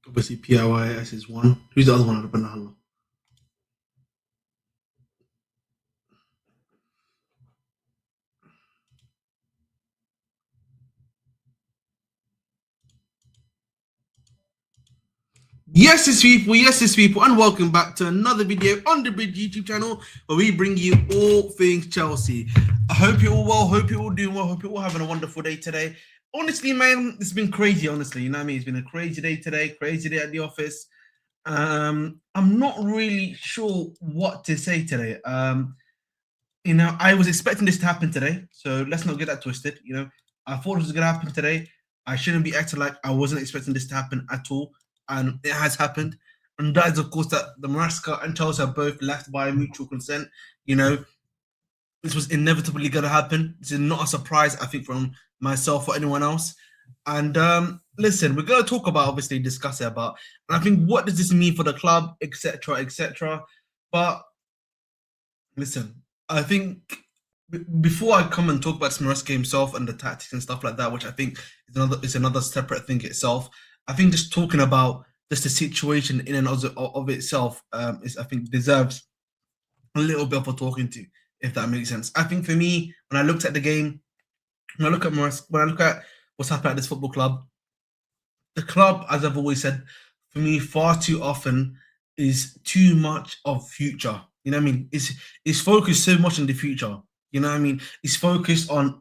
Obviously, PIYS is one. Who's the other one? Banana. Yes, it's people, and welcome back to another video on the Bridge YouTube channel where we bring you all things Chelsea. I hope you're all well, hope you're all doing well, hope you're all having a wonderful day today. Honestly, man, it's been crazy, honestly. You know what I mean? It's been a crazy day today, crazy day at the office. I'm not really sure what to say today. I was expecting this to happen today, so let's not get that twisted. I thought it was gonna happen today. I shouldn't be acting like I wasn't expecting this to happen at all, and it has happened. And that is, of course, that the Maresca and Charles have both left by mutual consent. This was inevitably gonna happen. This is not a surprise, I think, from myself or anyone else. And listen, we're gonna talk about, obviously, discuss it about, and I think, what does this mean for the club, etc., etc. But listen, I think before I come and talk about Maresca himself and the tactics and stuff like that, which I think is another separate thing itself, I think just talking about just the situation in and of itself I think deserves a little bit of a talking to, if that makes sense. I think for me, when I looked at the game, when I look at what's happened at this football club, the club, as I've always said, for me, far too often is too much of future. You know what I mean? It's focused so much on the future. You know what I mean? It's focused on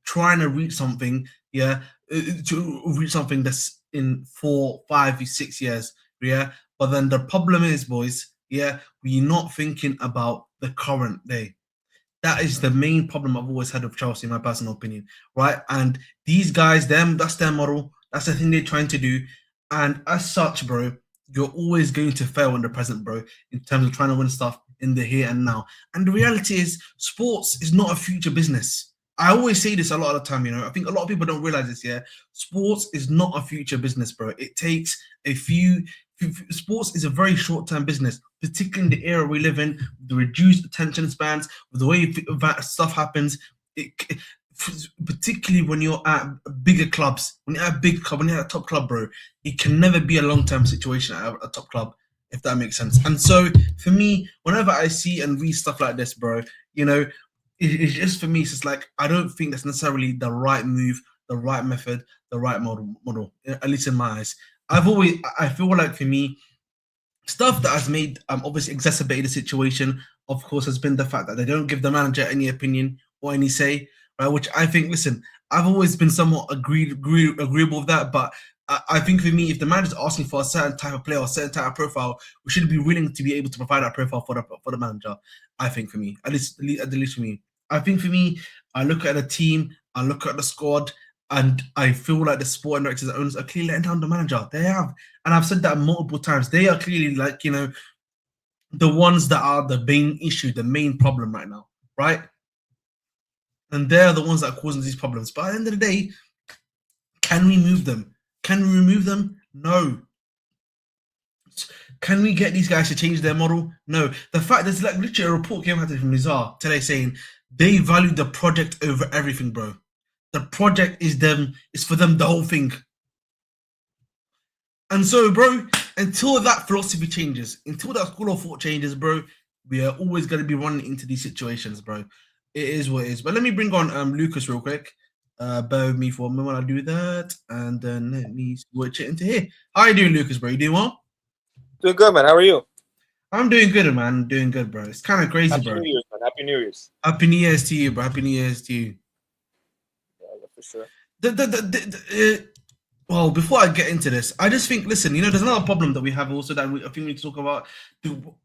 trying to reach something. Yeah, to reach something that's in 4, 5, 6 years. Yeah, but then the problem is, boys. Yeah, we're not thinking about the current day. That is the main problem I've always had with Chelsea, in my personal opinion. Right, and these guys, that's their model. That's the thing they're trying to do. And as such, bro, you're always going to fail in the present, bro, in terms of trying to win stuff in the here and now. And the reality is, sports is not a future business. I always say this a lot of the time, I think a lot of people don't realize this, yeah? Sports is not a future business, bro. It takes sports is a very short-term business, particularly in the era we live in, the reduced attention spans, with the way that stuff happens. Particularly when you're at bigger clubs, when you're at a big club, when you're at a top club, bro, it can never be a long-term situation at a top club, if that makes sense. And so for me, whenever I see and read stuff like this, bro, it's just, for me, it's just like, I don't think that's necessarily the right move, the right method, the right model, at least in my eyes. I feel like, for me, stuff that has made obviously exacerbated the situation, of course, has been the fact that they don't give the manager any opinion or any say, right? Which I think, listen, I've always been somewhat agreeable with that, but I think for me, if the manager's asking for a certain type of player or a certain type of profile, we should be willing to be able to provide that profile for the manager. I think, for me, at least for me. I think for me, I look at the team, I look at the squad, and I feel like the sporting directors and owners are clearly letting down the manager. They have. And I've said that multiple times. They are clearly, like, the ones that are the main issue, the main problem right now, right? And they're the ones that are causing these problems. But at the end of the day, can we move them? Can we remove them? No. Can we get these guys to change their model? No. The fact there's like literally a report came out from Nizar today saying they value the project over everything, bro. The project is for them, the whole thing. And so, bro, until that philosophy changes, until that school of thought changes, bro, we are always going to be running into these situations, bro. It is what it is. But let me bring on Lucas real quick. Bear with me for a moment while I do that. And then let me switch it into here. How are you doing, Lucas, bro? You doing well? Doing good, man. How are you? I'm doing good, man. I'm doing good, bro. It's kind of crazy, Happy bro. New Year's, man. Happy New Year's. Happy New Year's to you, bro. Happy New Year's to you. Yeah, for sure. Well, before I get into this, I just think, listen, there's another problem that we have also that I think we need to talk about.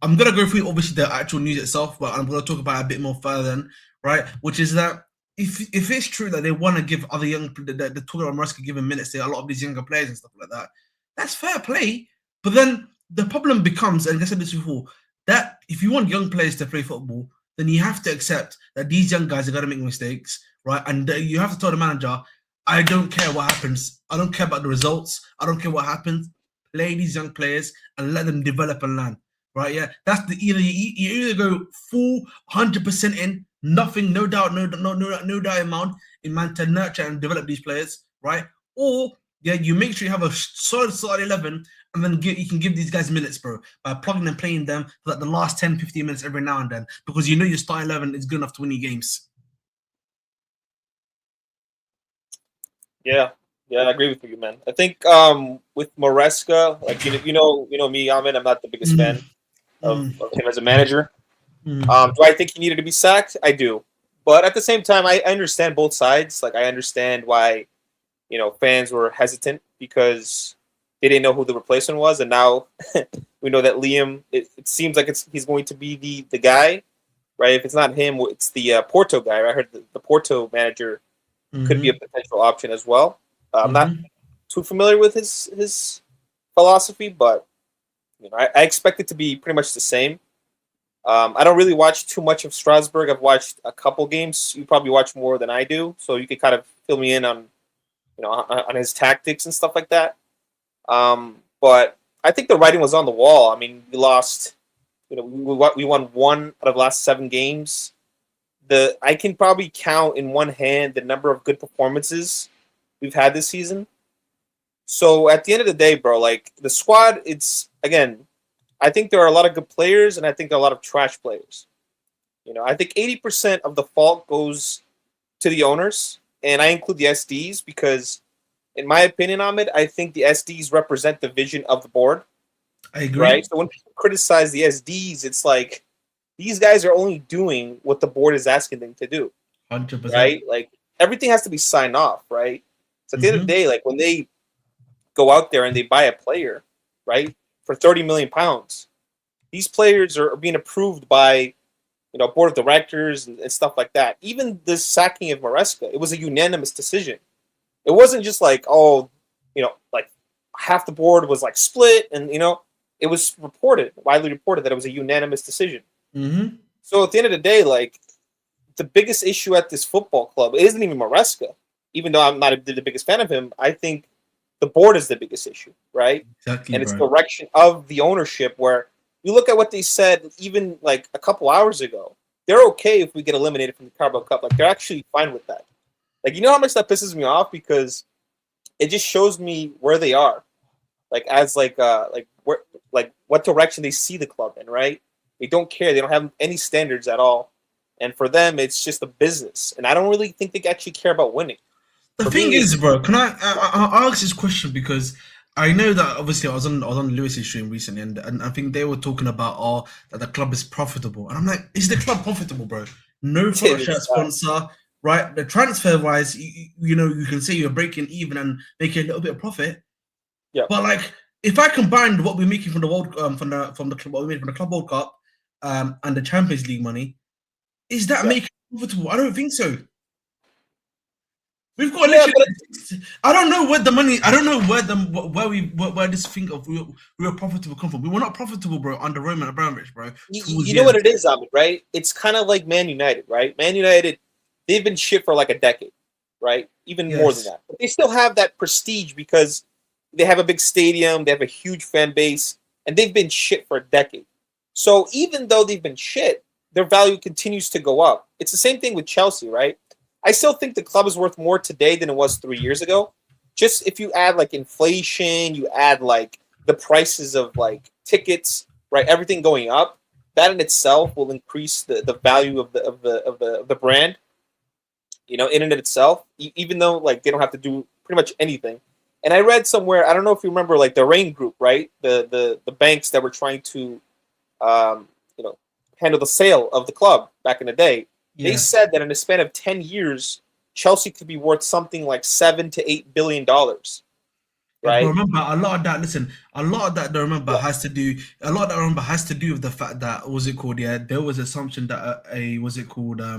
I'm going to go through, obviously, the actual news itself, but I'm going to talk about it a bit more further then, right? Which is that if it's true that they want to give other young, the talk about Maresca giving minutes to a lot of these younger players and stuff like that, that's fair play. But then the problem becomes, and I said this before, that if you want young players to play football, then you have to accept that these young guys are going to make mistakes, right? And you have to tell the manager, I don't care what happens. I don't care about the results. I don't care what happens. Play these young players and let them develop and learn, right? Yeah, that's you either go full 100% in, nothing, no doubt, no doubt amount in man to nurture and develop these players, right? Or Yeah, you make sure you have a solid 11, and then you can give these guys minutes, bro, by plugging and playing them for like the last 10, 15 minutes every now and then, because you know your start 11 is good enough to win you games. Yeah, I agree with you, man. I think with Maresca, like you know me, Ahmed, I'm not the biggest Mm, fan mm, of him as a manager. mm. Do I think he needed to be sacked? I do, but at the same time, I understand both sides. Like I understand why fans were hesitant because they didn't know who the replacement was, and now we know that Liam. It seems like he's going to be the guy, right? If it's not him, it's the Porto guy. Right? I heard the Porto manager could be a Mm-hmm. potential option as well. I'm not Mm-hmm. too familiar with his philosophy, but I expect it to be pretty much the same. I don't really watch too much of Strasbourg. I've watched a couple games. You probably watch more than I do, so you could kind of fill me in on on his tactics and stuff like that. But I think the writing was on the wall. I mean, we lost. We won 1 out of the last 7 games. I can probably count in one hand the number of good performances we've had this season. So at the end of the day, bro, like the squad, it's again, I think there are a lot of good players, and I think there are a lot of trash players. I think 80% of the fault goes to the owners, and I include the SDs because, in my opinion, Ahmed, I think the SDs represent the vision of the board, I agree. right? So when people criticize the SDs, it's like these guys are only doing what the board is asking them to do, 100%. right? Like everything has to be signed off, right? So at the end of Mm-hmm. the day, like when they go out there and they buy a player, right, for 30 million pounds, these players are being approved by board of directors and stuff like that. Even this sacking of Maresca, it was a unanimous decision. It wasn't just like, oh, like half the board was like split, and it was widely reported that it was a unanimous decision. Mm-hmm. So at the end of the day, like the biggest issue at this football club isn't even Maresca. Even though I'm not the biggest fan of him, I think the board is the biggest issue, right? Exactly, And it's bro. direction of the ownership where you look at what they said even like a couple hours ago. They're okay if we get eliminated from the Carabao Cup. Like they're actually fine with that. Like how much that pisses me off because it just shows me where they are. Like as like where like what direction they see the club in, right? They don't care. They don't have any standards at all. And for them, it's just a business. And I don't really think they actually care about winning. The For thing me, is, bro, can I ask this question because I know that obviously I was on Lewis's stream recently, and I think they were talking about that the club is profitable, and I'm like, is the club profitable, bro? No Flora shirt it's sponsor, right? The transfer wise, you can say you're breaking even and making a little bit of profit, yeah. but like if I combined what we're making from the world from the club, what we made from the Club World Cup, and the Champions League money, is that Yeah. making it profitable? I don't think so. We've got Yeah, literally. but I don't know where the money. I don't know where this thing of we were profitable come from. We were not profitable, bro, under Roman Abramovich, bro. Towards you the know what end. it is, Ahmed, right? It's kind of like Man United, right? Man United, they've been shit for like a decade, right? Even more than Yes. that. But they still have that prestige because they have a big stadium, they have a huge fan base, and they've been shit for a decade. So even though they've been shit, their value continues to go up. It's the same thing with Chelsea, right? I still think the club is worth more today than it was 3 years ago. Just if you add like inflation, you add like the prices of like tickets, right? Everything going up, that in itself will increase the value of the brand, in and of itself, even though like they don't have to do pretty much anything. And I read somewhere, I don't know if you remember, like the Rain Group, right? The banks that were trying to, um, you know, handle the sale of the club back in the day. They Yes. said that in a span of 10 years, Chelsea could be worth something like $7 to $8 billion, Yeah, but right? remember, a lot of that. Listen, a lot of that. I remember Yeah. has to do. A lot of that. I remember has to do with the fact that was it called? Yeah, there was assumption that a was it called? A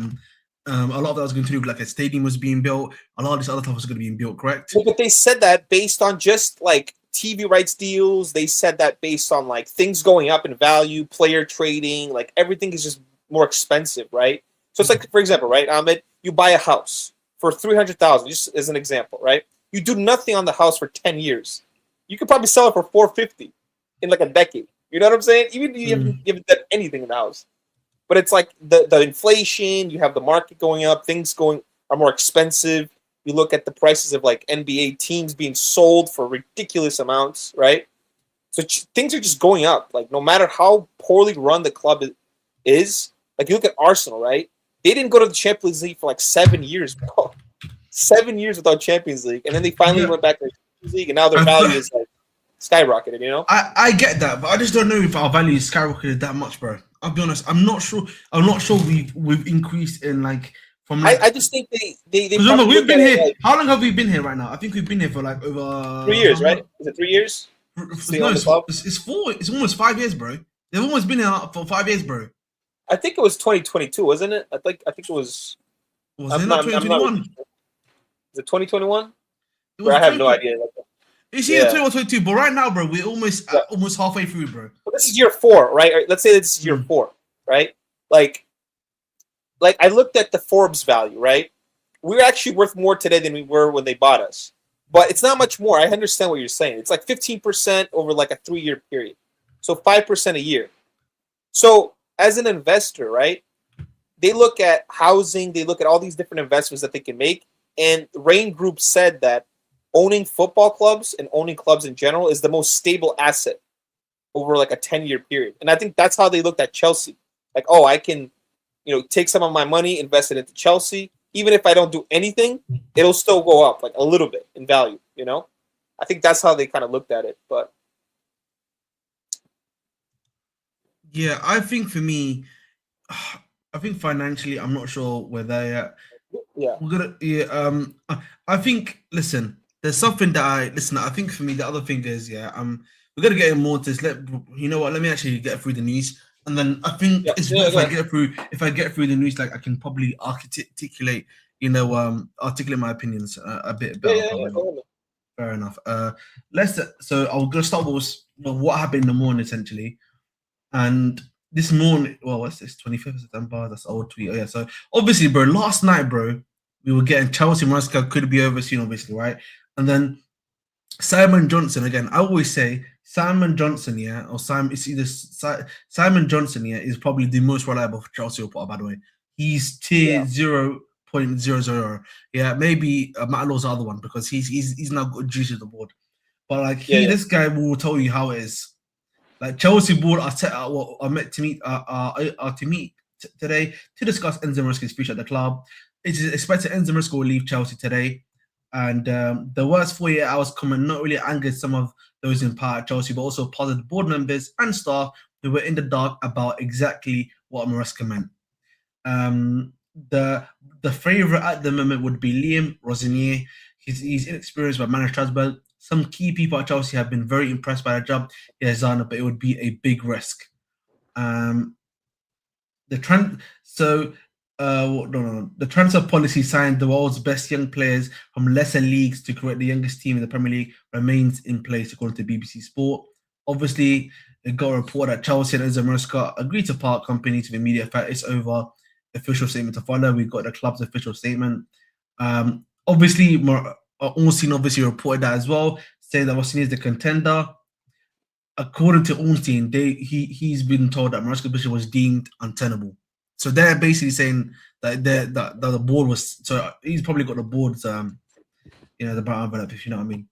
lot of that was going to do with like a stadium was being built. A lot of this other stuff was going to be built. Correct? Well, but they said that based on just like TV rights deals. They said that based on like things going up in value, player trading, like everything is just more expensive, right? So it's like, for example, right, Ahmed, you buy a house for 300,000, just as an example, right? You do nothing on the house for 10 years. You could probably sell it for 450 in like a decade. You know what I'm saying? Even if you haven't done anything in the house. But it's like the inflation, you have the market going up, things going are more expensive. You look at the prices of like NBA teams being sold for ridiculous amounts, right? So things are just going up. Like no matter how poorly run the club is, like you look at Arsenal, right? They didn't go to the Champions League for like 7 years, bro. 7 years without Champions League, and then they finally went back to the Champions League, and now their value is like skyrocketed. You know? I get that, but I just don't know if our value is skyrocketed that much, bro. I'll be honest. I'm not sure. We've increased in like from. Like, I just think they remember we've been here. Like, how long have we been here right now? I think we've been here for like over 3 years, right? Is it 3 years? No, it's 4. It's almost 5 years, bro. They've almost been here for 5 years, bro. I think it was 2022, wasn't it? I think it was. Was it not 2021? Is it 2021? I have no idea. It's either 2022, but right now, bro, we're almost halfway through, bro. Well, this is year 4, right? Let's say this is year 4, right? Like I looked at the Forbes value, right? We're actually worth more today than we were when they bought us. But it's not much more. I understand what you're saying. It's like 15% over like a 3-year period. So 5% a year. So as an investor, right, they look at housing, they look at all these different investments that they can make. And Rain Group said that owning football clubs and owning clubs in general is the most stable asset over like a 10-year period. And I think that's how they looked at Chelsea. Like, oh, I can, take some of my money, invest it into Chelsea. Even if I don't do anything, it'll still go up like a little bit in value, I think that's how they kind of looked at it. But yeah, I think for me, I think financially, I'm not sure where they're at. Yeah. I think, listen, there's something that I think for me, the other thing is, we're going to get in more to this. You know what? Let me actually get through the news. And then I think if I get through the news, like I can probably articulate my opinions a bit better. Yeah. Fair enough. So I'm gonna start with what happened in the morning essentially, and this morning. Well, what's this? 25th of September. That's old tweet. Oh yeah. So obviously, bro, last night, bro, we were getting Chelsea Maresca could be over soon, obviously, right? And then Simon Johnson again. I always say Simon Johnson, or Simon. It's either Simon Johnson, is probably the most reliable Chelsea reporter. By the way, he's tier 0.00. Yeah, maybe Matt Law's the other one because he's now got juice to the board. But this guy will tell you how it is. Like Chelsea board are met to meet today to discuss Enzo Maresca's future at the club. It is expected Enzo Maresca will leave Chelsea today. And the worst 48 hours comment not really angered some of those in power at Chelsea, but also puzzled board members and staff who were in the dark about exactly what Maresca meant. The favourite at the moment would be Liam Rosenior. He's inexperienced by manager Strasbourg. Some key people at Chelsea have been very impressed by the job he has done, but it would be a big risk. The transfer policy signed the world's best young players from lesser leagues to create the youngest team in the Premier League remains in place, according to BBC Sport. Obviously, it got a report that Chelsea and Enzo Maresca agreed to part company to the media fact. It's over. Official statement to follow. We've got the club's official statement. Obviously, Ornstein obviously reported that as well, saying that Rosenior is the contender. According to Ornstein, he's been told that Maresca's position was deemed untenable. So they're basically saying that the board was. So he's probably got the board's, the brown envelope, if you know what I mean.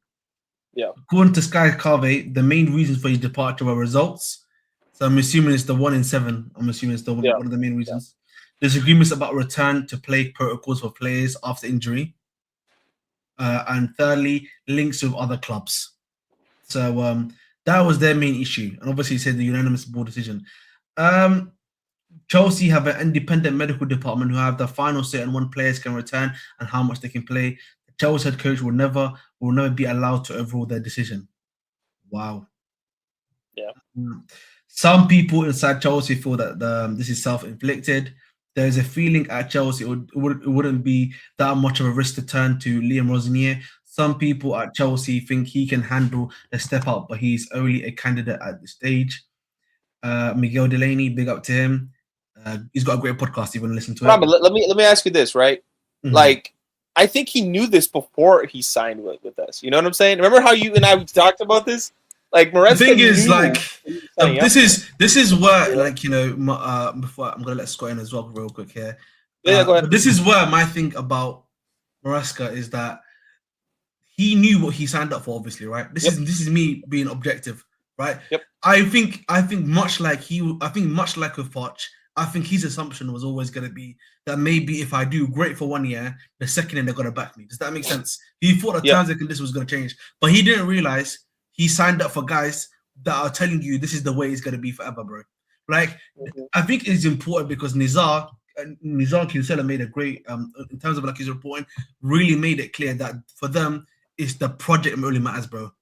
Yeah. According to Sky Carvey, the main reasons for his departure were results. So I'm assuming it's the 1 in 7. I'm assuming it's one of the main reasons. Disagreements about return to play protocols for players after injury. And thirdly, links with other clubs. So that was their main issue. And obviously, he said the unanimous board decision. Chelsea have an independent medical department who have the final say on when players can return and how much they can play. The Chelsea head coach will never be allowed to overrule their decision. Wow. Yeah. Some people inside Chelsea feel that this is self-inflicted. There's a feeling at Chelsea it wouldn't be that much of a risk to turn to Liam Rosenior. Some people at Chelsea think he can handle the step up, but he's only a candidate at this stage. Miguel Delaney, big up to him. He's got a great podcast. You want to listen to it? But let me ask you this, right? Mm-hmm. Like, I think he knew this before he signed with us. You know what I'm saying? Remember how you and I talked about this? Like Maresca. The thing is, this is where before I'm gonna let Scott in as well real quick here. Yeah, go ahead. This is where my thing about Maresca is that he knew what he signed up for, obviously, right? This is me being objective, right? Yep. I think much like with Poch, I think his assumption was always going to be that maybe if I do great for 1 year, the second year they're going to back me. Does that make sense? He thought the terms and conditions was going to change, but he didn't realize he signed up for guys that are telling you this is the way it's going to be forever, bro. Like, I think it's important because Nizar Kinsella made a great, in terms of like his reporting, really made it clear that for them, it's the project that really matters, bro.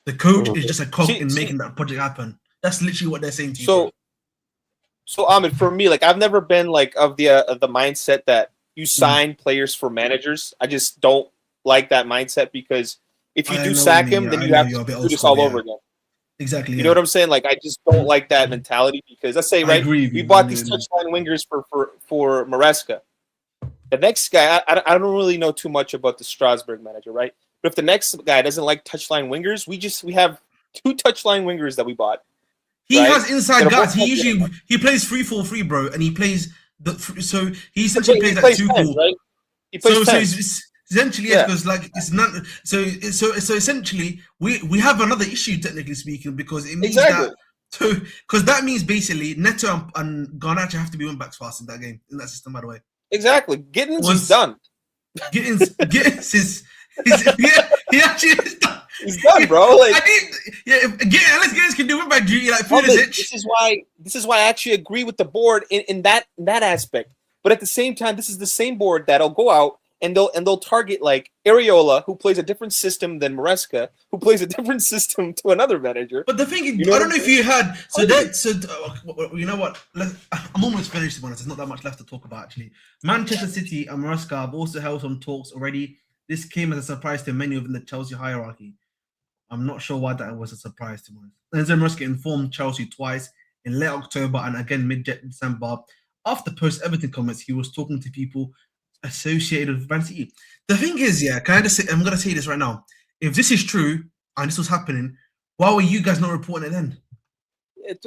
The coach is just a cog in making that project happen. That's literally what they're saying to you. So Ahmed, for me, like I've never been like of the mindset that you sign players for managers. I just don't like that mindset because if you do sack him, then you have to do this all over again. Exactly. You know what I'm saying? Like I just don't like that mentality because let's say we bought these touchline wingers for Maresca. The next guy, I don't really know too much about the Strasbourg manager, right? But if the next guy doesn't like touchline wingers, we have 2 touchline wingers that we bought. He has inside guys. He plays 3-4-3, bro, and he plays so he essentially plays like 2 cool. Right? He plays so essentially, because like it's not so essentially we have another issue technically speaking because it means that because that means basically Neto and Garnacho have to be win backs fast in that game in that system, by the way. Exactly. Gittins is done. Gittins is he actually is done. He's done, bro. Like, unless Gittins can do win back duty like Pulisic. This is why I actually agree with the board in that aspect. But at the same time, this is the same board that'll go out and they'll target like Areola, who plays a different system than Maresca, who plays a different system to another manager. But the thing is, I don't know if you heard. You know what? I'm almost finished. To be honest, there's not that much left to talk about. Actually, Manchester City and Maresca have also held some talks already. This came as a surprise to many within the Chelsea hierarchy. I'm not sure why that was a surprise to me. Enzo Maresca informed Chelsea twice in late October and again mid-December. After post-Everton comments, he was talking to people associated with Man City. The thing is, I'm going to say this right now. If this is true and this was happening, why were you guys not reporting it then? It's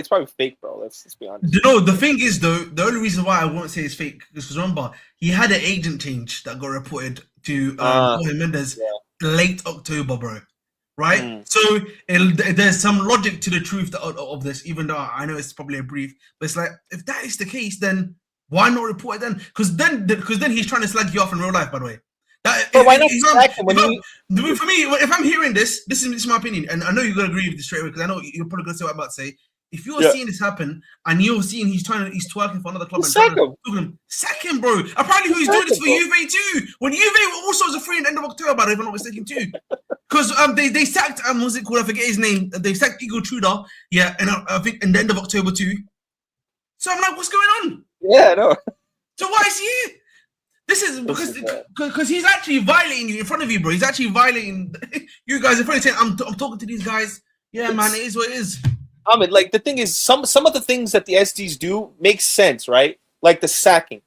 probably fake, bro. Let's be honest. No, the thing is, though, the only reason why I won't say it's fake is because remember, he had an agent change that got reported to Jorge Mendes late October, bro. Right? So there's some logic to the truth of this, even though I know it's probably a brief. But it's like, if that is the case, then why not report it then? Because then he's trying to slag you off in real life, by the way. Why not slag him for me, if I'm hearing this is my opinion, and I know you're going to agree with this straight away, because I know you're probably going to say what I'm about to say. If you're seeing this happen, and you're seeing he's twerking for another club, sack him, bro. Apparently, he's doing this for Juve too. When Juve also was a free in the end of October, if I'm not mistaken, too. Because they sacked what's it called? I forget his name. They sacked Igor Truda, and I think in the end of October too. So I'm like, what's going on? Yeah, no. So why is he here? This is because he's actually violating you in front of you, bro. He's actually violating you guys in front of you, saying, I'm talking to these guys. Yeah, man, it is what it is. I mean, like the thing is, some of the things that the SDs do make sense, right? Like the sacking.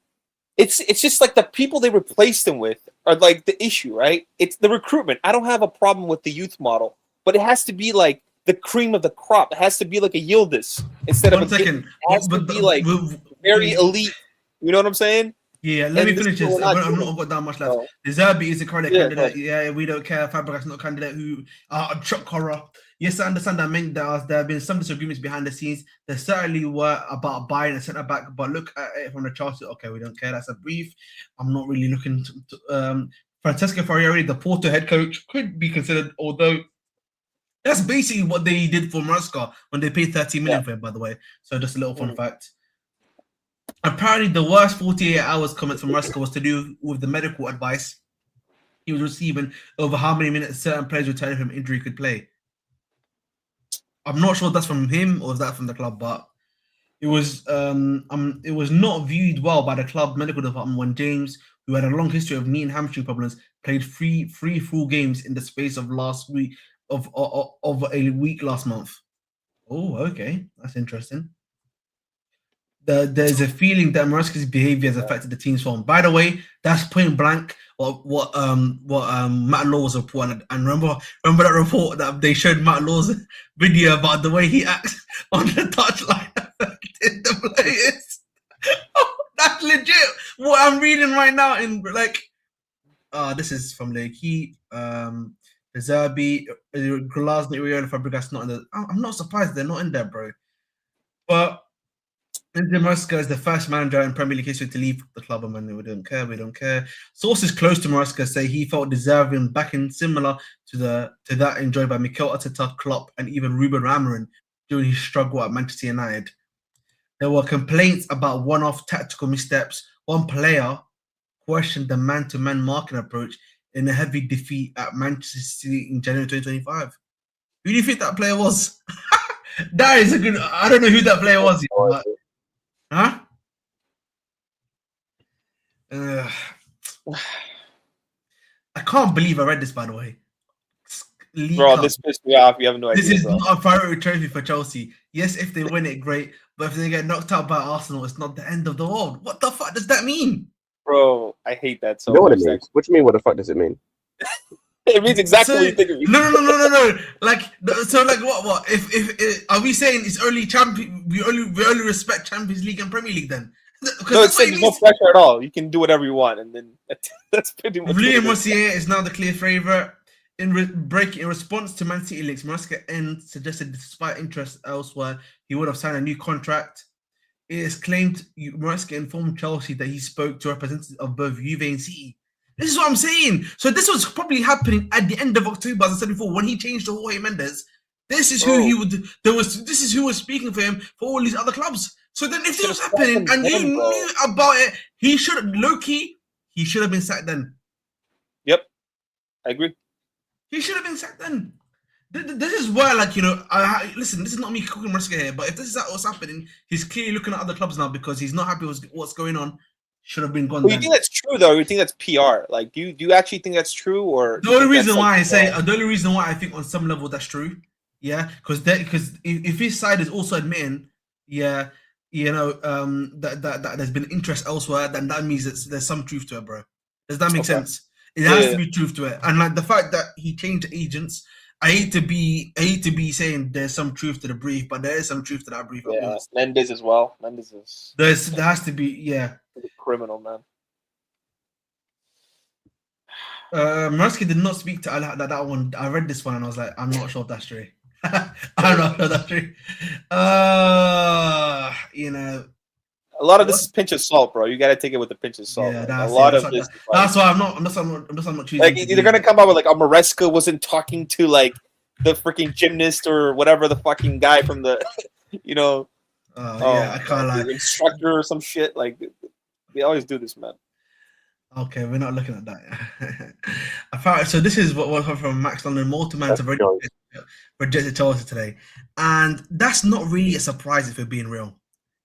It's just like the people they replace them with are like the issue, right? It's the recruitment. I don't have a problem with the youth model, but it has to be like the cream of the crop. It has to be like a Yildiz instead of it has to be like very elite. You know what I'm saying? Yeah, let me finish this. I've not got that much left. No. The Zerbi is a correct candidate. Yeah, we don't care. Fabregas not a candidate who Chuck Horror. Yes, I understand that there have been some disagreements behind the scenes. There certainly were about buying a centre back, but look at it from the Chelsea. Okay, we don't care. That's a brief. I'm not really looking to Francesco Ferrieri, the Porto head coach, could be considered, although that's basically what they did for Maresca when they paid 30 million for him, by the way. So just a little fun fact. Apparently, the worst 48 hours comments from Maresca was to do with the medical advice he was receiving over how many minutes certain players returning from injury could play. I'm not sure if that's from him or is that from the club, but it was not viewed well by the club medical department when James, who had a long history of knee and hamstring problems, played three full games in the space of last week of a week last month. Oh, okay, that's interesting. There's a feeling that Maresca's behavior has affected the team's form. By the way, that's point blank what Matt Law was reporting. And remember that report that they showed Matt Law's video about the way he acts on the touchline affected the players. That's legit. What I'm reading right now in like, this is from Leaky, the Zerbi, Glasner, Uriel, Fabregas not in the. I'm not surprised they're not in there, bro. But Maresca is the first manager in Premier League history to leave the club, and we don't care. We don't care. Sources close to Maresca say he felt deserving backing similar to that enjoyed by Mikel Arteta, Klopp, and even Ruben Amorim during his struggle at Manchester United. There were complaints about one-off tactical missteps. One player questioned the man-to-man marking approach in a heavy defeat at Manchester City in January 2025. Who do you think that player was? That is a good. I don't know who that player was. But, huh? I can't believe I read this, by the way. Bro, this pissed me off. You have no idea. This is bro. not a priority trophy for Chelsea. Yes, if they win it, great. But if they get knocked out by Arsenal, it's not the end of the world. What the fuck does that mean? Bro, I hate that so You know what much. it means? What do you mean? What the fuck does it mean? It means exactly what you think it means. No. Like, so, like, what? If are we saying it's only champion? We only respect Champions League and Premier League then? No, it's there's no pressure at all. You can do whatever you want, and then that's pretty much. William Rosenior is now the clear favourite. In response to Man City links, Maresca suggested despite interest elsewhere, he would have signed a new contract. It is claimed Maresca informed Chelsea that he spoke to representatives of both Juve and City. This is what I'm saying. So this was probably happening at the end of October, as I said before, when he changed to Jorge Mendes. This is who he would. This is who was speaking for him for all these other clubs. So then, if this was happening and you knew about it, he should he should have been sacked then. Yep, I agree. He should have been sacked then. This is where, like, listen, this is not me cooking Maresca here, but if this is what's happening, he's clearly looking at other clubs now because he's not happy with what's going on. Should have been gone. Well, you think that's true though? Or you think that's PR? Like, do you actually think that's true? Or the only reason why I think on some level that's true, yeah, because if his side is also admitting, yeah, that there's been interest elsewhere, then that means there's some truth to it, bro. Does that make sense? It has to be truth to it, and like the fact that he changed agents. I hate to be saying there's some truth to the brief, but there is some truth to that brief. Yeah, Mendes as well. Mendes is. There has to be, yeah. He's a criminal, man. Maresca did not speak to that one. I read this one and I was like, I'm not sure if that's true. I'm not sure if that's true. A lot of this is pinch of salt, bro. You got to take it with a pinch of salt. Yeah, that's a lot of this. That's why I'm not choosing. Like, they're gonna come out with like, Maresca wasn't talking to like the freaking gymnast or whatever the fucking guy from the, I can't lie. Instructor or some shit. Like, they always do this, man. Okay, we're not looking at that. I found so. This is what from Max London. Multi-man to rejected Chelsea today, and that's not really a surprise if we're being real.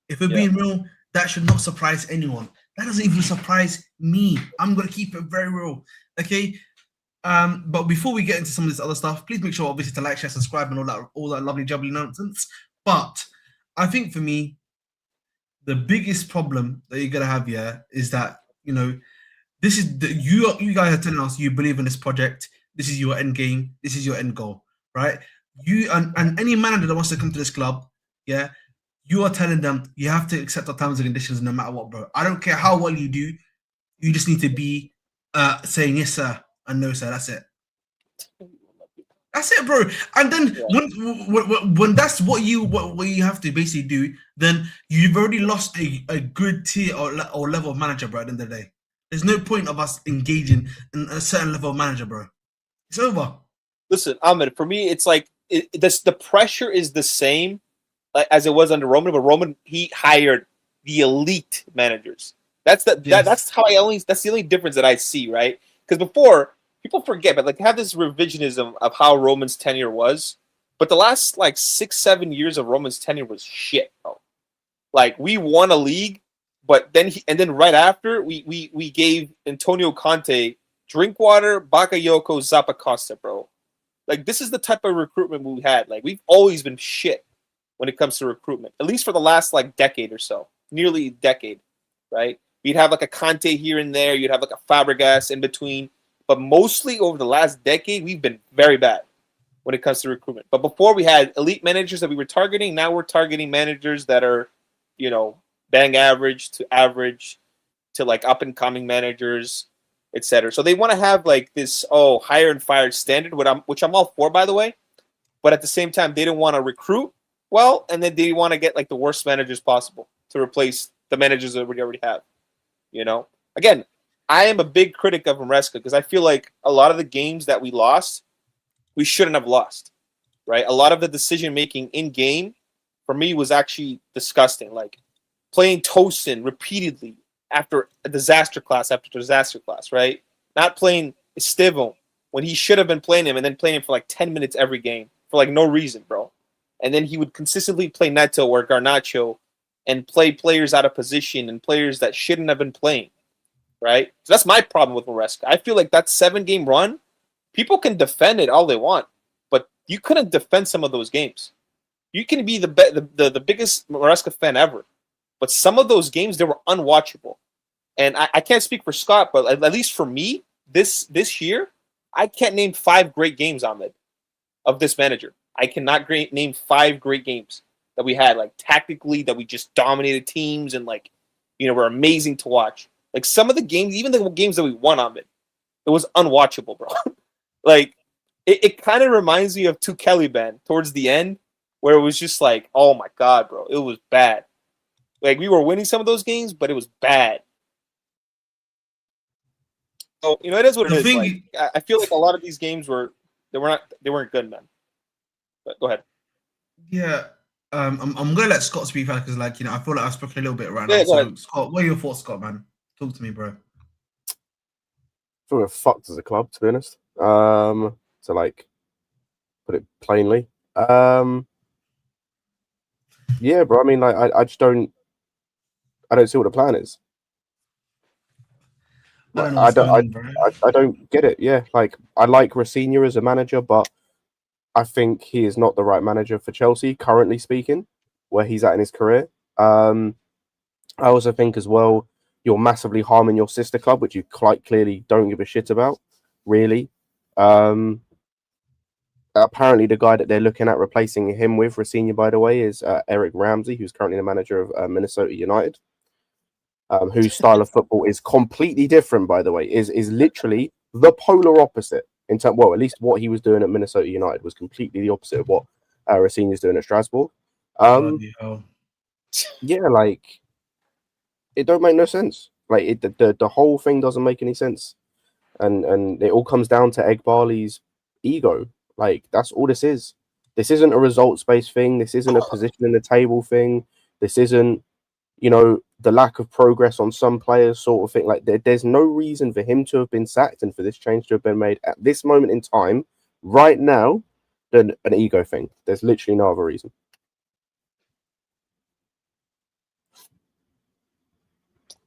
If we're being real, that should not surprise anyone. That doesn't even surprise me. I'm gonna keep it very real, okay? But before we get into some of this other stuff, please make sure obviously to like, share, subscribe, and all that lovely jubbly nonsense. But I think for me, the biggest problem that you're gonna have here is that this is you guys are telling us you believe in this project. This is your end game. This is your end goal, right? You and any manager that wants to come to this club, yeah. You are telling them you have to accept our terms and conditions no matter what, bro. I don't care how well you do. You just need to be saying yes, sir, and no, sir. That's it. That's it, bro. And then when that's what you have to basically do, then you've already lost a good tier or level of manager, bro. At the end of the day, there's no point of us engaging in a certain level of manager, bro. It's over. Listen, Ahmed. For me, it's like the pressure is the same. As it was under Roman, but Roman, he hired the elite managers. That's that's the only difference that I see, right? Because before, people forget, but like have this revisionism of how Roman's tenure was. But the last like 6-7 years of Roman's tenure was shit, bro. Like, we won a league, but then right after we gave Antonio Conte Drinkwater, Bakayoko, Zappacosta, bro. Like, this is the type of recruitment we had. Like, we've always been shit when it comes to recruitment, at least for the last like decade or so, nearly a decade, right? You'd have like a Conte here and there, you'd have like a Fabregas in between, but mostly over the last decade, we've been very bad when it comes to recruitment. But before, we had elite managers that we were targeting. Now we're targeting managers that are, bang average to like up and coming managers, etc. So they want to have like this hire and fire standard, which I'm all for, by the way. But at the same time, they don't want to recruit well, and then they want to get like the worst managers possible to replace the managers that we already have. You know, again, I am a big critic of Maresca because I feel like a lot of the games that we lost, we shouldn't have lost. Right? A lot of the decision making in game for me was actually disgusting. Like playing Tosin repeatedly after a disaster class after disaster class, right? Not playing Estevam when he should have been playing him and then playing him for like 10 minutes every game for like no reason, bro. And then he would consistently play Neto or Garnacho and play players out of position and players that shouldn't have been playing, right? So that's my problem with Maresca. I feel like that 7-game run, people can defend it all they want, but you couldn't defend some of those games. You can be the biggest Maresca fan ever, but some of those games, they were unwatchable. And I can't speak for Scott, but at least for me, this year, I can't name 5 great games, Ahmed, of this manager. I cannot name 5 great games that we had, like tactically, that we just dominated teams and like, were amazing to watch. Like some of the games, even the games that we won, Ahmed, it was unwatchable, bro. Like it kind of reminds me of Caliban towards the end, where it was just like, oh my God, bro, it was bad. Like we were winning some of those games, but it was bad. So it is what it is. Like I feel like a lot of these games weren't good, man. But go ahead. Yeah, I'm gonna let Scott speak because I feel like I've spoken a little bit right now. Go So ahead. Scott, what are your thoughts, Scott, man? Talk to me, bro. I feel we're fucked as a club, to be honest. To like put it plainly. Yeah, bro. I mean, like, I just don't see what the plan is. I don't get it. Yeah, like I like Rosenior as a manager, but I think he is not the right manager for Chelsea, currently speaking, where he's at in his career. I also think as well, you're massively harming your sister club, which you quite clearly don't give a shit about, really. Apparently, the guy that they're looking at replacing him with, Rosenior, by the way, is Eric Ramsey, who's currently the manager of Minnesota United. Whose style of football is completely different, by the way, is literally the polar opposite in terms. Well, at least what he was doing at Minnesota United was completely the opposite of what Rosenior's doing at Strasbourg. Yeah, like it don't make no sense. Like the whole thing doesn't make any sense, and it all comes down to Egbarley's ego. Like that's all this is. This isn't a results-based thing. This isn't a position in the table thing. This isn't, the lack of progress on some players sort of thing. Like there's no reason for him to have been sacked and for this change to have been made at this moment in time, right now, than an ego thing. There's literally no other reason.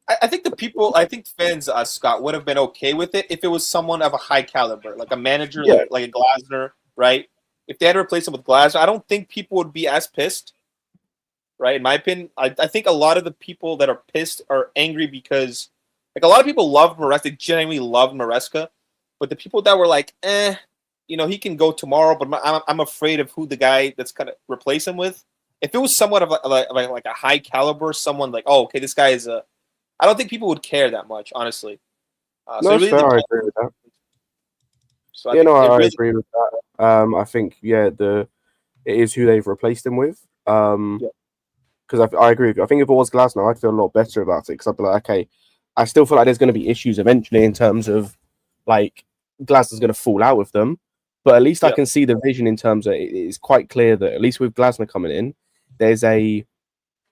I think fans, Scott, would have been okay with it if it was someone of a high caliber, like a manager, like a Glasner, right? If they had to replace him with Glasner, I don't think people would be as pissed, right? In my opinion, I think a lot of the people that are pissed are angry because, like, a lot of people loved Maresca, they genuinely loved Maresca, but the people that were like, he can go tomorrow, but I'm afraid of who the guy that's gonna replace him with. If it was somewhat of like a high caliber, someone like, oh, okay, this guy is I don't think people would care that much, honestly. No, really fair. I agree with that. So I agree with that. I think, it is who they've replaced him with. Because I agree with you. I think if it was Glasner, I'd feel a lot better about it because I'd be like, okay, I still feel like there's going to be issues eventually in terms of like Glasner's going to fall out with them, but at least I can see the vision in terms of it's quite clear that at least with Glasner coming in, there's a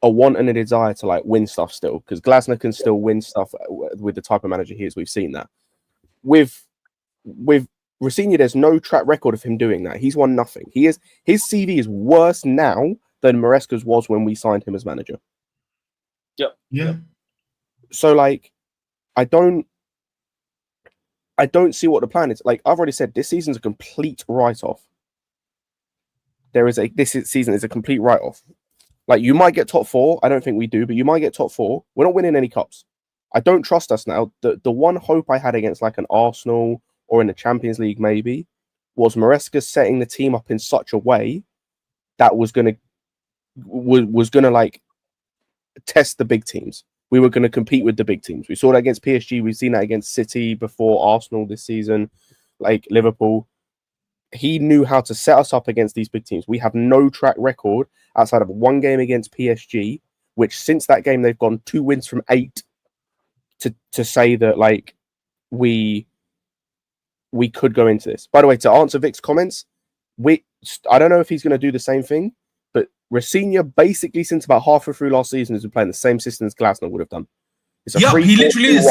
want and a desire to like win stuff still because Glasner can still win stuff with the type of manager he is. We've seen that with Rosenior. There's no track record of him doing that. He's won nothing. His CV is worse now than Maresca's was when we signed him as manager. Yeah. So like, I don't see what the plan is. Like I've already said, this season's a complete write-off. This season is a complete write-off. Like you might get top 4. I don't think we do, but you might get top 4. We're not winning any cups. I don't trust us now. The one hope I had against like an Arsenal or in the Champions League maybe was Maresca setting the team up in such a way that was gonna like test the big teams. We were going to compete with the big teams. We saw that against PSG. We've seen that against City before, Arsenal this season, like Liverpool. He knew how to set us up against these big teams. We have no track record outside of one game against PSG, which since that game they've gone 2 wins from 8 to say that like we could go into this. By the way, to answer Vic's comments, I don't know if he's going to do the same thing, but Rosenior basically since about halfway through last season has been playing the same system as Glasner would have done. It's a 3-4-2-1. He literally is.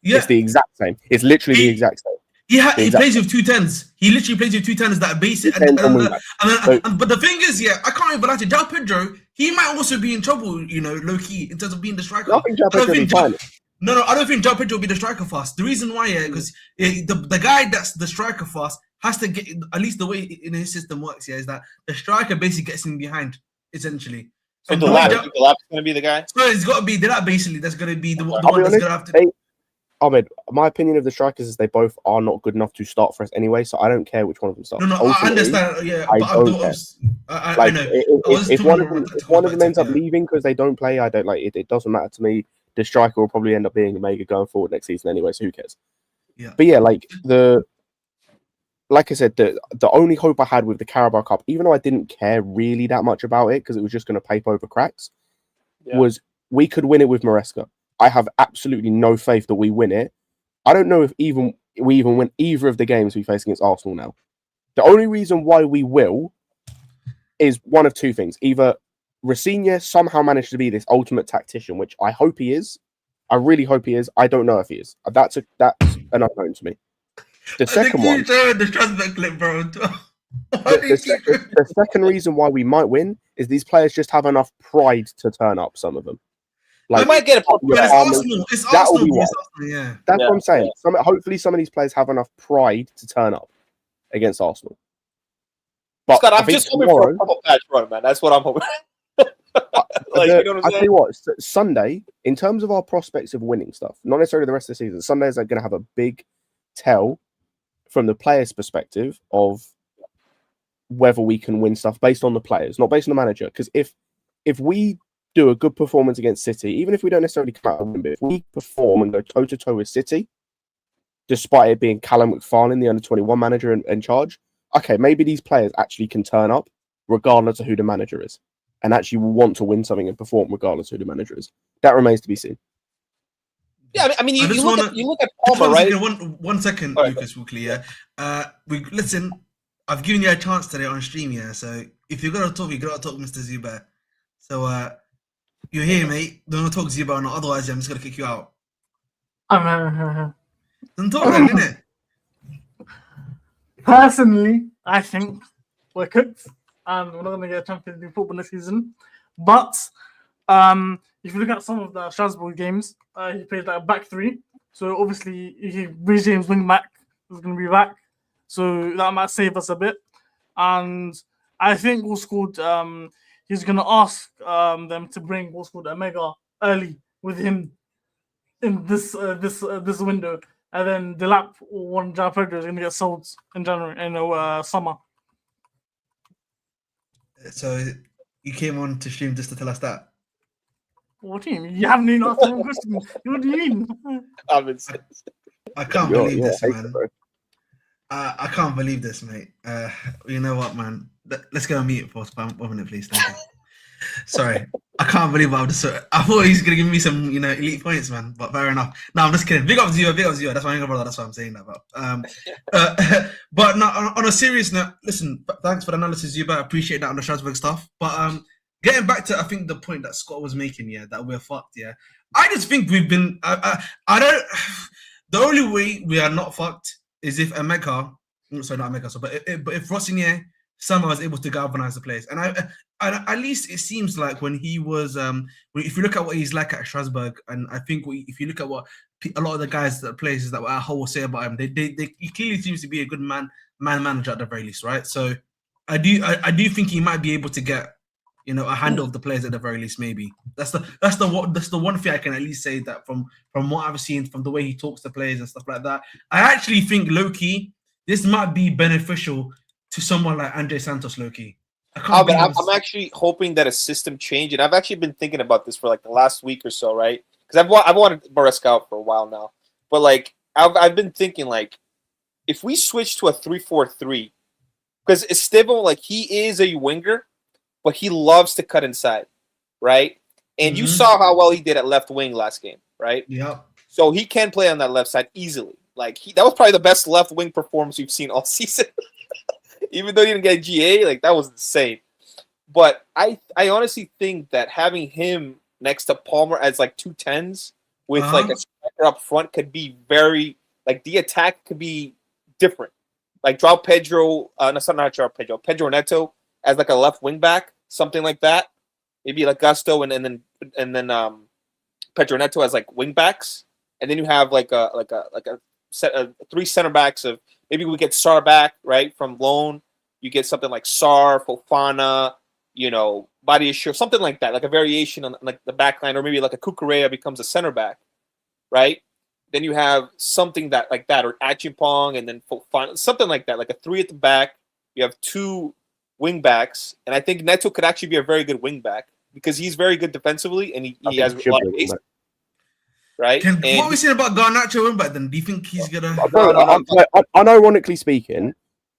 It's the exact same. It's literally the exact same. He plays with 2 10s. He literally plays with 2 10s that basic. But the thing is, I can't even lie to João Pedro. He might also be in trouble, low key in terms of being the striker. I think João Pedro will be fine. No, I don't think João Pedro will be the striker for us. The reason why, because the guy that's the striker for us has to get, at least the way in his system works, is that the striker basically gets in behind, essentially. So Delap's going to be the guy? So it's got to be Delap, basically. That's going to be the one that's going to have to... Ahmed, my opinion of the strikers is they both are not good enough to start for us anyway, so I don't care which one of them starts. No, I understand. Yeah, I don't care. I know. If one of them ends up leaving because they don't play, I don't like it. It doesn't matter to me. The striker will probably end up being Omega going forward next season anyway, so who cares? Yeah. But yeah, like I said, the only hope I had with the Carabao Cup, even though I didn't care really that much about it because it was just going to paper over cracks, was we could win it with Maresca. I have absolutely no faith that we win it. I don't know if we even win either of the games we face against Arsenal now. The only reason why we will is one of 2 things. Either Rosenior somehow managed to be this ultimate tactician, which I hope he is. I really hope he is. I don't know if he is. That's an unknown to me. The second one... the Strasbourg clip, bro. The second reason why we might win is these players just have enough pride to turn up, some of them. Like, we might get it's Arsenal. That's That's what I'm saying. Hopefully, some of these players have enough pride to turn up against Arsenal. But Scott, I'm just hoping for a couple patch run, man. That's what I'm hoping. I tell you what, Sunday, in terms of our prospects of winning stuff, not necessarily the rest of the season, Sundays are going to have a big tell from the players' perspective of whether we can win stuff based on the players, not based on the manager. Because if we do a good performance against City, even if we don't necessarily come out and win, but if we perform and go toe-to-toe with City, despite it being Callum McFarlane, the under-21 manager in charge, okay, maybe these players actually can turn up regardless of who the manager is and actually want to win something and perform regardless of who the manager is. That remains to be seen. Yeah, I mean, you look at Palmer, right? One second, Lucas, quickly, yeah. Listen, I've given you a chance today on stream, yeah, so if you're going to talk, Mr. Zubair. So, you're here, mate. Don't talk Zubair or not, otherwise I'm just going to kick you out. Don't talk then, innit? Personally, I think we're cooked and we're not going to get a Champions League football this season. But if you look at some of the Strasbourg games, he played like a back 3. So obviously, Reece James wing back is going to be back. So that might save us a bit. And I think what's called, he's going to ask them to bring what's called Omega early with him in this window. And then Delap or one João Pedro is going to get sold in January, in summer. So you came on to stream just to tell us that? What do you mean? You haven't even asked one question. What do you mean? I can't believe this, man. I can't believe this, mate. You know what, man? Let's go and meet it for 1 minute, please. Thank you. Sorry, I can't believe I thought he's gonna give me some, elite points, man. But fair enough. No, I'm just kidding. Big up to you. That's my younger brother. That's what I'm saying that about. But no, on a serious note, listen. Thanks for the analysis, Zuba. I appreciate that on the Strasbourg stuff. But getting back to, I think the point that Scott was making, that we're fucked. I just think we've been. I don't. The only way we are not fucked is if Omega, sorry, not Omega, but if Rosenior somehow was able to galvanize the players, and at least it seems like when he was, if you look at what he's like at Strasbourg, and I think if you look at what a lot of the guys that places that were at Hull say about him, he clearly seems to be a good man manager at the very least, right? So I do think he might be able to get, a handle of the players at the very least. Maybe that's the one thing I can at least say that from what I've seen, from the way he talks to players and stuff like that. I actually think low key this might be beneficial to someone like Andre Santos, low-key. I but I'm actually hoping that a system change, and I've actually been thinking about this for like the last week or so, right? Because I've wanted Maresca out for a while now, but like I've been thinking like if we switch to a 3-4-3, because Esteban, like he is a winger, but he loves to cut inside, right? And you saw how well he did at left wing last game, right? Yeah. So he can play on that left side easily. Like that was probably the best left wing performance we've seen all season. Even though he didn't get GA, like that was insane. But I honestly think that having him next to Palmer as like 2 10s with like a striker up front could be very like the attack could be different. Like draw Pedro, Pedro Neto as like a left wing back, something like that. Maybe like Gusto and then Pedro Neto as like wing backs, and then you have like a set of 3 center backs of maybe we get Sar back right from loan. You get something like Sar, Fofana, Body Assure, something like that, like a variation on like the back line, or maybe like a Cucurella becomes a center back, right? Then you have something that like that, or Achimpong, and then Fofana, something like that, like a 3 at the back. You have 2 wing backs, and I think Neto could actually be a very good wing back because he's very good defensively and he has a lot of pace. Right? What are we saying about Garnacho wing back then? Do you think he's gonna? Unironically speaking,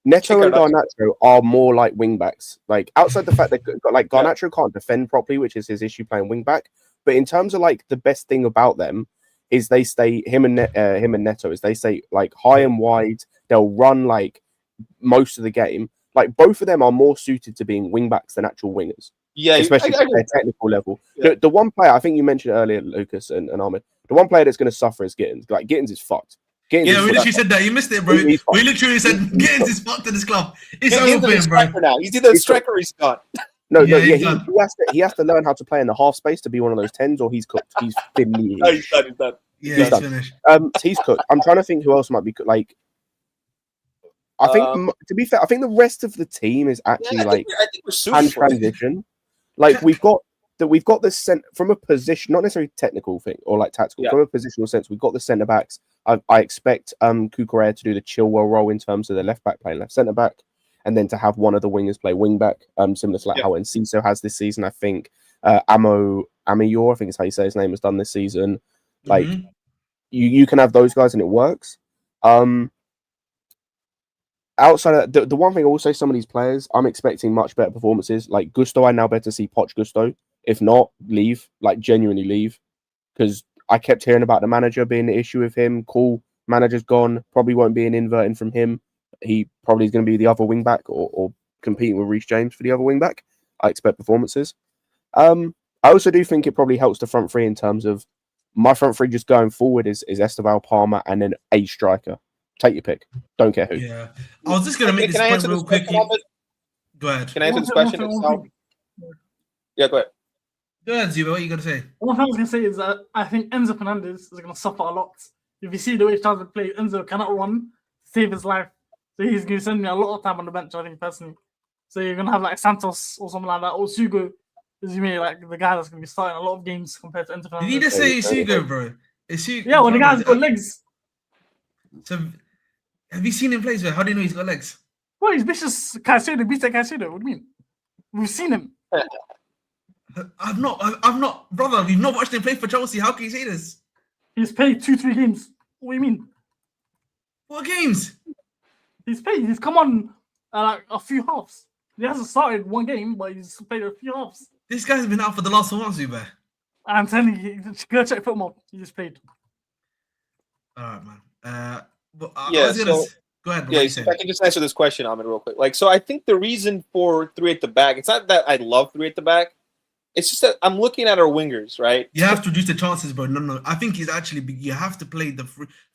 Neto and Garnacho are more like wing backs. Like outside the fact that like Garnacho can't defend properly, which is his issue playing wing back. But in terms of like the best thing about them is they stay him and Neto is they stay like high and wide. They'll run like most of the game. Like both of them are more suited to being wing backs than actual wingers. Yeah, especially at their technical level. Yeah. The one player I think you mentioned earlier, Lucas and Ahmed, the one player that's going to suffer is Gittins. Like Gittins is fucked. We literally said that. You missed it, bro. We literally said Gittins is fucked in this club. It's over for him, bro. Now. He's either a striker or he's gone. He has to learn how to play in the half space to be one of those 10s, or he's cooked. He's finished. He's done. Yeah, he's finished. He's cooked. I'm trying to think who else might be like. I think, to be fair, I think the rest of the team is actually I think we're transition. Like we've got the from a position, not necessarily technical thing or like tactical, from a positional sense. We've got the centre backs. I expect Cucurella to do the Chilwell role in terms of the left back playing left centre back, and then to have one of the wingers play wing back, similar to like how Enciso has this season. I think Amayor, I think is how you say his name, has done this season. Like you can have those guys and it works. Outside of that, the one thing I will say, some of these players, I'm expecting much better performances. Like Gusto, I now better see Poch Gusto. If not, leave. Like genuinely leave, because I kept hearing about the manager being the issue with him. Cool, manager's gone. Probably won't be an inverting from him. He probably is going to be the other wing back or competing with Reece James for the other wing back. I expect performances. I also do think it probably helps the front three in terms of my front three just going forward is Esteval, Palmer, and then a striker. Take your pick. Don't care who. Yeah. I was just going to make this point real quickly. Go ahead. Can I answer this question? Yeah, go ahead. Go ahead, Zuba. What are you going to say? One thing I was going to say is that I think Enzo Fernandez is going to suffer a lot. If you see the way Charles plays, Enzo cannot run to save his life. So he's going to send me a lot of time on the bench, I think, personally. So you're going to have like Santos or something like that. Or Sugo is like the guy that's going to be starting a lot of games compared to Enzo Fernandez. Did you just say Sugo, bro? Yeah, well, the guy's got legs. So, have you seen him play? How do you know he's got legs? Well, he's vicious. Caicedo, beats Caicedo. What do you mean? We've seen him. I've not, brother. We've not watched him play for Chelsea. How can you say this? He's played 2-3 games. What do you mean? What games? He's played. He's come on like a few halves. He hasn't started one game, but he's played a few halves. This guy's been out for the last 4 months, Zuba. I'm telling you, go check football. He just played. All right, man. Go ahead. Yeah, if I can just answer this question, Ahmed, real quick. Like, so I think the reason for 3 at the back, it's not that I love 3 at the back. It's just that I'm looking at our wingers, right? You have to reduce the chances, bro. No. I think he's actually you have to play the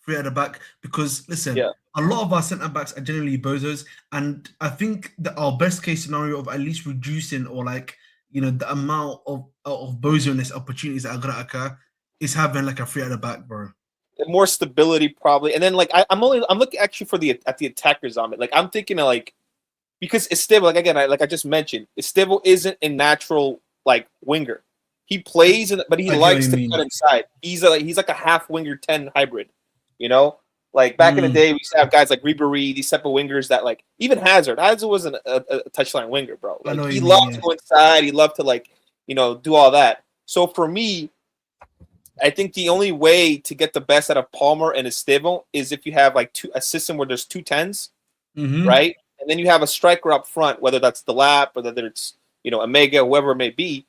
3 at the back because listen, a lot of our centre backs are generally bozos, and I think that our best case scenario of at least reducing or like the amount of bozoness opportunities that are gonna occur is having like a 3 at the back, bro. More stability probably, and then like I'm looking actually at the attackers on it. Like I'm thinking of like because Esteban, like again, I just mentioned, Esteban isn't a natural like winger. He plays but he likes to cut inside. He's like a half winger 10 hybrid, Like back in the day, we used to have guys like Ribery, these type of wingers that like even Hazard. Hazard wasn't a touchline winger, bro. Like he loved to go inside. He loved to like do all that. So for me, I think the only way to get the best out of Palmer and Esteban is if you have like a system where there's 2 10s, right? And then you have a striker up front, whether that's the lap or whether it's Omega, whoever it may be.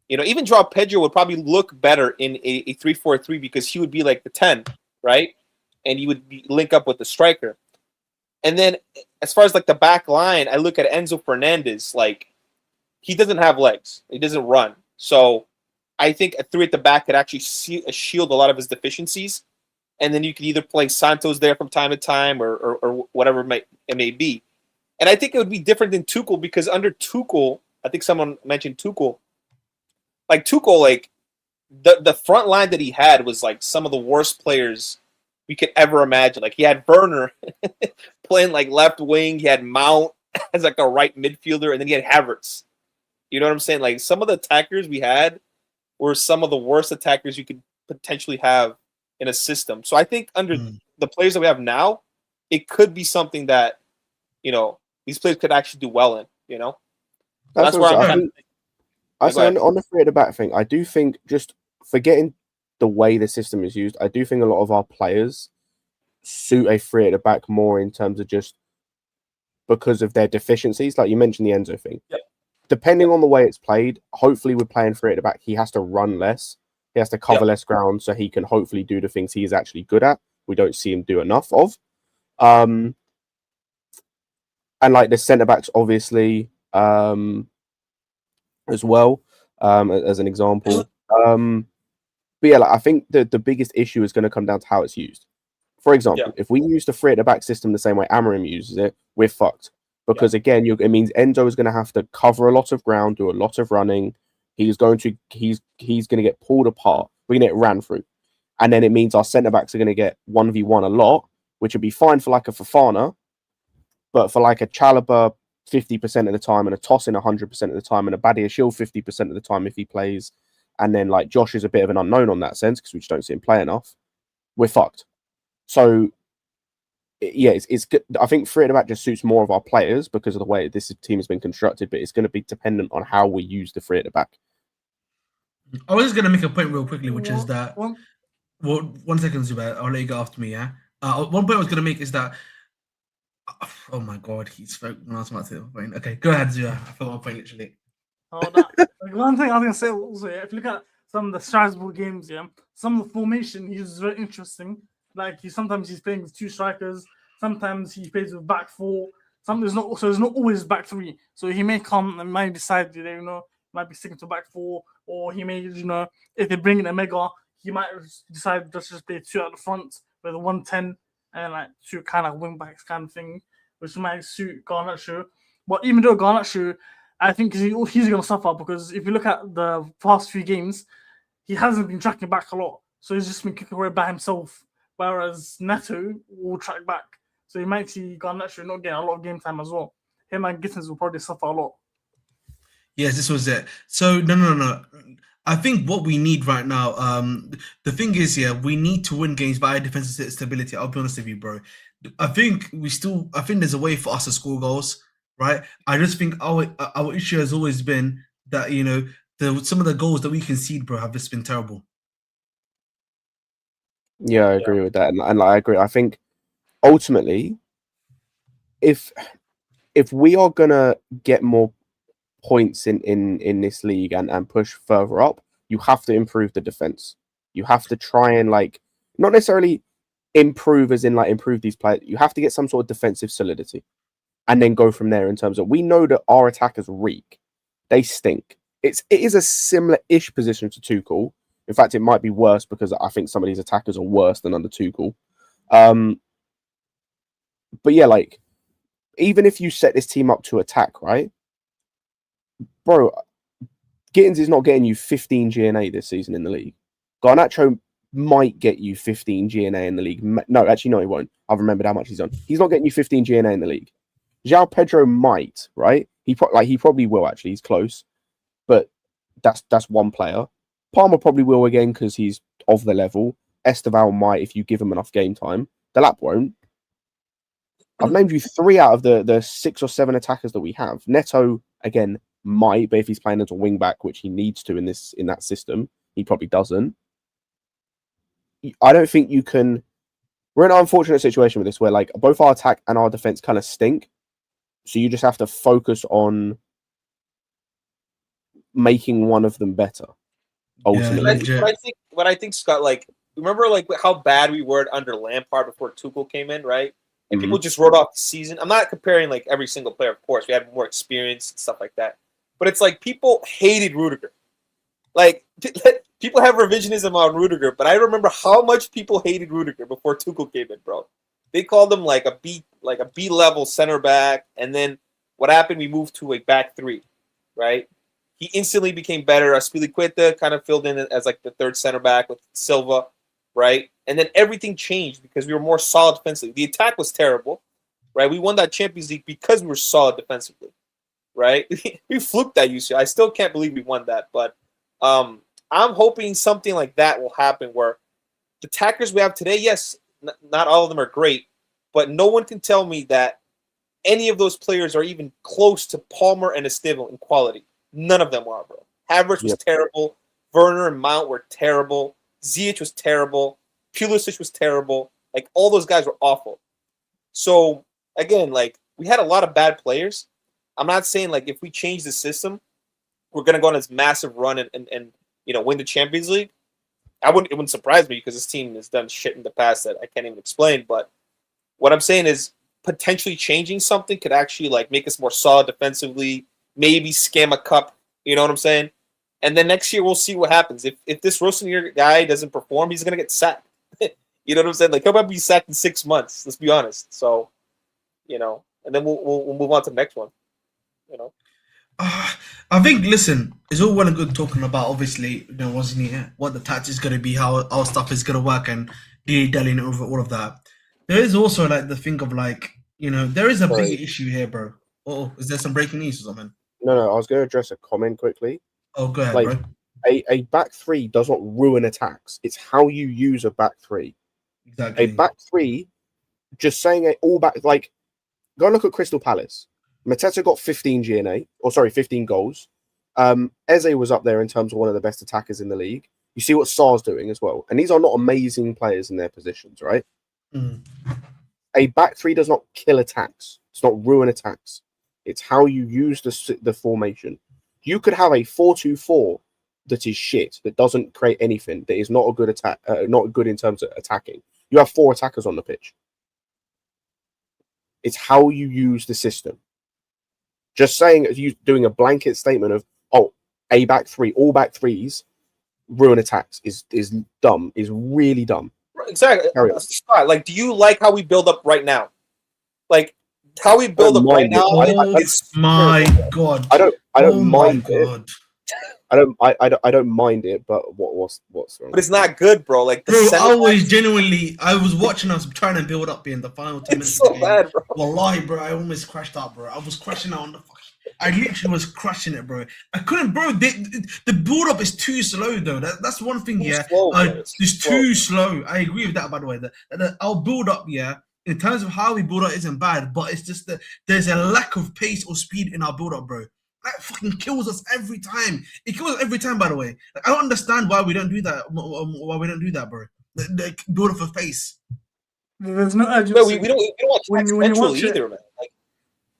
Even Joao Pedro would probably look better in a 3-4-3 because he would be like the 10, right? And you would link up with the striker. And then as far as like the back line, I look at Enzo Fernandez. Like he doesn't have legs. He doesn't run. So I think a 3 at the back could actually shield a lot of his deficiencies. And then you could either play Santos there from time to time or whatever it may be. And I think it would be different than Tuchel because under Tuchel, I think someone mentioned Tuchel. Like Tuchel, like the front line that he had was like some of the worst players we could ever imagine. Like he had Werner playing like left wing. He had Mount as like a right midfielder, and then he had Havertz. You know what I'm saying? Like some of the attackers we had were some of the worst attackers you could potentially have in a system. So I think under the players that we have now, it could be something that these players could actually do well in. That's where I'm kind of. I say on the 3 at the back thing, I do think just forgetting the way the system is used, I do think a lot of our players suit a 3 at the back more in terms of just because of their deficiencies. Like you mentioned the Enzo thing. Yep. Depending on the way it's played, hopefully we're playing 3 at the back. He has to run less. He has to cover less ground so he can hopefully do the things he is actually good at. We don't see him do enough of. And like the centre backs, obviously, as well, as an example. But yeah, like, I think the biggest issue is going to come down to how it's used. For example, if we use the 3 at the back system the same way Amorim uses it, we're fucked. Because again, it means Enzo is going to have to cover a lot of ground, do a lot of running. He's going to get pulled apart. We're going to get ran through. And then it means our centre backs are going to get 1v1 a lot, which would be fine for like a Fofana, but for like a Chalobah 50% of the time and a Tosin 100% of the time and a Badiashile 50% of the time if he plays, and then like Josh is a bit of an unknown on that sense because we just don't see him play enough, we're fucked. So yeah, it's good. I think 3 at the back just suits more of our players because of the way this team has been constructed, but it's going to be dependent on how we use the 3 at the back. I was just going to make a point real quickly, which is that... Well, 1 second, Zubair. I'll let you go after me, yeah? One point I was going to make is that... Oh my God, he spoke when I was about to say the point. Okay, go ahead, Zubair. I forgot my point, literally. One thing I was going to say also, if you look at some of the Strasbourg games, some of the formation, he's very interesting. Like, sometimes he's playing with 2 strikers. Sometimes he plays with back 4. There's not always back 3. So he may come and might decide, might be sticking to back 4, or he may, if they bring in a Mega, he might decide to just play 2 at the front with a 110 and like 2 kind of wing backs kind of thing, which might suit Garnacho. But even though Garnacho, I think he's going to suffer because if you look at the past few games, he hasn't been tracking back a lot. So he's just been kicking away by himself. Whereas Neto will track back. So you might see Garnacho not getting a lot of game time as well. Him and Gittins will probably suffer a lot. Yes, this was it. So, no. I think what we need right now, the thing is, we need to win games by defensive stability. I'll be honest with you, bro. I think there's a way for us to score goals, right? I just think our issue has always been that, some of the goals that we concede, bro, have just been terrible. Yeah, I agree with that. And I agree. I think ultimately, if we are going to get more points in this league and push further up, you have to improve the defense. You have to try and not necessarily improve as in improve these players. You have to get some sort of defensive solidity and then go from there in terms of we know that our attackers reek. They stink. It is a similar-ish position to Tuchel. In fact, it might be worse because I think some of these attackers are worse than under Tuchel. But yeah, even if you set this team up to attack, right? Bro, Gittins is not getting you 15 GNA this season in the league. Garnacho might get you 15 GNA in the league. No, actually, no, he won't. I've remembered how much he's on. He's not getting you 15 GNA in the league. João Pedro might, right? He probably will, actually. He's close. But that's one player. Palmer probably will again because he's of the level. Esteval might if you give him enough game time. The lap won't. I've named you 3 out of the 6 or 7 attackers that we have. Neto, again, might, but if he's playing as a wing back, which he needs to in that system, he probably doesn't. I don't think you can. We're in an unfortunate situation with this where like both our attack and our defense kind of stink. So you just have to focus on making one of them better. Ultimately. Yeah, what I think, Scott, like, remember like how bad we were under Lampard before Tuchel came in, right? And people just wrote off the season. I'm not comparing like every single player, of course. We had more experience and stuff like that. But it's like people hated Rudiger. Like people have revisionism on Rudiger, but I remember how much people hated Rudiger before Tuchel came in, bro. They called him like a B level center back, and then what happened? We moved to a back 3, right? He instantly became better. Aspilicueta kind of filled in as like the third center back with Silva, right? And then everything changed because we were more solid defensively. The attack was terrible, right? We won that Champions League because we were solid defensively, right? We fluked that UCL. I still can't believe we won that, but I'm hoping something like that will happen where the attackers we have today, yes, not all of them are great, but no one can tell me that any of those players are even close to Palmer and Estevão in quality. None of them are, bro. Havertz was terrible. Werner and Mount were terrible. Ziyech was terrible. Pulisic was terrible. Like, all those guys were awful. So, again, like, we had a lot of bad players. I'm not saying, like, if we change the system, we're going to go on this massive run and win the Champions League. It wouldn't surprise me because this team has done shit in the past that I can't even explain. But what I'm saying is potentially changing something could actually, like, make us more solid defensively, maybe scam a cup, you know what I'm saying? And then next year we'll see what happens. If this Rosenior guy doesn't perform, he's gonna get sacked. You know what I'm saying? Like, he'll probably be sacked in 6 months. Let's be honest. So, and then we'll move on to the next one. I think, listen, it's all well and good talking about, obviously, Rosenior, what the tax is going to be, how our stuff is going to work, and dilly-dallying over all of that. There is also, like, the thing of, like, there is a big issue here, bro. Oh, is there some breaking news or something? No, I was going to address a comment quickly. Oh, go ahead, like, bro. A back 3 does not ruin attacks. It's how you use a back 3. Exactly. A back 3, just saying it all back, like, go and look at Crystal Palace. Mateta got 15 goals. Eze was up there in terms of one of the best attackers in the league. You see what Sarr's doing as well. And these are not amazing players in their positions, right? A back 3 does not kill attacks. It's not ruin attacks. It's how you use the formation. You could have a 4-2-4 that is shit, that doesn't create anything, that is not a good attack, not good in terms of attacking. You have 4 attackers on the pitch. It's how you use the system. Just saying, you doing a blanket statement of, a back 3, all back 3s ruin attacks is dumb, is really dumb. Exactly. Scott, like, do you like how we build up right now? Like, how we build up right now? God! I don't mind it. I don't mind it, but what's wrong? But it's not good, bro. Like, bro, I was watching us trying to build up in the final 10 minutes. It's so bad, bro. Wallahi, bro, I almost crashed out, bro. I was crashing out on the fucking. I literally was crushing it, bro. I couldn't, bro. The build up is too slow, though. That's one thing, yeah. It's too slow. I agree with that, by the way. Our build up, yeah, in terms of how we build up isn't bad, but it's just that there's a lack of pace or speed in our build up, bro. That fucking kills us every time. It kills us every time, by the way. Like, I don't understand why we don't do that. Why we don't do that, bro? The build up for pace. There's no urgency. No, we don't watch when you watch either, man. Like,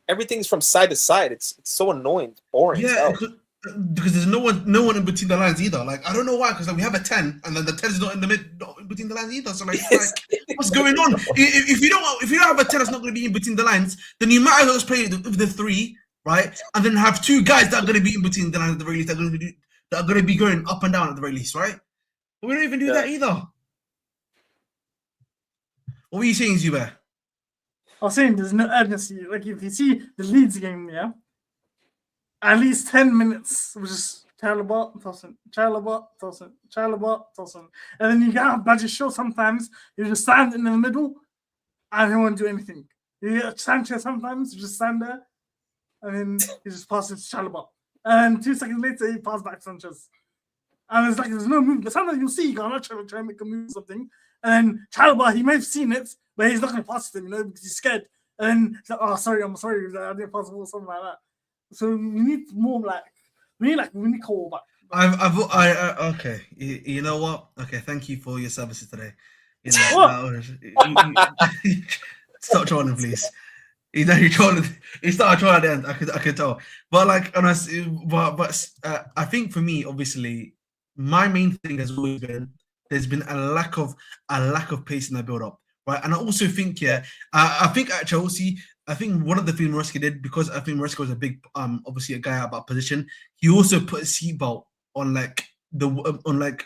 everything's from side to side. It's so annoying. It's boring. Yeah, because there's no one in between the lines either. Like, I don't know why, because like, we have a 10, and then the 10 is not in the mid, not in between the lines either. So like what's going on? If you don't have a 10 that's not going to be in between the lines, then you might as well just play with the 3, right? And then have 2 guys that are going to be in between the lines at the very least. That are going to be going up and down at the very least, right? But we don't even do that either. What were you saying, Zubair? I was saying there's no urgency. Like, if you see the Leeds game, yeah, at least 10 minutes was just Chalobah, tossing, Chalobah, tossing, Chalobah, tossing. And then you get a budget show sometimes, you just stand in the middle and you won't do anything. You get Sanchez sometimes, you just stand there and then he just passes to Chalobah. And 2 seconds later, he passes back to Sanchez. And it's like there's no movement. Sometimes you'll see Ghana try to make a move or something, And then Chalobah, he may have seen it, but he's not going to pass it to him, because he's scared. And then he's like, "Oh, sorry, I'm sorry, I didn't pass the ball," something like that. So we need more we need call back. Okay. You know what? Okay, thank you for your services today. You know, stop trolling, please. You know, you started trolling at the end. I could tell. But like, honestly, but I think for me, obviously, my main thing has always been there's been a lack of pace in the build up, right? And I also think, I think at Chelsea, I think one of the things Maresca did, because I think Maresca was a big, obviously a guy about position. He also put a seatbelt on like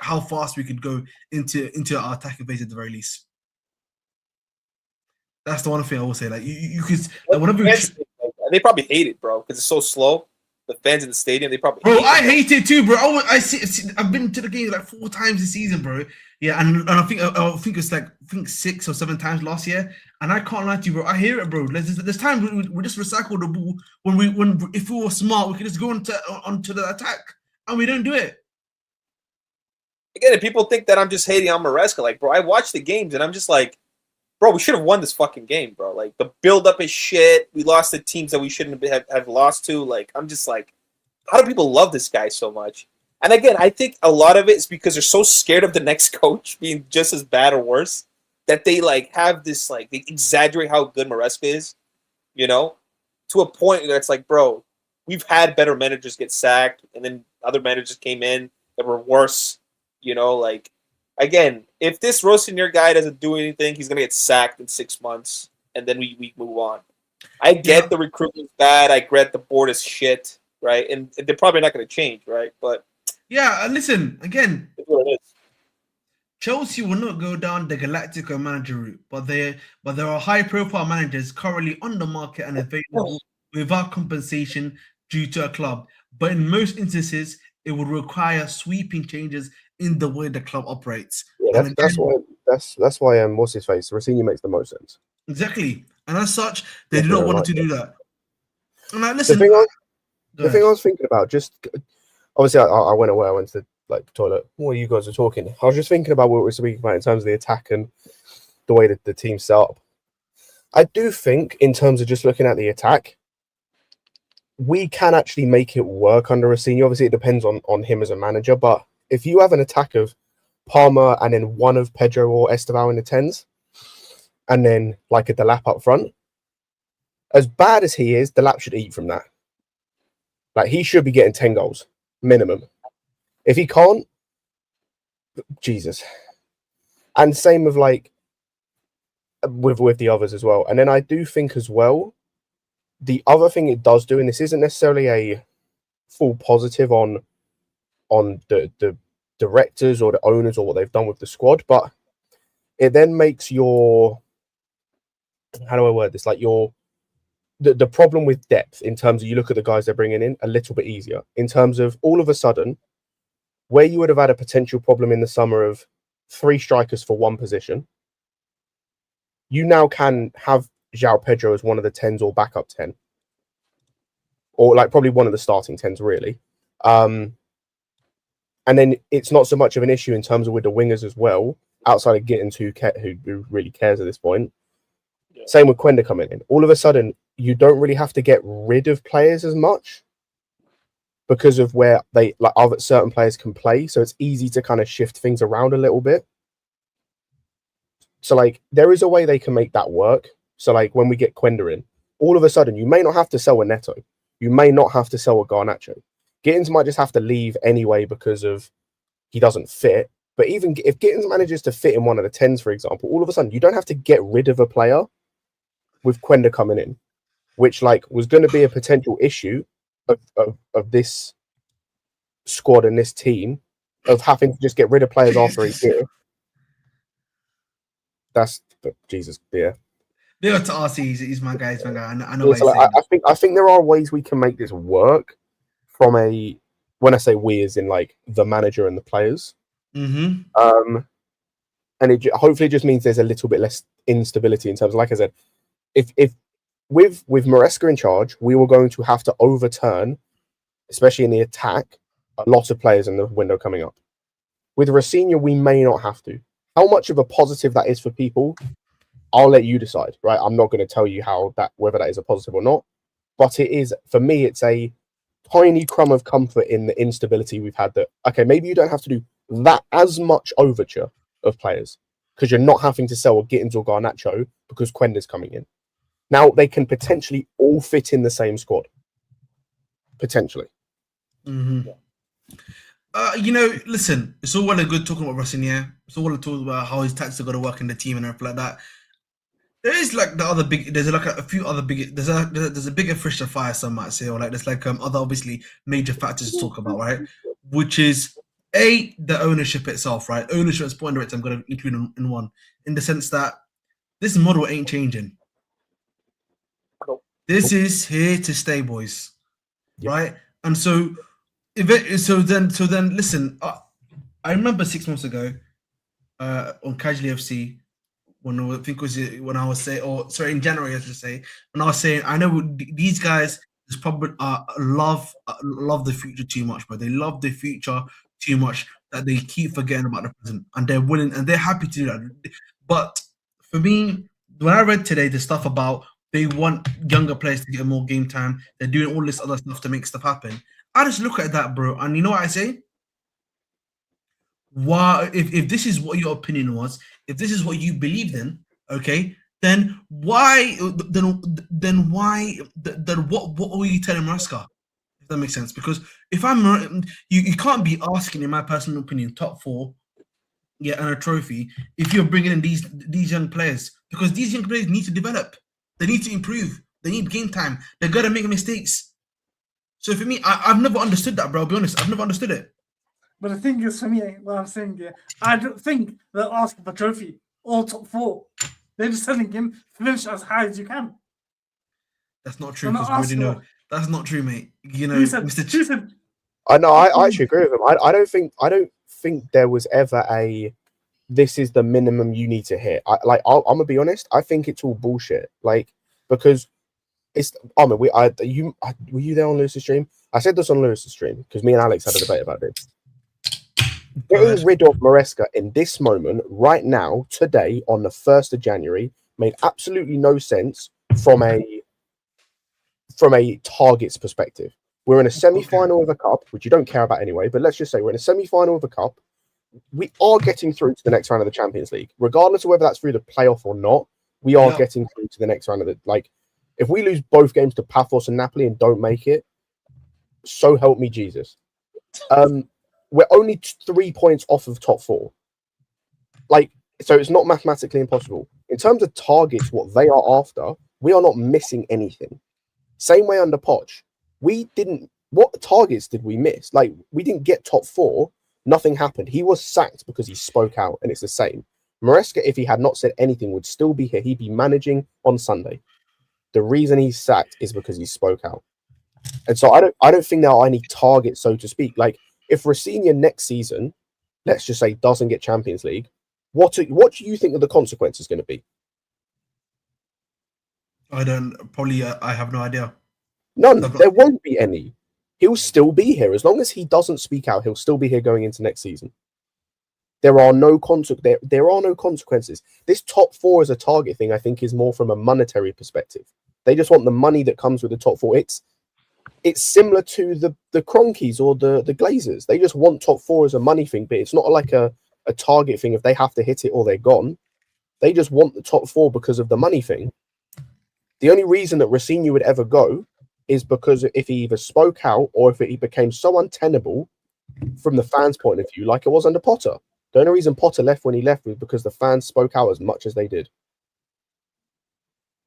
how fast we could go into our attacking phase at the very least. That's the one thing I will say. Like you could, like, whenever they probably hate it, bro, because it's so slow. The fans in the stadium, they probably. I hate it too, bro. I've been to the game like 4 times this season, bro. Yeah, and I think it's like 6 or 7 times last year, and I can't lie to you, bro. I hear it, bro. There's times we just recycle the ball when if we were smart, we could just go onto the attack, and we don't do it. Again, if people think that I'm just hating on Maresca, like, bro, I watch the games and I'm just like, bro, we should have won this fucking game, bro. Like, the build-up is shit. We lost to teams that we shouldn't have lost to. Like, I'm just like, how do people love this guy so much? And again, I think a lot of it is because they're so scared of the next coach being just as bad or worse that they, like, have this, like, they exaggerate how good Maresca is, you know, to a point where it's like, bro, we've had better managers get sacked, and then other managers came in that were worse, you know, like, again, if this Rosenior guy doesn't do anything, he's going to get sacked in 6 months, and then we move on. I get the recruitment's bad. I get the board is shit, right? And they're probably not going to change, right? But yeah, and listen, again, that's what it is. Chelsea will not go down the Galactico manager route, but there are high-profile managers currently on the market and available without compensation due to a club. But in most instances, it would require sweeping changes in the way the club operates. Yeah, that's why what's his face? Rosenior makes the most sense. Exactly, and as such, they do not want to do that. And listen, the thing I was thinking about, just obviously, I went away. I went to the toilet. While you guys were talking, I was just thinking about what we were speaking about in terms of the attack and the way that the team's set up. I do think, in terms of just looking at the attack, we can actually make it work under Rosenior. Obviously, it depends on him as a manager, but if you have an attack of Palmer and then one of Pedro or Estevao in the 10s, and then like a Delap up front, as bad as he is, Delap should eat from that. Like, he should be getting 10 goals minimum. If he can't, Jesus. And same with like with the others as well. And then I do think as well, the other thing it does do, and this isn't necessarily a full positive on the directors or the owners or what they've done with the squad, but it then makes your, how do I word this, like the problem with depth in terms of, you look at the guys they're bringing in, a little bit easier in terms of all of a sudden, where you would have had a potential problem in the summer of 3 strikers for 1 position, you now can have João Pedro as one of the 10s or backup 10, or like probably one of the starting 10s really. And then it's not so much of an issue in terms of with the wingers as well, outside of Gittins, who really cares at this point. Yeah. Same with Quenda coming in. All of a sudden, you don't really have to get rid of players as much because of where they like other certain players can play. So it's easy to kind of shift things around a little bit. So like there is a way they can make that work. So like when we get Quenda in, all of a sudden you may not have to sell a Neto. You may not have to sell a Garnacho. Gittins might just have to leave anyway because of he doesn't fit. But even if Gittins manages to fit in one of the 10s, for example, all of a sudden you don't have to get rid of a player with Quenda coming in, which like was going to be a potential issue of this squad and this team of having to just get rid of players after a year. That's Jesus, yeah. Yeah, to RC, he's my guy. He's my guy. I know. Yeah, so like, I think there are ways we can make this work from a, when I say we, as in like the manager and the players. Mm-hmm. And it hopefully just means there's a little bit less instability in terms of, like I said, if with Maresca in charge, we were going to have to overturn, especially in the attack, a lot of players in the window coming up. With Rosenior, we may not have to. How much of a positive that is for people, I'll let you decide, right? I'm not going to tell you whether that is a positive or not, but it is, for me, it's a tiny crumb of comfort in the instability we've had that, okay, maybe you don't have to do that as much overture of players because you're not having to sell a Gittins or Garnacho because Quender's coming in. Now they can potentially all fit in the same squad. Potentially. Mm-hmm. Listen, it's all well and good talking about Rosenior. It's all well and talking about how his tactics are going to work in the team and everything like that. There is like the other big. There's like a few other big. There's a bigger fish to fire, some might say, or like there's like other obviously major factors to talk about, right? Which is the ownership itself, right? Ownership and sport director. I'm going to include in one, in the sense that this model ain't changing. This is here to stay, boys, right? And so, then listen. I remember 6 months ago, on Casually FC. When I think when I was saying, or sorry, in January, I should say, when I was saying, I know these guys just probably love the future too much, but they love the future too much that they keep forgetting about the present, and they're willing and they're happy to do that. But for me, when I read today the stuff about they want younger players to get more game time, they're doing all this other stuff to make stuff happen. I just look at that, bro, and you know what I say? Why, if this is what your opinion was, if this is what you believed in, okay, then why what were you telling Maresca? If that makes sense, because if I'm you can't be asking, in my personal opinion, top 4, and a trophy if you're bringing in these young players, because these young players need to develop, they need to improve, they need game time, they're gonna make mistakes. So for me, I've never understood that, bro. I'll be honest, I've never understood it. But the thing is, for me, what I'm saying here, I don't think they're asking for trophy or top 4. They're just telling him finish as high as you can. That's not true, because I already know that's not true, mate. You know, Mr. I know. I actually agree with him. I don't think there was ever a this is the minimum you need to hit. I'm gonna be honest. I think it's all bullshit. Like, because it's. I mean, were you there on Lewis's stream? I said this on Lewis's stream because me and Alex had a debate about this. Getting rid of Maresca in this moment, right now, today, on the 1st of January, made absolutely no sense from a targets perspective. We're in a semi-final of a cup, which you don't care about anyway, but let's just say we're in a semi-final of a cup. We are getting through to the next round of the Champions League. Regardless of whether that's through the playoff or not, we are getting through to the next round of the... Like, if we lose both games to Paphos and Napoli and don't make it, so help me Jesus. We're only 3 points off of top 4. Like, so it's not mathematically impossible. In terms of targets, what they are after, we are not missing anything. Same way under Poch. What targets did we miss? Like, we didn't get top 4. Nothing happened. He was sacked because he spoke out, and it's the same. Maresca, if he had not said anything, would still be here. He'd be managing on Sunday. The reason he's sacked is because he spoke out. And so I don't think there are any targets, so to speak. Like, if Rosenior next season, let's just say, doesn't get Champions League, what do you think the consequence is going to be? I have no idea. None. There won't be any. He'll still be here. As long as he doesn't speak out, he'll still be here going into next season. There are no consequences. This top 4 as a target thing, I think, is more from a monetary perspective. They just want the money that comes with the top 4. It's similar to the Cronkies or the Glazers. They just want top 4 as a money thing, but it's not like a target thing. If they have to hit it or they're gone, they just want the top 4 because of the money thing. The only reason that Rosenior would ever go is because if he either spoke out or if he became so untenable from the fans' point of view, like it was under Potter. The only reason Potter left when he left was because the fans spoke out as much as they did.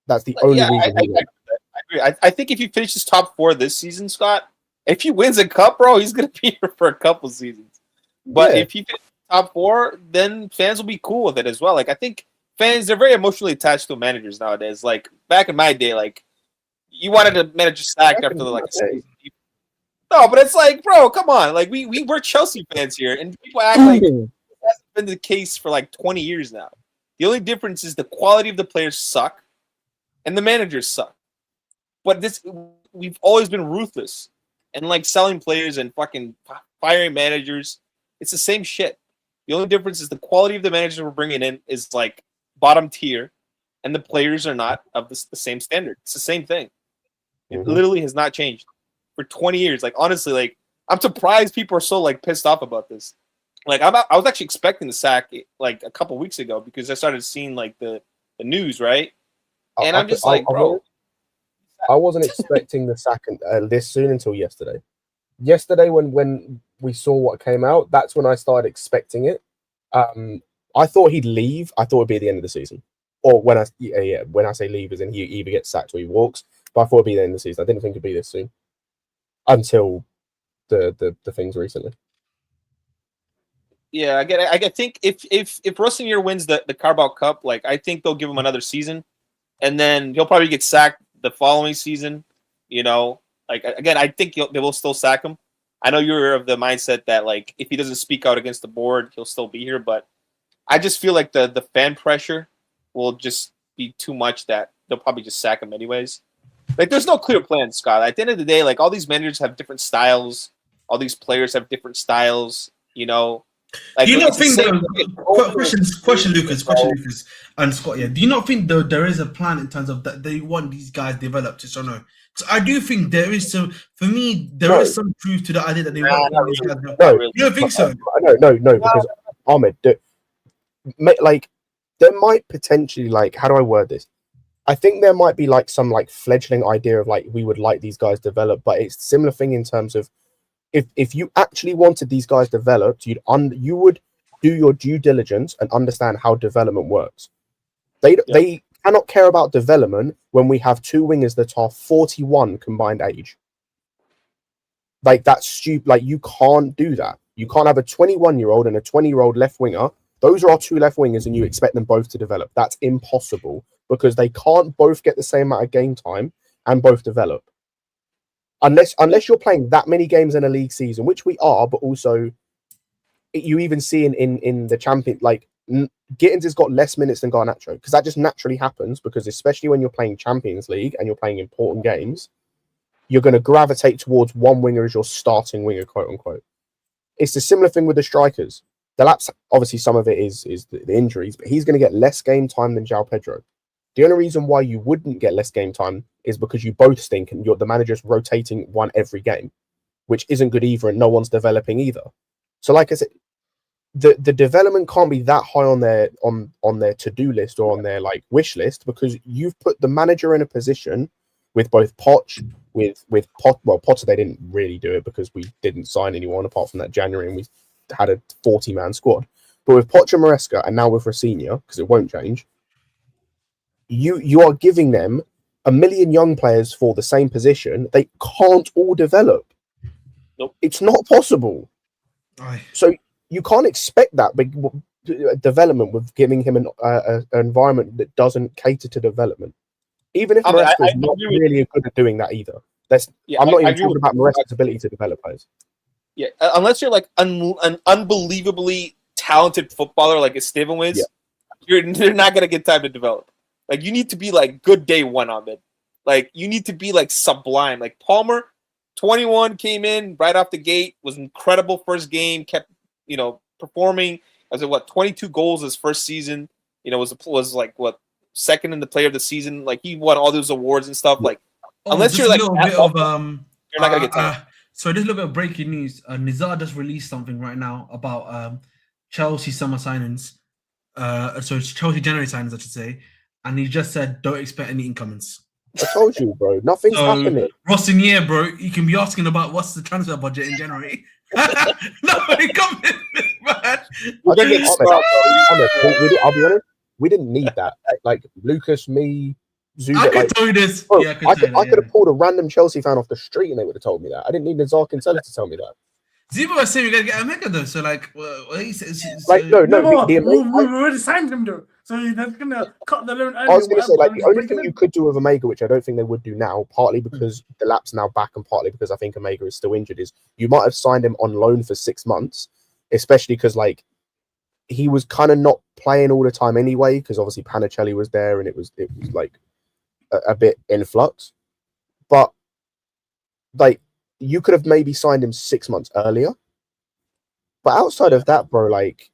That's the only reason. I agree. I think if he finishes top 4 this season, Scott, if he wins a cup, bro, he's going to be here for a couple seasons. But if he finishes top 4, then fans will be cool with it as well. Like, I think fans, they're very emotionally attached to managers nowadays. Like, back in my day, like, you wanted a manager sacked after a season. No, but it's like, bro, come on. Like, we're Chelsea fans here, and people act like that's been the case for like 20 years now. The only difference is the quality of the players suck, and the managers suck. But we've always been ruthless, and like selling players and fucking firing managers. It's the same shit. The only difference is the quality of the managers we're bringing in is like bottom tier, and the players are not of the same standard. It's the same thing. It literally has not changed for 20 years. Like, honestly, like, I'm surprised people are so like pissed off about this. Like, I was actually expecting the sack like a couple weeks ago because I started seeing like the news, right? And I'm just like, bro. I wasn't expecting the sack this soon until yesterday. Yesterday, when we saw what came out, that's when I started expecting it. I thought he'd leave. I thought it'd be at the end of the season, or when I say leave, as in he either gets sacked or he walks. But I thought it'd be the end of the season. I didn't think it'd be this soon, until the things recently. Yeah, I think if Rosenior wins the Carabao Cup, like, I think they'll give him another season, and then he'll probably get sacked the following season. You know, like, again, I think they will still sack him. I know you're of the mindset that, like, if he doesn't speak out against the board, he'll still be here. But I just feel like the fan pressure will just be too much that they'll probably just sack him anyways. Like, there's no clear plan, Scott. At the end of the day, like, all these managers have different styles. All these players have different styles, you know. Like, do you not think question Lucas and Scott? Yeah, do you not think there is a plan in terms of that they want these guys developed? Yes or no? Because I do think there is some. For me, there is some truth to the idea that they want these guys developed. No, you don't think so? No, because Ahmed, like, there might potentially, like, how do I word this? I think there might be like some like fledgling idea of like we would like these guys developed, but it's a similar thing in terms of if you actually wanted these guys developed, you would do your due diligence and understand how development works. They cannot care about development when we have two wingers that are 41 combined age. Like, that's stupid. Like, you can't do that. You can't have a 21-year-old and a 20-year-old left winger. Those are our two left wingers, and you expect them both to develop. That's impossible because they can't both get the same amount of game time and both develop. Unless you're playing that many games in a league season, which we are, but also you even see in the champion, like, Gittins has got less minutes than Garnacho because that just naturally happens because especially when you're playing Champions League and you're playing important games, you're going to gravitate towards one winger as your starting winger, quote unquote. It's a similar thing with the strikers. The laps, obviously, some of it is the injuries, but he's going to get less game time than João Pedro. The only reason why you wouldn't get less game time is because you both stink and the manager's rotating one every game, which isn't good either, and no one's developing either. So, like I said, the development can't be that high on their to-do list or on their like wish list because you've put the manager in a position with both Poch, with Potter, they didn't really do it because we didn't sign anyone apart from that January and we had a 40-man squad. But with Poch and Maresca, and now with Rosenior, because it won't change, you are giving them a million young players for the same position. They can't all develop. Nope. It's not possible. Aye. So you can't expect that big development with giving him an environment that doesn't cater to development. Even if Maresca is not really good at doing that either. I'm not even talking about Maresca's ability to develop players. Yeah, unless you're like an unbelievably talented footballer like Esteban is, you're not gonna get time to develop. Like, you need to be like good day one on it. Like, you need to be like sublime. Like, Palmer, 21, came in right off the gate, was incredible first game, kept performing. Was it 22 goals his first season? Was like second in the player of the season. Like, he won all those awards and stuff. Like, unless you're like you're not gonna get time. So just a little bit of breaking news. Nizar just released something right now about Chelsea summer signings. Chelsea January signings, I should say. And he just said, don't expect any incomings. I told you, bro. Nothing's happening. Rosenior, bro, you can be asking about what's the transfer budget in January. Nobody coming, man. I'll be honest. We didn't need that. Like, Lucas, me, Zuba. I could tell you this. Bro, I could have pulled a random Chelsea fan off the street and they would have told me that. I didn't need Nazar Kinsella to tell me that. Zuba was saying we gotta get a mega though. So like, he says, we already signed him though. So they're gonna cut the loan. I was gonna say, like, the only thing you could do with Omega, which I don't think they would do now, partly because the lap's now back and partly because I think Omega is still injured, is you might have signed him on loan for 6 months, especially because like he was kind of not playing all the time anyway, because obviously Panicelli was there and it was like a bit in flux. But like, you could have maybe signed him 6 months earlier. But outside of that, bro, like,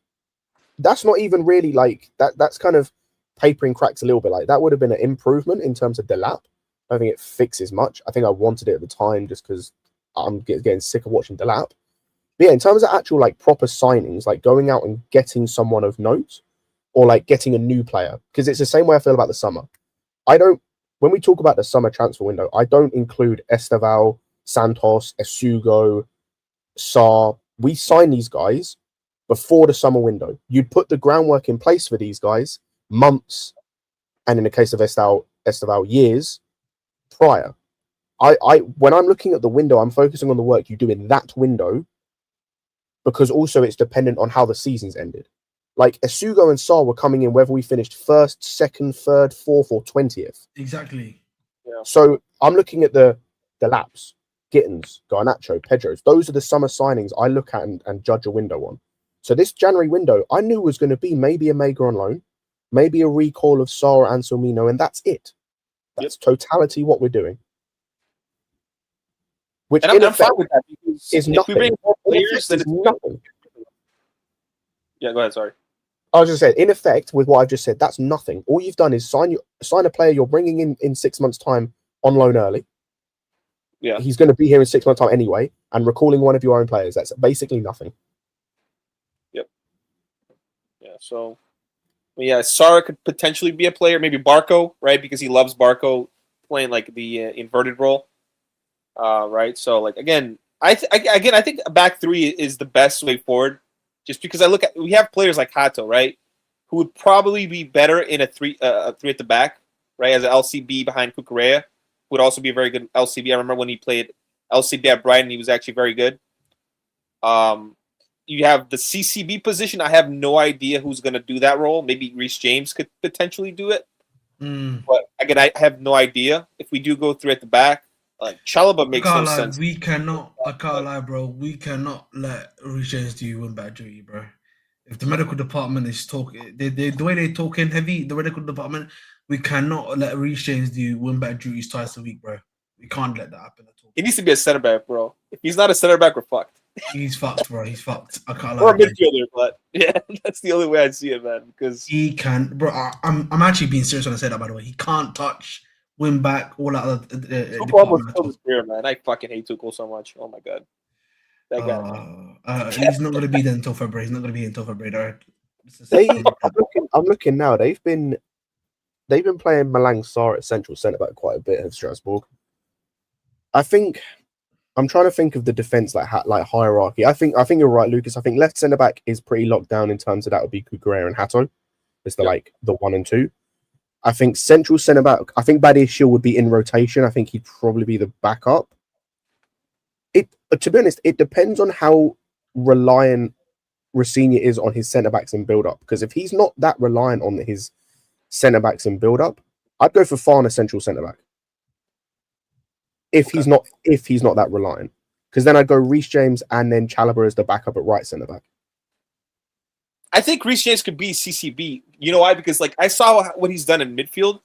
that's not even really like that. That's kind of papering cracks a little bit. Like that would have been an improvement in terms of Delap. I don't think it fixes much. I think I wanted it at the time just because I'm getting sick of watching Delap. But yeah, in terms of actual like proper signings, like going out and getting someone of note or like getting a new player, because it's the same way I feel about the summer. When we talk about the summer transfer window, I don't include Esteval, Santos, Esugo, Sarr. We sign these guys before the summer window. You'd put the groundwork in place for these guys months, and in the case of Esteval, years prior. When I'm looking at the window, I'm focusing on the work you do in that window, because also it's dependent on how the season's ended. Like Esugo and Sarr were coming in whether we finished first, second, third, fourth, or 20th. Exactly. Yeah. So I'm looking at the Laps, Gittins, Garnacho, Pedros. Those are the summer signings I look at and judge a window on. So this January window, I knew was going to be maybe a Mega on loan, maybe a recall of Sarr and Anselmino, and that's it. That's totality what we're doing. Which and I'm fine with that because is if nothing. we bring more players, then it's it's nothing. Yeah, go ahead. Sorry. I was just saying, in effect, with what I've just said, that's nothing. All you've done is sign a player you're bringing in 6 months' time on loan early. Yeah, he's going to be here in 6 months' time anyway, and recalling one of your own players. That's basically nothing. Yep. Yeah. So, yeah, Sarr could potentially be a player, maybe Barco, right? Because he loves Barco playing like the inverted role, right? So, like again, I think a back three is the best way forward. Just because we have players like Hato, right, who would probably be better in a three at the back, right, as an LCB behind Cucurella, would also be a very good LCB. I remember when he played LCB at Brighton, he was actually very good. You have the CCB position. I have no idea who's going to do that role. Maybe Reece James could potentially do it, but again, I have no idea. If we do go through at the back, Chalobah makes no sense. I can't lie, bro. We cannot let Reece James do win back duty, bro. If the medical department is talking, the way they're talking heavy, the medical department, we cannot let Reece James do win back duties twice a week, bro. We can't let that happen at all. He needs to be a center back, bro. If he's not a center back, we're fucked. He's fucked, bro. He's fucked. I can't lie. Or a midfielder, but yeah, that's the only way I see it, man. Because he can, bro. I'm actually being serious when I say that. By the way, he can't touch. Win back, all that other. Tuchel almost killed his career, man. I fucking hate Tuchel so much. Oh my god, that guy. He's not going to be there until February. He's not going to be here until February. I'm looking now. They've been playing Malang Sarr at central centre back quite a bit at Strasbourg. I think I'm trying to think of the defense like hierarchy. I think you're right, Lucas. I think left centre back is pretty locked down in terms of that would be Cucurella and Hato. It's the 1 and 2. I think central centre back. I think Badiashile would be in rotation. I think he'd probably be the backup. To be honest, it depends on how reliant Rosenior is on his centre backs in build up. Because if he's not that reliant on his centre backs in build up, I'd go for Fana central centre back. If he's not that reliant, because then I'd go Reece James and then Chalobah as the backup at right centre back. I think Reece James could be CCB. You know why? Because I saw what he's done in midfield,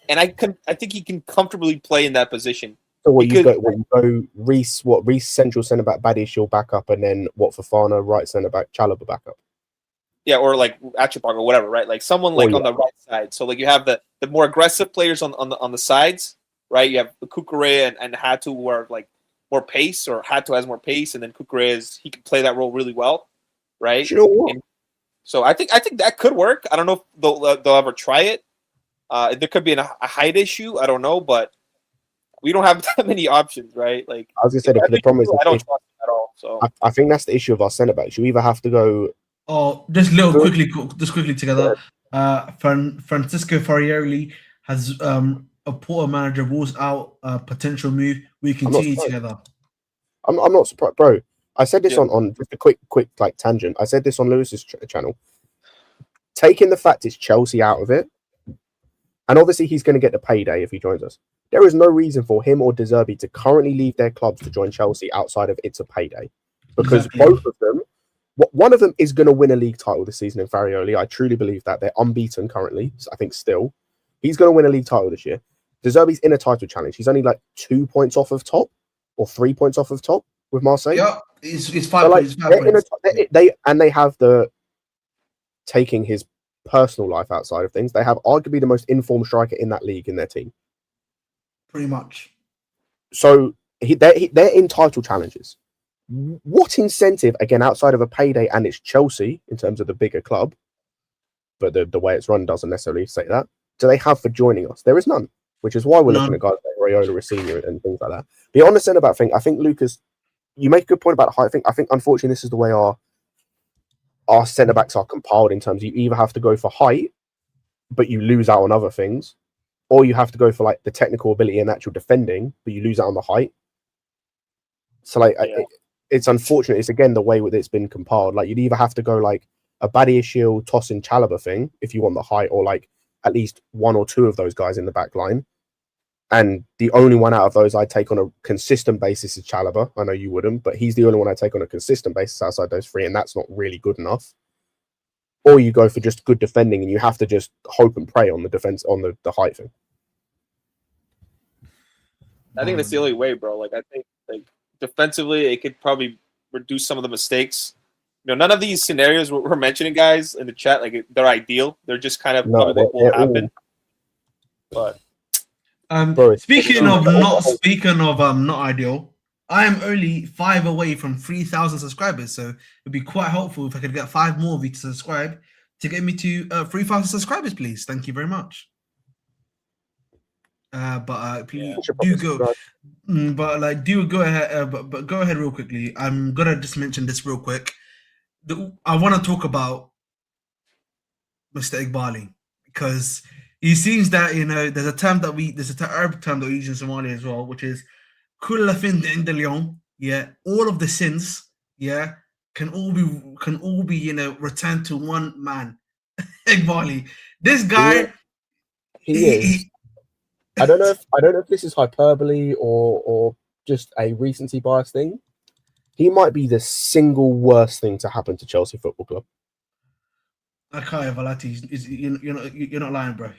and I think he can comfortably play in that position. So you go Reece central centre back, Badiashile backup, and then Fofana right centre back, Chalobah backup. Yeah, or Achapong or whatever, right? Like someone on the right side. So you have the more aggressive players on the sides, right? You have Cucurella and Hato who are more pace, or Hato has more pace, and then Cucurella he can play that role really well, right? You know what? So I think that could work. I don't know if they'll ever try it. There could be a height issue. I don't know, but we don't have that many options, right? I was gonna say the problem is I don't trust him at all. So I think that's the issue of our centre backs. You either have to go. Oh, just quickly together. Francisco Ferrieri has a Porto manager rules out potential move. We continue together. I'm not surprised, bro. I said this on just a quick tangent. I said this on Lewis's channel. Taking the fact it's Chelsea out of it, and obviously he's going to get the payday if he joins us. There is no reason for him or De Zerbi to currently leave their clubs to join Chelsea outside of it's a payday, because both of them, one of them is going to win a league title this season in Farioli. I truly believe that. They're unbeaten currently. I think still he's going to win a league title this year. De Zerbi's in a title challenge. He's only 2 points off of top, or 3 points off of top with Marseille. Yeah, it's 5 points. They have the taking his personal life outside of things, they have arguably the most informed striker in that league in their team. Pretty much. So they're in title challenges. What incentive, again, outside of a payday, and it's Chelsea in terms of the bigger club, but the way it's run doesn't necessarily say that, do they have for joining us? There is none, which is why we're looking at guys like Raiola, Rosenior, and things like that. But on the centre-back thing, I think, Lucas, you make a good point about the height thing. I think, unfortunately, this is the way our centre-backs are compiled in terms of you either have to go for height, but you lose out on other things, or you have to go for like the technical ability and actual defending, but you lose out on the height. So like, it's unfortunate. It's again the way that it's been compiled. Like you'd either have to go like a Badiashile, Tosin, Chalobah thing if you want the height, or like at least one or two of those guys in the back line. And the only one out of those I'd take on a consistent basis is Chalobah. I know you wouldn't, but he's the only one I take on a consistent basis outside those three, and that's not really good enough. Or you go for just good defending, and you have to just hope and pray on the defense, on the height thing. I think that's the only way, bro. Like I think like defensively, it could probably reduce some of the mistakes. You know, none of these scenarios we're mentioning, guys, in the chat, like they're ideal. They're just kind of what will happen. But speaking of not ideal, I am only 5 away from 3,000 subscribers, so it'd be quite helpful if I could get 5 more of you to subscribe to get me to 3,000 subscribers, please. Thank you very much. Please do go. Do go ahead. But go ahead real quickly. I'm gonna just mention this real quick. I want to talk about Mr. Igbali because it seems that there's an Arab term that we use in Somalia as well, which is "Kulla fin inda al-yawm." Yeah, all of the sins, yeah, can all be returned to one man, Igbali. This guy, he is. I don't know if this is hyperbole or just a recency bias thing. He might be the single worst thing to happen to Chelsea Football Club. Okay, Valati, you're not lying, bro.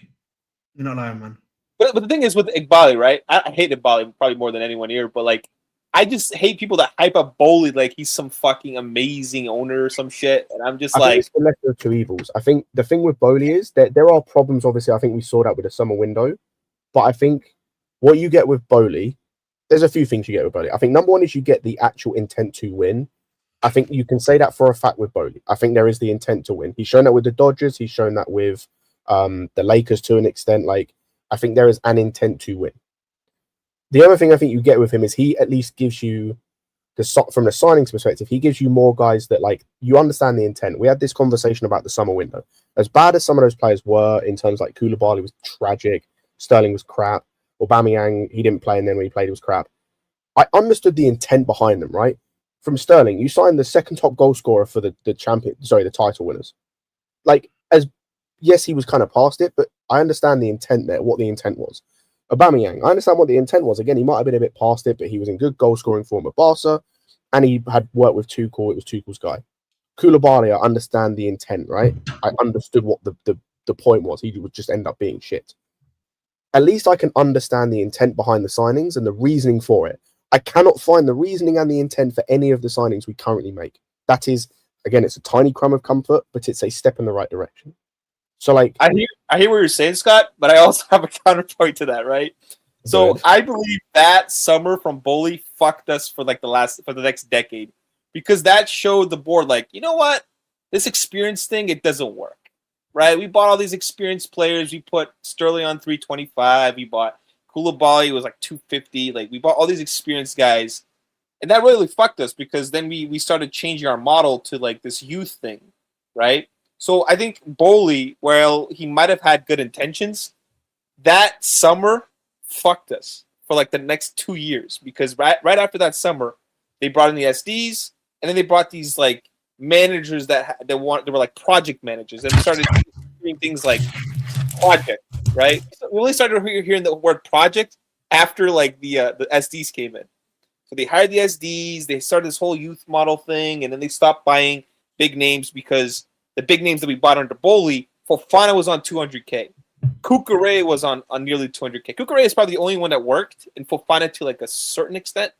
You're not lying, man. But the thing is with Igbali, right? I hate Igbali probably more than anyone here, but like I just hate people that hype up Bowley like he's some fucking amazing owner or some shit. And I'm just think it's the lesser of two evils. I think the thing with Bowley is that there are problems, obviously. I think we saw that with the summer window. But I think what you get with Bowley, there's a few things you get with Bowley. I think number one is you get the actual intent to win. I think you can say that for a fact with Bowley. I think there is the intent to win. He's shown that with the Dodgers. He's shown that with the Lakers to an extent. Like, I think there is an intent to win. The other thing I think you get with him is he at least gives you, from the signings perspective, he gives you more guys that, like, you understand the intent. We had this conversation about the summer window. As bad as some of those players were in terms like Koulibaly was tragic, Sterling was crap, Aubameyang, he didn't play, and then when he played, he was crap. I understood the intent behind them, right? From Sterling, you signed the second top goal scorer for the title winners. Like, yes, he was kind of past it, but I understand the intent there, what the intent was. Aubameyang, I understand what the intent was. Again, he might have been a bit past it, but he was in good goal scoring form at Barca, and he had worked with Tuchel. It was Tuchel's guy. Koulibaly, I understand the intent, right? I understood what the point was. He would just end up being shit. At least I can understand the intent behind the signings and the reasoning for it. I cannot find the reasoning and the intent for any of the signings we currently make. That is, again, it's a tiny crumb of comfort, but it's a step in the right direction. So, like, I hear what you're saying, Scott, but I also have a counterpoint to that, right? So I believe that summer from Bowley fucked us for the next decade, because that showed the board, like, you know what, this experience thing, it doesn't work. Right, we bought all these experienced players. We put Sterling on 325. We bought Koulibaly, was like 250. Like, we bought all these experienced guys, and that really fucked us, because then we started changing our model to like this youth thing, right? So I think Bowley, while he might have had good intentions, that summer fucked us for like the next 2 years, because right after that summer, they brought in the SDs, and then they brought these like managers that they were like project managers, and started doing things like project, right? So we only started hearing the word project after like the SDs came in. So they hired the SDs, they started this whole youth model thing, and then they stopped buying big names, because the big names that we bought under Bowley, Fofana was on 200K. Kukure was on nearly 200K. Kukure is probably the only one that worked, and Fofana to like a certain extent,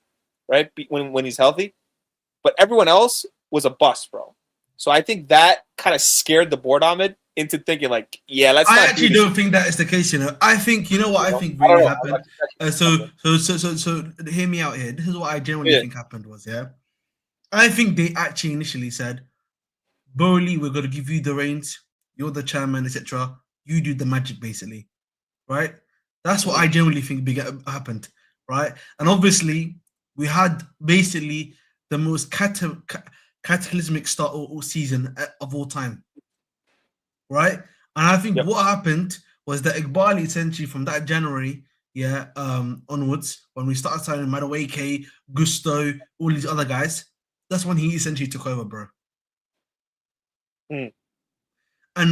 right? When he's healthy. But everyone else was a bust, bro. So I think that kind of scared the board Ahmed into thinking like, yeah, let's. I actually don't think that is the case. I think I think really happened. So hear me out here. This is what I genuinely think happened was I think they actually initially said, Bowley, we're going to give you the reins. You're the chairman, etc. You do the magic, basically, right? That's what I genuinely think happened, right? And obviously, we had basically the most cataclysmic start all season of all time, right? And I think what happened was that Iqbali essentially from that January, onwards, when we started signing Madueke, Gusto, all these other guys, that's when he essentially took over, bro. And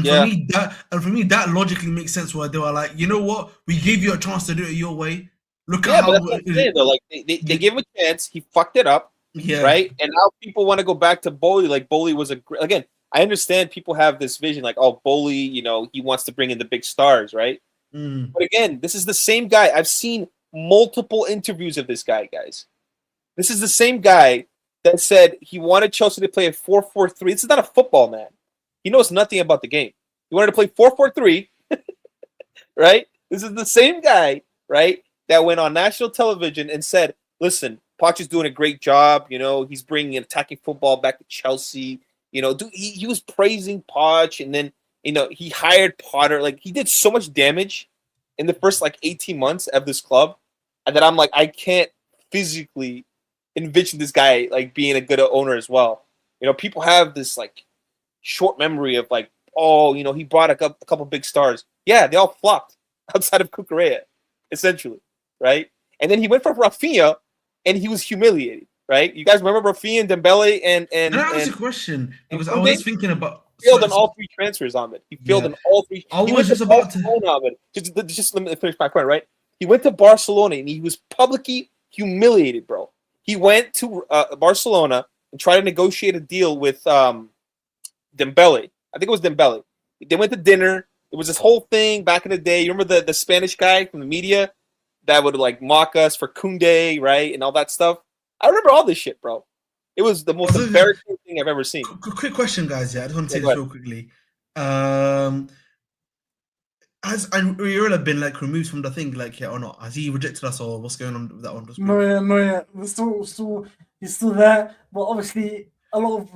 for me, that logically makes sense. Where they were like, you know what, we gave you a chance to do it your way. Look at how that's what I'm saying, though. Like they gave him a chance, he fucked it up, right? And now people want to go back to Bowley. Like Bowley was again. I understand people have this vision, like, oh, Bowley, he wants to bring in the big stars, right? But again, this is the same guy. I've seen multiple interviews of this guy, guys. This is the same guy that said he wanted Chelsea to play a 4-4-3. This is not a football, man. He knows nothing about the game. He wanted to play 4-4-3, right? This is the same guy, right, that went on national television and said, listen, Poch is doing a great job. He's bringing attacking football back to Chelsea. He was praising Poch, and then, he hired Potter. Like, he did so much damage in the first, 18 months of this club, and that I'm like, I can't physically envision this guy, being a good owner as well. People have this, short memory of he brought a couple big stars. Yeah, they all flopped outside of Cucurella, essentially, right? And then he went for Rafinha, and he was humiliated, right? You guys remember Rafinha and Dembele and that was a question because I was thinking about failed on all three transfers, Ahmed. He failed on all three. I was just about to Ahmed. Just let me finish my point, right? He went to Barcelona and he was publicly humiliated, bro. He went to Barcelona and tried to negotiate a deal with Dembele. I think it was Dembele. They went to dinner. It was this whole thing back in the day. You remember the Spanish guy from the media that would mock us for Koundé, right, and all that stuff? I remember all this shit, bro. It was the most embarrassing thing I've ever seen. Quick question, guys. I just want to say this real quickly. Has Ariola been removed from the thing, or not? Has he rejected us, or what's going on with that one? No. He's still there, but obviously a lot of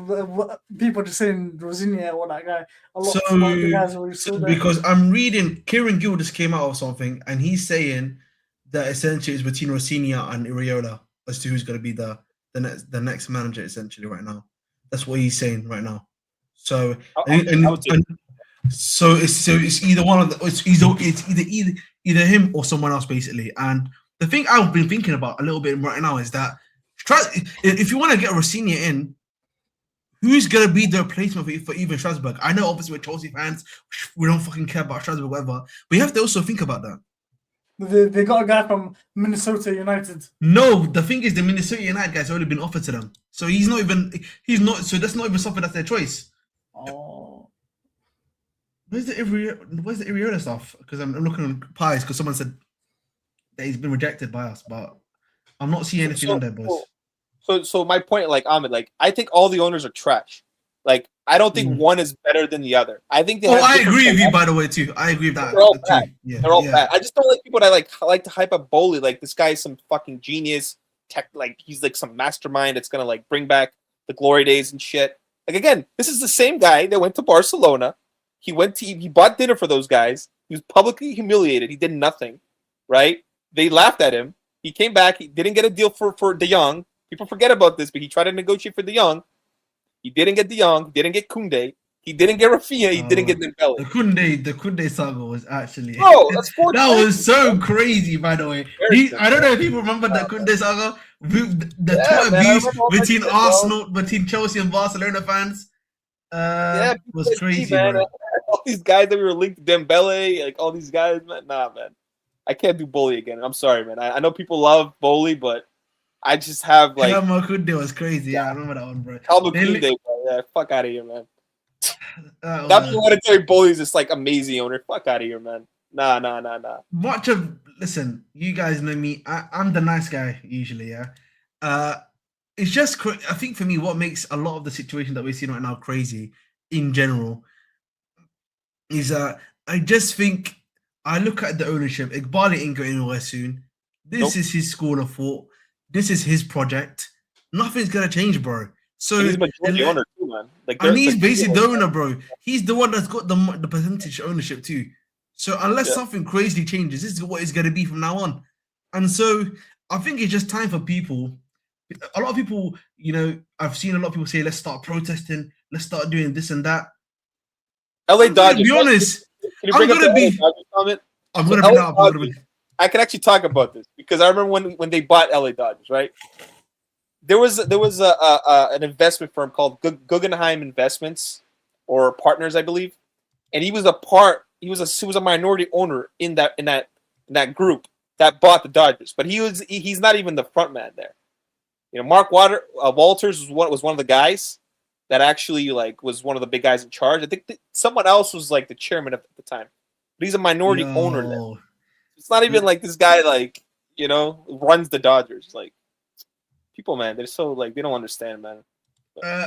people are just saying Rosenior or that guy. A lot of the guys are still there. Because I'm reading, Kieran Gill just came out of something, and he's saying that essentially it's between Rosenior and Ariola as to who's going to be the next manager, essentially, right now. That's what he's saying right now. So so it's either one of the it's either him or someone else, basically. And the thing I've been thinking about a little bit right now is that if you want to get Rosenior in, who's going to be the replacement for even Strasbourg? I know, obviously, we're Chelsea fans. We don't fucking care about Strasbourg, whatever. But you have to also think about that. They got a guy from Minnesota United. No, the thing is, the Minnesota United guy's already been offered to them. So so that's not even something that's their choice. Oh. Where's the Ariola stuff? Because I'm looking on pies because someone said that he's been rejected by us, but I'm not seeing anything on there, boys. So my point, Ahmed, I think all the owners are trash. I don't think one is better than the other. I think I agree with you, by the way, too. I agree with that. They're all bad. Yeah, they're all bad. I just don't like people that like to hype up Bowley. This guy's some fucking genius. He's some mastermind that's gonna bring back the glory days and shit. Again, this is the same guy that went to Barcelona. He bought dinner for those guys. He was publicly humiliated. He did nothing, right? They laughed at him. He came back. He didn't get a deal for De Jong. People forget about this, but he tried to negotiate for De Jong. He didn't get De Jong. He didn't get Koundé. He didn't get Rafinha. He didn't get Dembele. The Koundé saga was actually that was so crazy. By the way, I don't know if people remember the Koundé saga. The Twitter abuse between Arsenal, between Chelsea and Barcelona fans. Was crazy, man. All these guys that we were linked to Dembele, all these guys, man. Nah, man. I can't do Bowley again. I'm sorry, man. I know people love Bowley, but I just have Kalma was crazy. Yeah, I remember that one, bro. Kalma Kunde, bro. Yeah, fuck out of here, man. That's what I tell you. Bowley's this amazing owner. Fuck out of here, man. Nah. Listen, you guys know me. I'm the nice guy usually, yeah. it's just, I think for me, what makes a lot of the situation that we're seeing right now crazy in general is that I just think I look at the ownership. Iqbal ain't going anywhere soon. This is his school of thought. This is his project. Nothing's gonna change, bro. So and he's majority owner too, man. Like, and he's basically the owner, bro. He's the one that's got the percentage ownership too. So unless something crazy changes, this is what it's gonna be from now on. And so I think it's just time for people. A lot of people, you know, I've seen a lot of people say, let's start protesting, let's start doing this and that. LA Dodgers. To be honest, I'm gonna be. I can actually talk about this because I remember when they bought LA Dodgers, right? There was an investment firm called Guggenheim Investments or Partners, I believe, and he was a minority owner in that group that bought the Dodgers, but he's not even the front man there. You know, Mark Walters was one of the guys that actually was one of the big guys in charge. I think someone else was like the chairman at the time, but he's a minority owner there. It's not even like this guy runs the Dodgers. Like, people, man, they're so they don't understand, man.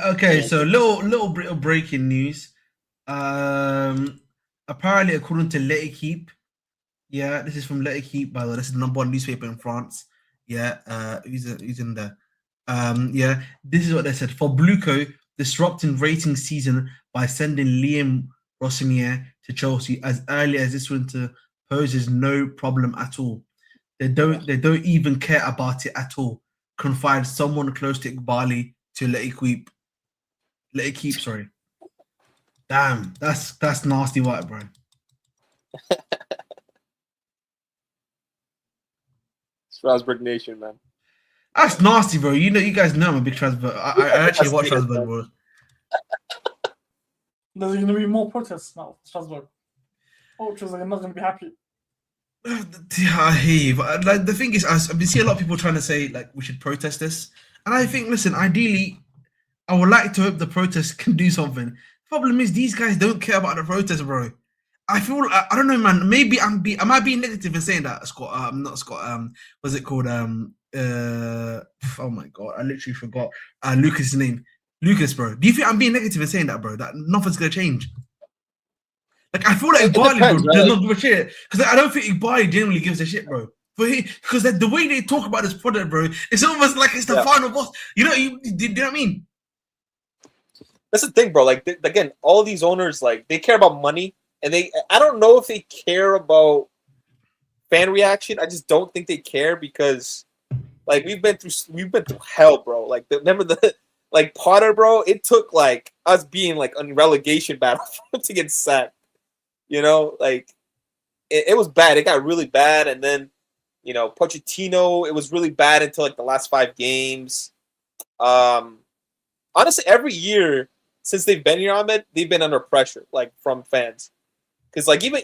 Okay, so little bit of breaking news. Apparently, according to L'Equipe, this is from L'Equipe, by the way. This is the #1 newspaper in France. He's in there. This is what they said. For Bluco, disrupting rating season by sending Liam Rosenior to Chelsea as early as this winter poses no problem at all. They don't even care about it at all. Confide someone close to Iqbal to L'Equipe. Sorry. Damn, that's nasty work, bro. Strasbourg Nation, man. That's nasty, bro. You guys know I'm a big Strasbourg. I actually watch Strasbourg, bro. There's going to be more protests now, Strasbourg. Ultras are not going to be happy. I hear you, but the thing is, I've been seeing a lot of people trying to say we should protest this, and I think, listen, ideally, I would like to hope the protest can do something. Problem is, these guys don't care about the protest, bro. I feel I don't know, man. Maybe am I being negative in saying that, Scott? I'm not Scott. What's it called? Oh my god, I literally forgot Lucas's name. Lucas, bro. Do you think I'm being negative in saying that, bro? That nothing's gonna change? I feel like Iqbal does not give a shit, because I don't think Iqbal genuinely gives a shit, bro. Because the way they talk about this product, bro, it's almost like it's the final boss. You know what I mean? That's the thing, bro. Again, all these owners, they care about money, and I don't know if they care about fan reaction. I just don't think they care because, we've been through hell, bro. Remember Potter, bro. It took us being on relegation battle to get sacked. You know, it was bad. It got really bad, and then, Pochettino, it was really bad until the last 5 games. Honestly, every year since they've been here, Ahmed, they've been under pressure, from fans, because even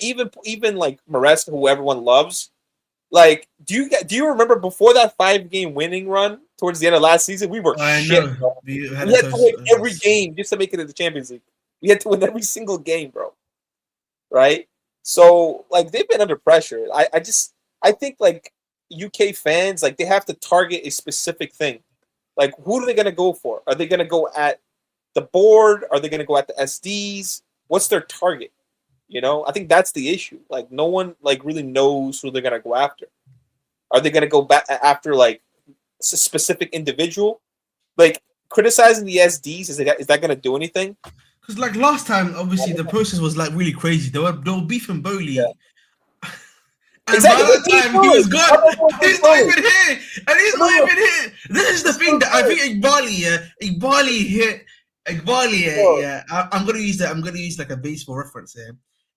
Maresca, who everyone loves, do you remember before that 5-game winning run towards the end of last season, we were shit, bro. We had to win every game just to make it in the Champions League. We had to win every single game, bro. Right? So, they've been under pressure. I think, UK fans, they have to target a specific thing. Who are they going to go for? Are they going to go at the board? Are they going to go at the SDs? What's their target? I think that's the issue. No one, really knows who they're going to go after. Are they going to go back after, a specific individual? Criticizing the SDs, is that going to do anything? Because last time, obviously, the process was really crazy. They were beefing Bowley. Yeah. And exactly. by that time, he was gone. He's not even here. And he's not even here. This is the thing that I think Iqbal hit. I'm gonna use a baseball reference here.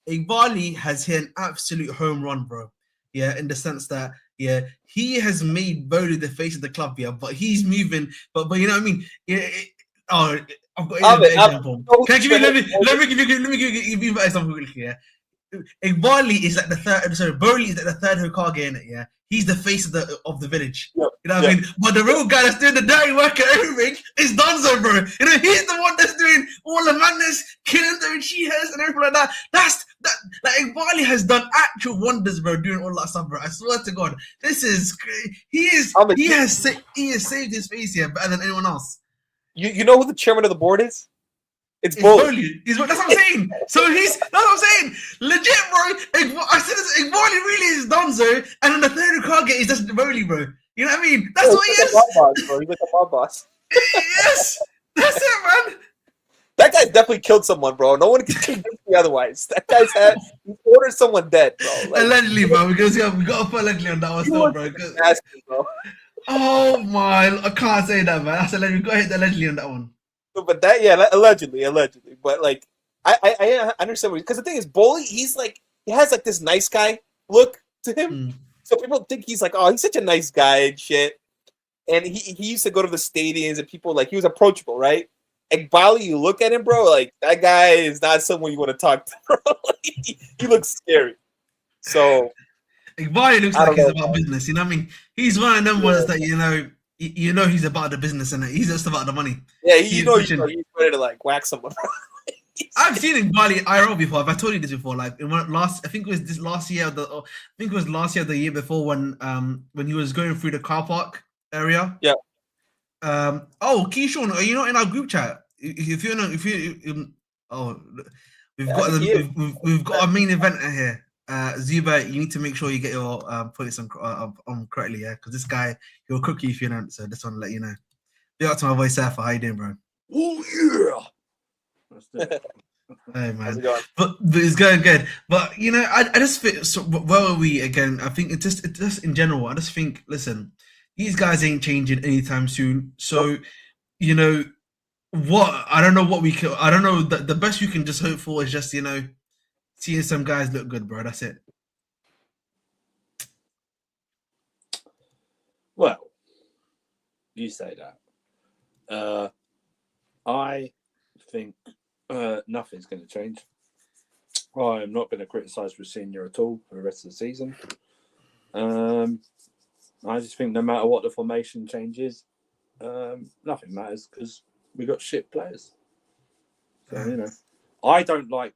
Iqbal has hit an absolute home run, bro. Yeah, in the sense that he has made Bowley the face of the club, but he's moving. But you know what I mean? I've got an example. Let me give you an example quickly here. Iqbal is the third. Sorry, Bowley is the third Hokage in it. Yeah, he's the face of the village. Yep. You know what I mean? But the real guy that's doing the dirty work and everything is Donzo, bro. He's the one that's doing all the madness, killing the Uchihas and everything like that. Iqbal Igbali has done actual wonders, bro, doing all that stuff, bro. I swear to God, this is he has saved his face here better than anyone else. You know who the chairman of the board is? It's It's Bowley. Bowley. That's what I'm saying. So that's what I'm saying. Legit, bro. I said this. Igbali really is Donzo, and then the third Kage is just Bowley, bro. You know what I mean? That's what he is. He's like a mob boss, bro. He's like a mob boss. Yes, that's it, man. That guy's definitely killed someone, bro. No one can convince me otherwise. That guy's he ordered someone dead, bro. Like, Allegedly, bro. Because we got to put allegedly on that one still, bro. nasty, bro. Oh my! I can't say that, man. That's allegedly. Go ahead, allegedly on that one. But that, yeah, allegedly. But like, I understand because the thing is, Bowley, he has like this nice guy look to him. So people think he's like, oh, he's such a nice guy and shit. And he used to go to the stadiums and people like he was approachable, right? Igbali, you look at him, bro, like that guy is not someone you want to talk to, bro. He looks scary. So Igbali looks like he's about business. You know what I mean? He's one of them ones that you know he's about the business and he's just about the money. Yeah, he's ready to like whack someone. I've seen Igbali IRL before. Have I told you this before? Like in I think it was this last year. I think it was last year, the year before when he was going through the car park area. Yeah. Keyshawn, are you not in our group chat? We've got a main event here. Zuba, you need to make sure you get your points on correctly, yeah, because this guy, he'll cook you if you don't. So just want to let you know. Be out to my voice, Surfer. How you doing, bro? Oh Hey man, How's it going? but it's going good. But I just feel so. Where are we again? I think it just in general. I just think, listen, these guys ain't changing anytime soon. So, what I don't know what we can. I don't know. The best you can just hope for is just seeing some guys look good, bro. That's it. Well, you say that. I think nothing's going to change. I'm not going to criticise Rosenior at all for the rest of the season. I just think no matter what the formation changes, nothing matters because we got shit players. So I don't like.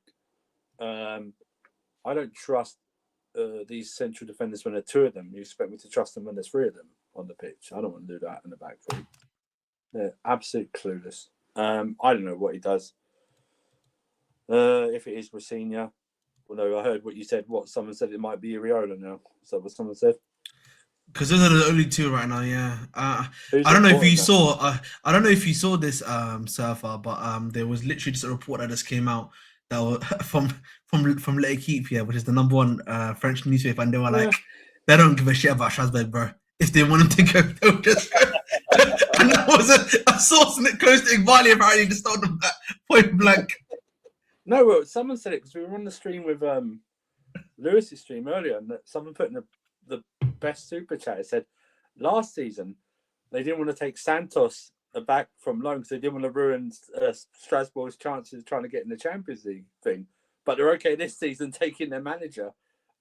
I don't trust these central defenders when there are two of them. You expect me to trust them when there's three of them on the pitch? I don't want to do that in the back three. They're absolute clueless. I don't know what he does. If it is Rosenior, well, no, I heard what you said. Someone said it might be Iriola now. Is that what someone said? Because those are the only two right now. Yeah. I don't know if you saw. I don't know if you saw this, Surfer, but there was literally just a report that just came out that was from L'Equipe, yeah, which is the number one French newspaper, and they were like, they don't give a shit about Strasbourg, bro. If they want him to go, they'll just go. And that was a source in it close to Igbali apparently just told them that point blank. No, well, someone said it because we were on the stream with Lewis's stream earlier, and someone put in the best super chat. It said last season they didn't want to take Santos back from loan because they didn't want to ruin Strasbourg's chances of trying to get in the Champions League thing. But they're okay this season taking their manager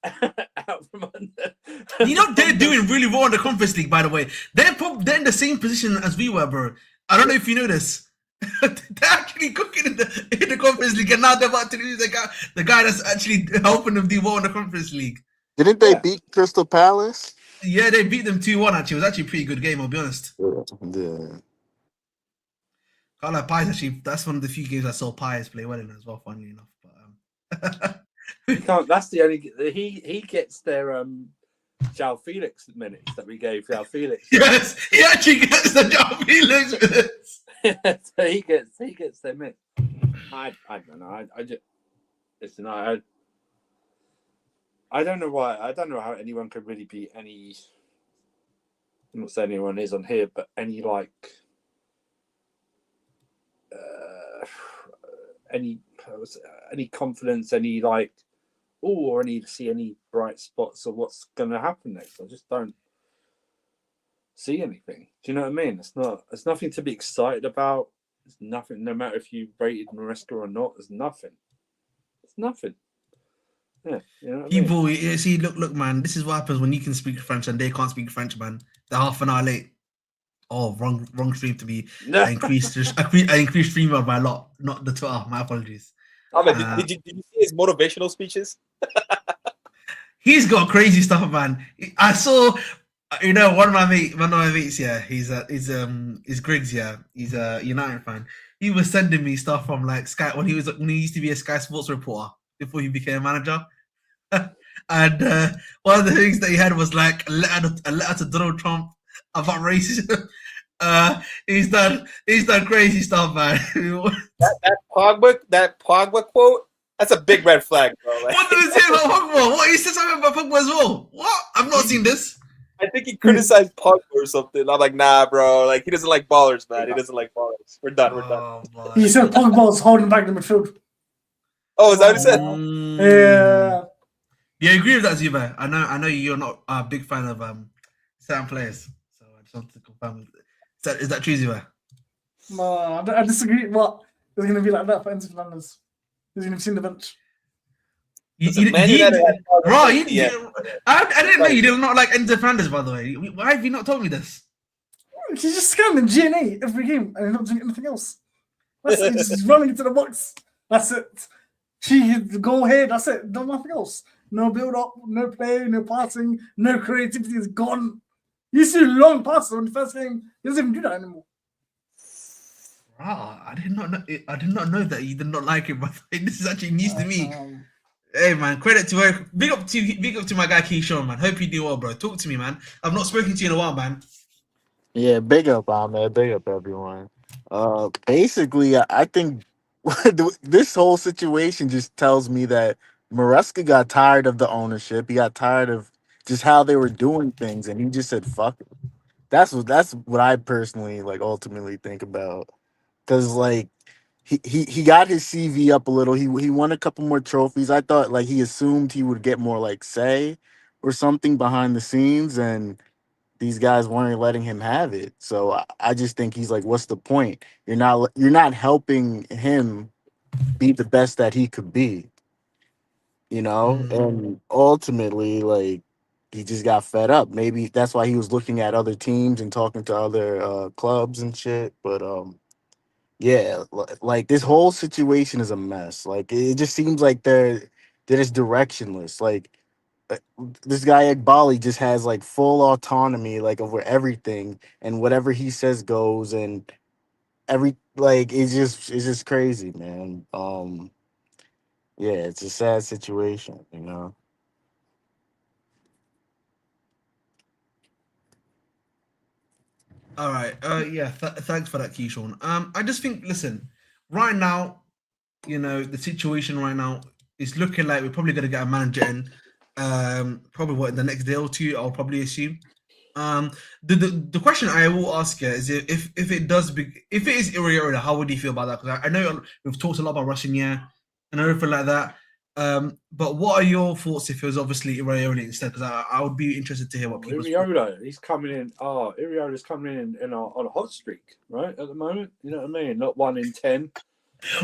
out from under. They're doing really well in the Conference League, by the way. They're in the same position as we were, bro. I don't know if you know this. They're actually cooking in the Conference League, and now they're about to lose the guy that's actually helping them do well in the Conference League. Didn't they beat Crystal Palace? Yeah, they beat them 2-1. Actually, it was actually a pretty good game. I'll be honest. Yeah. I like Pies. Actually, that's one of the few games I saw Pies play well in as well. Funnily enough, but you can't. That's the only. He gets their João Felix minutes that we gave João Felix. Yes, he actually gets the João Felix minutes. So he gets their minutes. I don't know. I just listen. I don't know why. I don't know how anyone could really be any. I'm not saying anyone is on here, but any like. Any confidence, any like, or any bright spots of what's going to happen next. I just don't see anything. Do you know what I mean? It's nothing to be excited about. It's nothing. No matter if you rated Maresca or not, there's nothing. It's nothing. Yeah, you know what people. I mean? See, look, man. This is what happens when you can speak French and they can't speak French, man. They're half an hour late. Oh, wrong stream to be. I increased streamer by a lot, not the Twitter. My apologies. Did you see his motivational speeches? He's got crazy stuff, man. I saw, one of my mates. Yeah, he's Griggs. Yeah, he's a United fan. He was sending me stuff from like Sky when he used to be a Sky Sports reporter before he became a manager. And one of the things that he had was like a letter to Donald Trump about racism. He's done crazy stuff, man. that Pogba quote. That's a big red flag, bro. Like, What did he say about Pogba? What, he said something about Pogba as well? What? I've not seen this. I think he criticized Pogba or something. I'm like, nah, bro. Like, he doesn't like ballers, man. He doesn't like ballers. We're done. He said Pogba's holding back the midfield. Oh, is that what he said? Yeah. Yeah, I agree with that, Zuba. I know you're not a big fan of certain players, so I just wanted to confirm. Is that true, Zuba? No, I disagree. What? It's going to be like that for Enzo Fernandez. He's going to be seen the bench. I didn't know you did not like Enzo Fernandez, by the way. Why have you not told me this? He's just scanning GNA every game and he's not doing anything else. That's it. He's running into the box. That's it. Go ahead. That's it. No, nothing else. No build up, no play, no passing, no creativity is gone. You see long passes on the first game. He doesn't even do that anymore. I did not know that you did not like him. But this is actually news to me. Hey man, credit to her. Big up to my guy Keyshawn, man. Hope you do well, bro. Talk to me, man. I've not spoken to you in a while, man. Yeah, big up, man. Big up, everyone. Basically, I think this whole situation just tells me that Maresca got tired of the ownership. He got tired of just how they were doing things, and he just said, "Fuck it." That's what I personally like ultimately think about. Because like he got his CV up a little. He won a couple more trophies. I thought like he assumed he would get more like say or something behind the scenes, and these guys weren't letting him have it. So I just think he's like, what's the point? You're not helping him be the best that he could be, And ultimately, like, he just got fed up. Maybe that's why he was looking at other teams and talking to other clubs and shit. But yeah, like this whole situation is a mess. Like it just seems like they're just directionless. Like this guy Bali just has like full autonomy, like over everything, and whatever he says goes, and it's just crazy, man. Yeah, it's a sad situation. All right. Yeah. Thanks for that, Keyshawn. I just think, listen, right now, the situation right now is looking like we're probably going to get a manager in. Probably in the next day or two, I'll probably assume. The question I will ask you is if it is Iraola, how would you feel about that? Because I know we've talked a lot about Rosenior and everything like that. But what are your thoughts if it was obviously Iraola instead? Because I would be interested to hear what people. Iraola, he's coming in. Iraola's coming in on a hot streak, right? At the moment, you know what I mean? Not 1 in 10.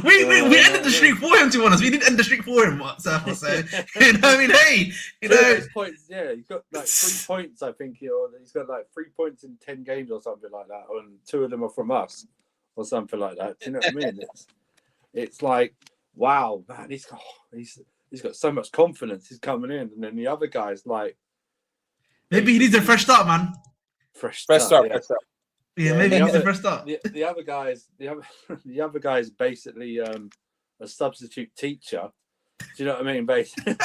We ended the streak for him, to be honest. We didn't end the streak for him, so I mean, hey, Those points, yeah, he's got like 3 points, I think, he's got like 3 points in 10 games or something like that, and 2 of them are from us or something like that. Do you know what I mean? It's like, wow, man, he's got so much confidence. He's coming in, and then the other guy's like, maybe he needs a fresh start, man. Fresh start. Yeah, maybe he needs a fresh start. The other guy's basically a substitute teacher. Do you know what I mean? Basically.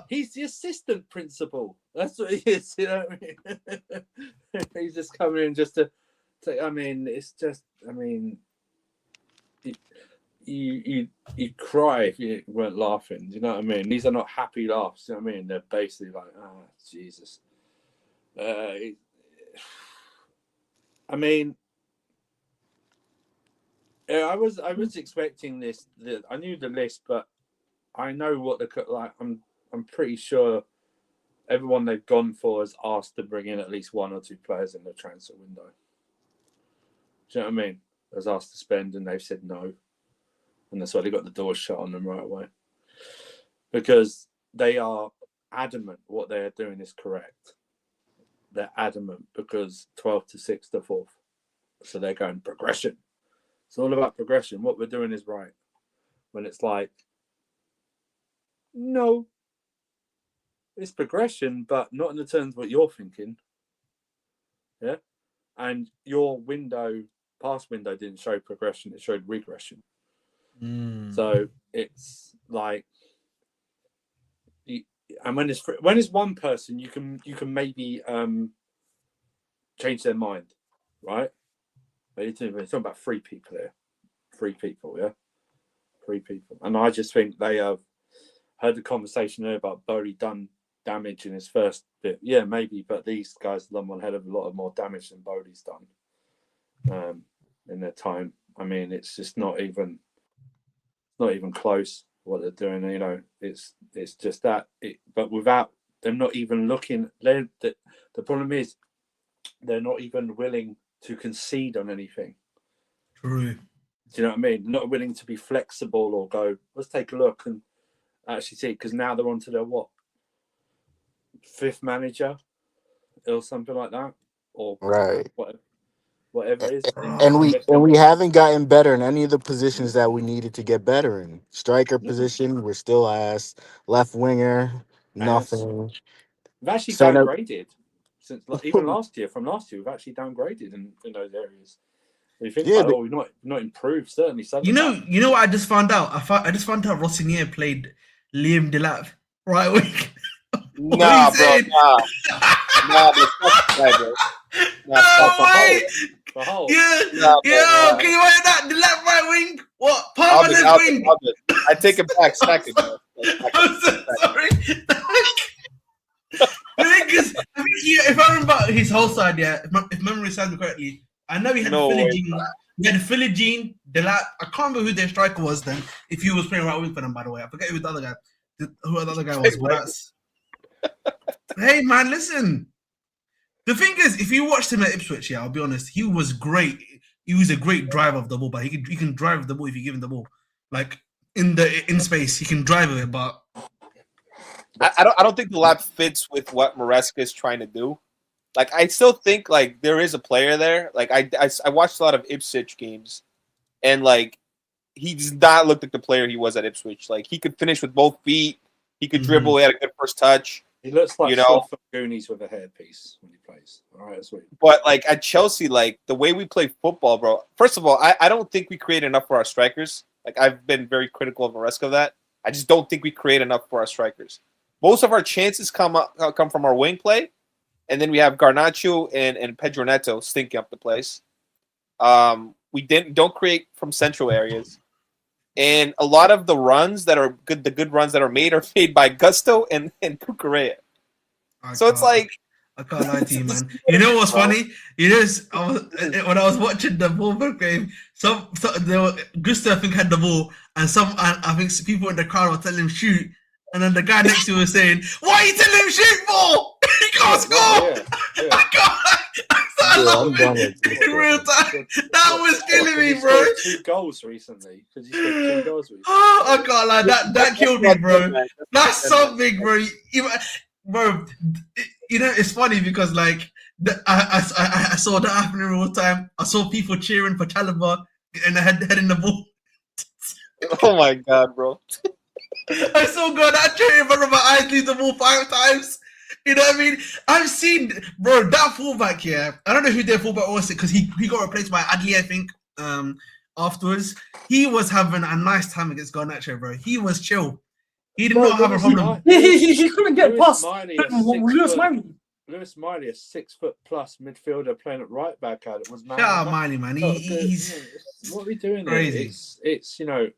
He's the assistant principal. That's what he is. You know what I mean? He's just coming in just to. I mean, it's just. I mean, you cry if you weren't laughing. Do you know what I mean? These are not happy laughs. You know what I mean? They're basically like, oh, Jesus. I mean, I was expecting this. I knew the list, but I know what I'm pretty sure everyone they've gone for has asked to bring in at least 1 or 2 players in the transfer window. Do you know what I mean? Has asked to spend, and they've said no. And that's why they got the doors shut on them right away. Because they are adamant what they are doing is correct. They're adamant because 12 to 6 to 4th. So they're going progression. It's all about progression. What we're doing is right. When it's like, no, it's progression, but not in the terms of what you're thinking. Yeah. And your past window didn't show progression, it showed regression. So it's like, and when it's one person, you can maybe change their mind, right? We're talking about 3 people here. 3 people, yeah? 3 people. And I just think they have heard the conversation there about Bodie done damage in his first bit. Yeah, maybe, but these guys have done one hell of a lot of more damage than Bodie's done in their time. I mean, it's just not even close what they're doing. You know, it's just that. But without them not even looking, the problem is they're not even willing to concede on anything. True. Do you know what I mean? Not willing to be flexible or go, let's take a look and actually see, because now they're on to their 5th manager or something like that, or Right. whatever it is. And we haven't gotten better in any of the positions that we needed to get better in. Striker position, we're still ass. Left winger, nothing. We've actually Center- downgraded since even last year. From last year, we've actually downgraded in those areas. You think, we've not improved. Certainly, You know what I just found out? I just found out Rosenior played Liam Delap right wing. Nah, bro. Nah, Yeah, can you write that? Delap right wing? What? Palmer left wing? I take it back. Stack it, bro. I'm so sorry. If I remember his whole side, if memory serves me correctly, I know he had Philly Jean, Delap. I can't remember who their striker was then. If he was playing right wing for them, by the way, I forget who the other guy was. Hey man, listen. The thing is, if you watched him at Ipswich, I'll be honest, he was great. He was a great driver of the ball, but he can drive the ball if you give him the ball. Like in space, he can drive it, but I don't think the lap fits with what Maresca is trying to do. Like, I still think like there is a player there. Like I watched a lot of Ipswich games, and like he does not look like the player he was at Ipswich. Like, he could finish with both feet. He could dribble. He had a good first touch. He looks like Sloth Goonies with a hairpiece when he plays. All right, that's sweet. But like at Chelsea, like the way we play football, bro. First of all, I don't think we create enough for our strikers. Like, I've been very critical of Maresca of that. I just don't think we create enough for our strikers. Most of our chances come from our wing play, and then we have Garnacho and Pedro Neto stinking up the place. We don't create from central areas, and a lot of the runs that are good, the good runs that are made by Gusto and Cucurella. So it's like, I can't lie to you, man. You know what's funny? When I was watching the Bournemouth game, Gusto I think had the ball, and I think people in the crowd were telling him shoot, and then the guy next to him was saying, "Why are you telling him shoot for? He can't score." I'm done with in real time. That was killing me, bro. 2 goals recently. Because he scored 2 goals recently. Oh, I can't lie. That killed me, bro. That's something, bro. Bro, you know, it's funny because like I saw that happening in real time. I saw people cheering for Chalobah and head in the ball. Oh my god, bro! I saw God that cheering in front of my eyes, leave the ball 5 times. You know what I mean? I've seen, bro, that fullback here. I don't know who their fullback was because he got replaced by Adley, I think. Afterwards, he was having a nice time against Garnacho, bro. He was chill. He did not have a problem. He couldn't get past Lewis Miley, a 6'+ midfielder playing at right back at it was man. Shout out Miley, man. He's what are we doing crazy. There? It's you know,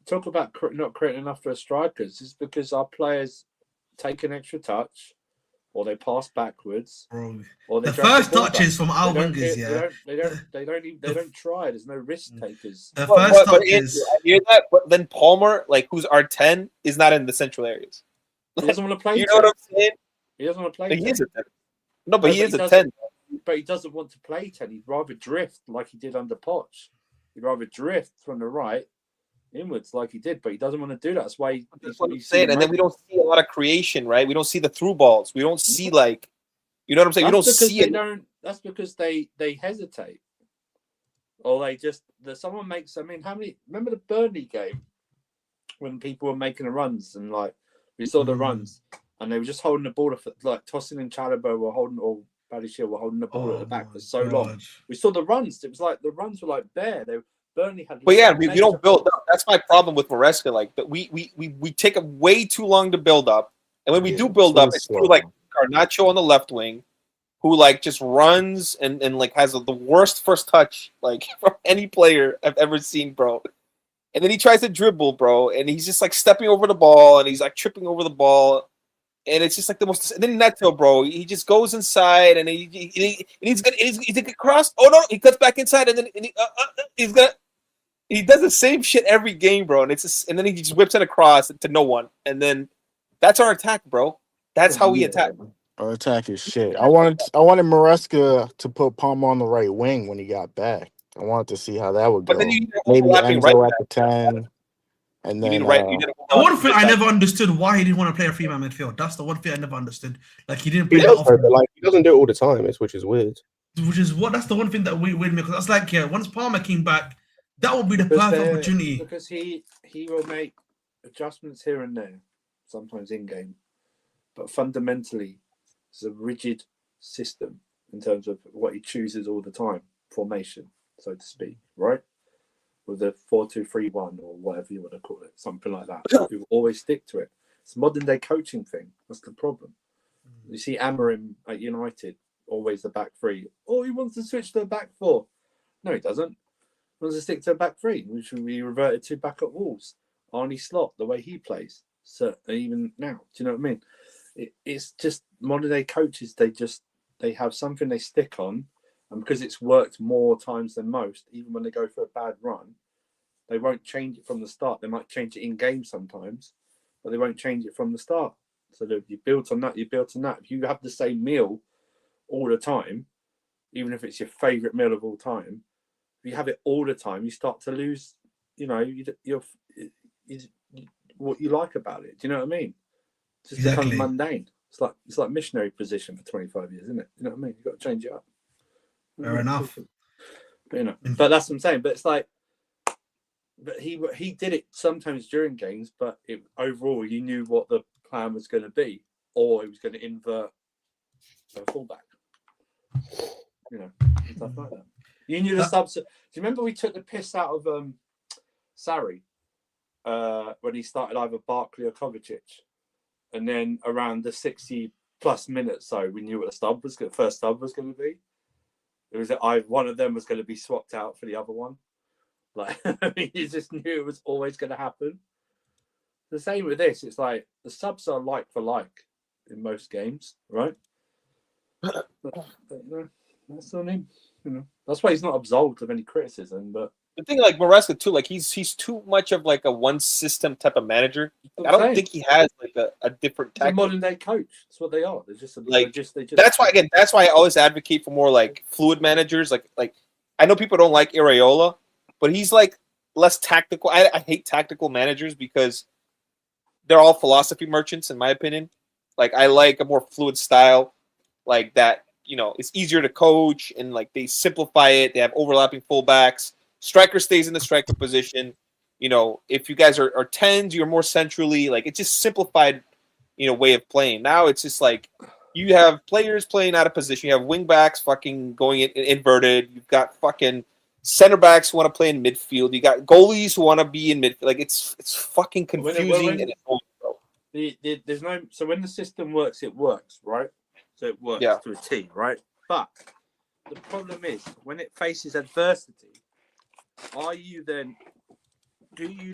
talk about not creating enough for strikers. It's because our players take an extra touch, or they pass backwards, bro. Or they the first touches from our wingers, They don't try. There's no risk takers. The first touches. I hear that, but then Palmer, like who's our 10, is not in the central areas. He doesn't want to play. You know what I'm saying? He doesn't want to play. But he is a 10. No, but he is a 10. But he doesn't want to play 10. He'd rather drift like he did under Poch. He'd rather drift from the right inwards like he did, but he doesn't want to do that. That's why that's what I'm saying. And then we don't see a lot of creation, right? We don't see the through balls. We don't see like, you know what I'm saying? We don't see it. That's because they hesitate. Or someone makes. I mean, remember the Burnley game when people were making the runs and like we saw the runs and they were just holding the ball, like Tosin and Chalobah were holding, or Badiashile were holding the ball at the back for so long. We saw the runs. It was like the runs were like bare. Burnley had. But yeah, we don't build up. That's my problem with Maresca. Like, but we take way too long to build up, and when we do build up, it's through like Garnacho on the left wing, who like just runs and like has the worst first touch like from any player I've ever seen, bro. And then he tries to dribble, bro, and he's just like stepping over the ball and he's like tripping over the ball, and it's just like the most. And then Neto, bro, he just goes inside and he's gonna cross. Oh no, he cuts back inside and then he does the same shit every game, bro. And and then he just whips it across to no one, and then that's our attack, bro. That's how we attack. Our attack is shit. I wanted Maresca to put Palmer on the right wing when he got back. I wanted to see how that would go. But then you maybe Enzo at the 10. And then the one thing I never understood why he didn't want to play a 3-man midfield. That's the one thing I never understood. Like he didn't play he doesn't do it all the time, which is weird. That's the one thing that weird me, because that's like, yeah, once Palmer came back, that would be the perfect opportunity. Because he will make adjustments here and there, sometimes in game. But fundamentally, it's a rigid system in terms of what he chooses all the time, formation, so to speak, right? With a 4-2-3-1 or whatever you want to call it, something like that. We will always stick to it. It's a modern day coaching thing. That's the problem. You see Amorim at United, always the back three. Oh, he wants to switch to a back four. No, he doesn't. He wants to stick to a back three, which we reverted to back at Wolves. Arnie Slot, the way he plays. So even now, do you know what I mean? It's just modern day coaches. They have something they stick on. And because it's worked more times than most, even when they go for a bad run, they won't change it from the start. They might change it in game sometimes, but they won't change it from the start. So you built on that, you built on that. If you have the same meal all the time, even if it's your favourite meal of all time, if you have it all the time, you start to lose, what you like about it. Do you know what I mean? It just becomes mundane. It's like missionary position for 25 years, isn't it? You know what I mean? You've got to change it up. Fair enough. But that's what I'm saying. But it's like, but he did it sometimes during games, but overall you knew what the plan was going to be, or he was going to invert a fullback. Stuff like that. You knew the subs. Do you remember we took the piss out of Sarri when he started either Barkley or Kovacic, and then around the 60+ minutes, so we knew what the first sub was going to be. It was one of them was going to be swapped out for the other one. Like, you just knew it was always going to happen. The same with this. It's like the subs are like for like in most games, right? But that's on him. That's why he's not absolved of any criticism. But the thing, like Maresca too, like he's too much of like a one system type of manager. I don't think he has like a different tactic. He's a modern day coach. That's what they are. They're just That's why I always advocate for more like fluid managers. Like I know people don't like Areola, but he's like less tactical. I hate tactical managers because they're all philosophy merchants, in my opinion. Like I like a more fluid style, like that. It's easier to coach and like they simplify it. They have overlapping fullbacks. Striker stays in the striker position. If you guys are 10s, you're more centrally. Like it's just simplified, way of playing. Now it's just like you have players playing out of position. You have wing backs fucking going inverted. You've got fucking center backs who want to play in midfield. You got goalies who want to be in midfield. Like it's fucking confusing. There's no. So when the system works, it works, right? So it works to a T, right? But the problem is when it faces adversity. Do you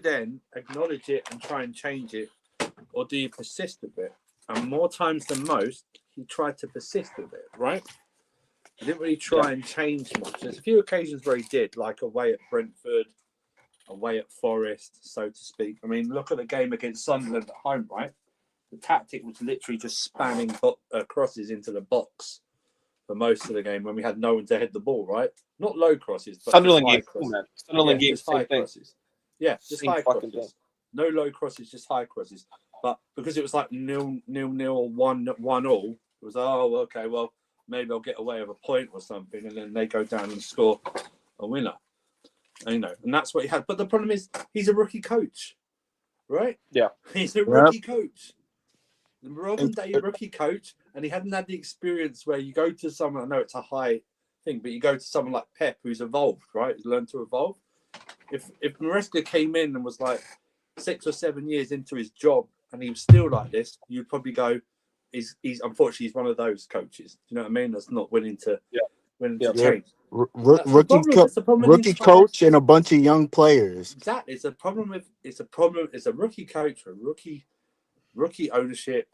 then acknowledge it and try and change it, or do you persist with it? And more times than most, he tried to persist with it, right? He didn't really try and change much. There's a few occasions where he did, like away at Brentford, away at Forest, so to speak. I mean, look at the game against Sunderland at home, right? The tactic was literally just spamming crosses into the box for most of the game when we had no one to head the ball, right? Not low crosses, but Sunderland high game, crosses. Sunderland game, just high crosses. Yeah, just high crosses. Game. No low crosses, just high crosses. But because it was like 0-0 or 1-1 it was okay, well maybe I'll get away with a point or something, and then they go down and score a winner. And that's what he had. But the problem is, he's a rookie coach, right? Yeah, he's a rookie coach. The modern day rookie coach, and he hadn't had the experience where you go to someone. I know it's a high thing, but you go to someone like Pep, who's evolved, right? Who's learned to evolve. If Maresca came in and was like 6 or 7 years into his job and he was still like this, you'd probably go, he's unfortunately he's one of those coaches. Do you know what I mean? That's not willing to change. Rookie coach and a bunch of young players. Exactly. It's a problem. It's a rookie coach, a rookie ownership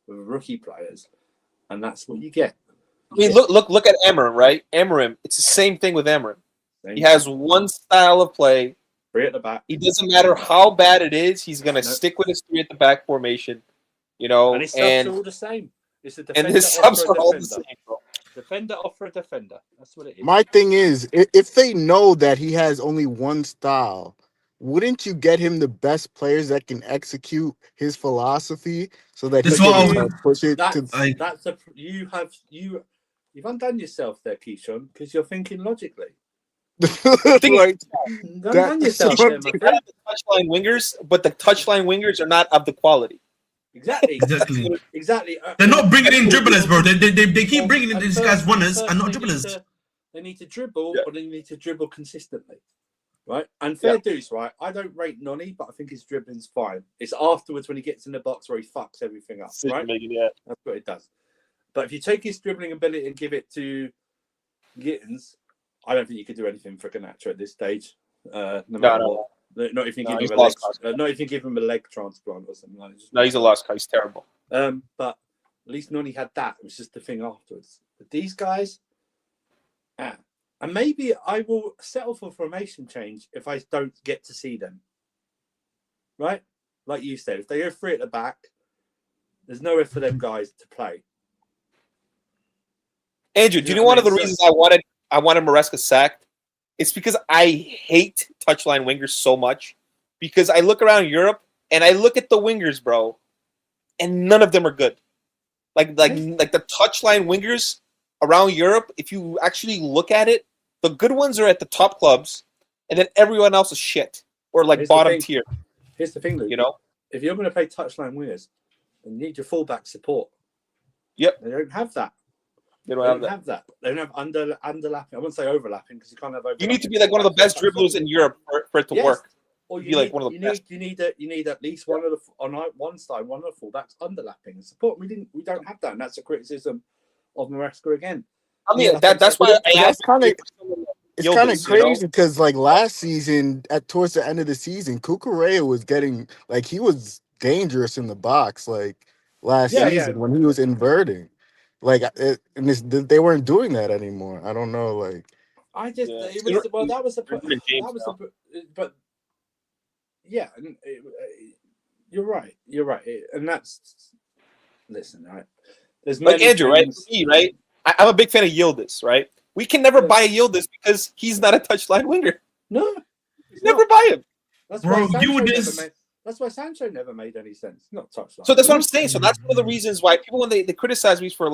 with rookie players, and that's what you get. I mean, look at Emery, right? Emery, it's the same thing with Emery. He has one style of play. 3 at the back. It doesn't matter how bad it is. He's going to stick with his 3 at the back formation. And his subs are all the same. It's a defender. And his subs are all the same. Defender offer a defender. That's what it is. My thing is, if they know that he has only one style, wouldn't you get him the best players that can execute his philosophy so that he can push it You've undone yourself there, Keyshawn, because you're thinking logically. Undone yourself there, my friend. The touchline wingers, but the touchline wingers are not of the quality. Exactly. They're not bringing in dribblers, bro. They keep bringing in these guys runners and not dribblers. They need to dribble, or they need to dribble consistently, right? And fair dues, right? I don't rate Noni, but I think his dribbling's fine. It's afterwards when he gets in the box where he fucks everything up, right? That's what it does. But if you take his dribbling ability and give it to Gittins, I don't think you could do anything for Garnacho at this stage. Not if you give him a leg transplant or something like that. No, he's a lost cause. He's terrible. But at least Noni had that. It was just the thing afterwards. But these guys, and maybe I will settle for formation change if I don't get to see them. Right? Like you said, if they go 3 at the back, there's nowhere for them guys to play. Andrew, do you know one of the reasons I wanted Maresca sacked? It's because I hate touchline wingers so much. Because I look around Europe and I look at the wingers, bro, and none of them are good. Like the touchline wingers around Europe, if you actually look at it, the good ones are at the top clubs, and then everyone else is shit or like bottom tier. Here's the thing, Luke. If you're going to play touchline wingers, then you need your fullback support. Yep. They don't have that. They don't have that. They don't have underlapping. I wouldn't say overlapping because you can't have overlapping. You need to be like one of the best dribblers in Europe for it to work. Or you need at least one of the on one side, one of the fullbacks underlapping and support. We don't have that, and that's a criticism of Maresca again. I mean, that's why I asked. It's kind of crazy because like last season, towards the end of the season, Cucurella was getting he was dangerous in the box last season when he was inverting. They weren't doing that anymore. I don't know. You're right. And that's there's like Andrew, right? Me, right? I'm a big fan of Yildiz, right? We can never buy Yildiz because he's not a touchline winger. No, never buy him. That's why Sancho never made any sense. Not touchline. So that's what I'm saying. So that's one of the reasons why people, when they criticize me for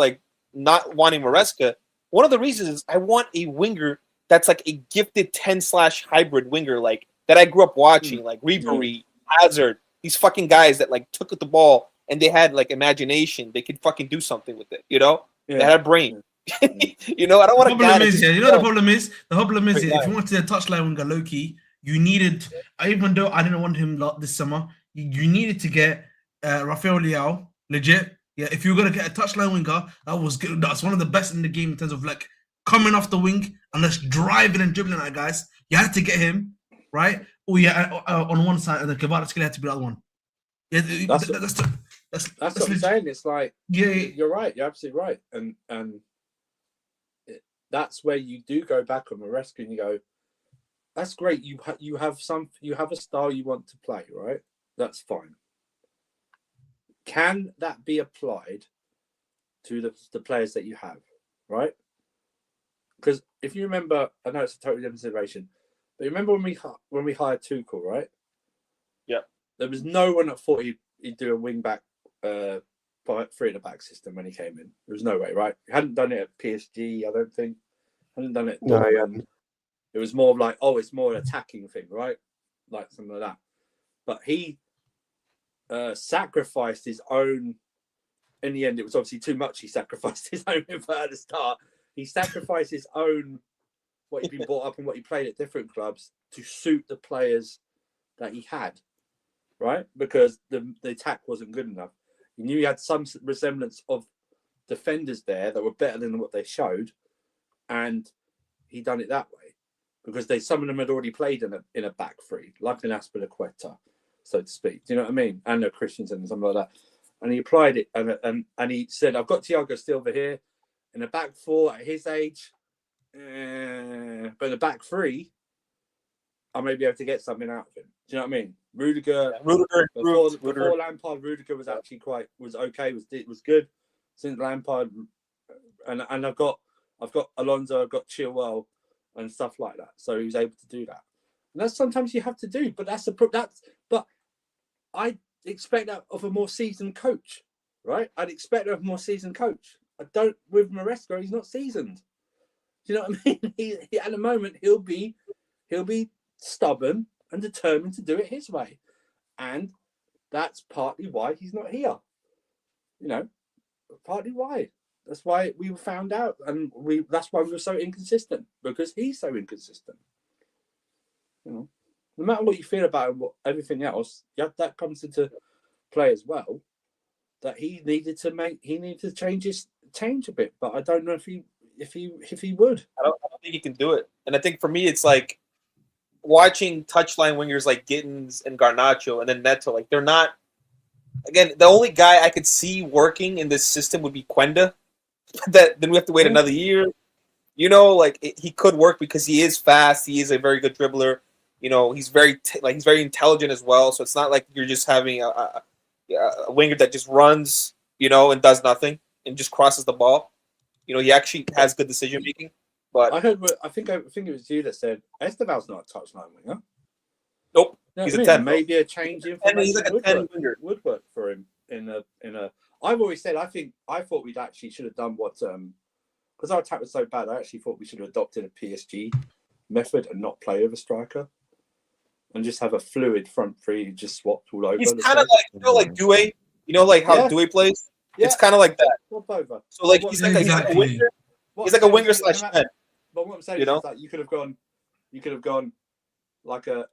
not wanting Maresca, one of the reasons is I want a winger that's like a gifted 10/hybrid winger, that I grew up watching, like Ribery, Hazard, these fucking guys that took the ball and they had imagination. They could fucking do something with it, They had a brain. I don't want to. The problem is, if you wanted a touchline winger, low-key, you needed. Even though I didn't want him this summer, you needed to get Rafael Leao, legit. Yeah, if you were gonna get a touchline winger, that was good. That's one of the best in the game in terms of coming off the wing and just driving and dribbling at guys. You had to get him right. On one side, and then Kvaratskhelia had to be the other one. Yeah, that's what I'm saying. It's you're right. You're absolutely right, and that's where you do go back on Maresca and you go, that's great. You have a style you want to play, right? That's fine. Can that be applied to the players that you have, right? Because if you remember, I know it's a totally different situation, but you remember when we hired Tuchel, right? Yeah. There was no one that thought he'd do a wing back, 3 at the back system when he came in. There was no way, right? He hadn't done it at PSG, I don't think. Hadn't done it. No, he hadn't. It was more like, oh, it's more an attacking thing, right? Like something like that. But he sacrificed his own. In the end, it was obviously too much. He sacrificed his own effort at the start. He sacrificed his own, what he'd been brought up and what he played at different clubs to suit the players that he had, right? Because the attack wasn't good enough. He knew he had some resemblance of defenders there that were better than what they showed, and he done it that way because some of them had already played in a back three, like an Aspilicueta, so to speak. Do you know what I mean? And a Christensen and something like that. And he applied it, and he said, "I've got Thiago Silva here in a back four at his age, but in a back three, I may be able to get something out of him." Do you know what I mean? Rudiger before Lampard, Rudiger was actually was okay, was good. Since Lampard, and I've got Alonso, I've got Chilwell, and stuff like that. So he was able to do that. And that's sometimes you have to do, but but I expect that of a more seasoned coach, right? I'd expect that of a more seasoned coach. I don't with Maresca, he's not seasoned. Do you know what I mean? He at the moment he'll be stubborn and determined to do it his way. And that's partly why he's not here. You know, partly why. That's why we found out, and that's why we were so inconsistent, because he's so inconsistent. You know, no matter what you feel about him, everything else, that comes into play as well. That he needed to change a bit, but I don't know if he would. I don't think he can do it. And I think for me, it's like watching touchline wingers like Gittins and Garnacho and then Neto. Like they're not. Again, the only guy I could see working in this system would be Quenda. Then we have to wait another year. You know, like he could work because he is fast. He is a very good dribbler. You know, he's very intelligent as well. So it's not like you're just having a winger that just runs, you know, and does nothing and just crosses the ball. You know, he actually has good decision making. But I think it was you that said Esteval's not a touchline winger. Nope, you know he's a 10. Maybe a change in he's like a 10 winger would work for him in a. I've always said I thought we'd actually should have done what because our attack was so bad. I actually thought we should have adopted a PSG method and not play over striker and just have a fluid front three just swapped all over. He's kind of like Doué. You know, like how Doué plays. Yeah. It's kind of like that. Swap over. So like he's like a winger. He's like a winger slash 10. But what I'm saying is that you could have gone like a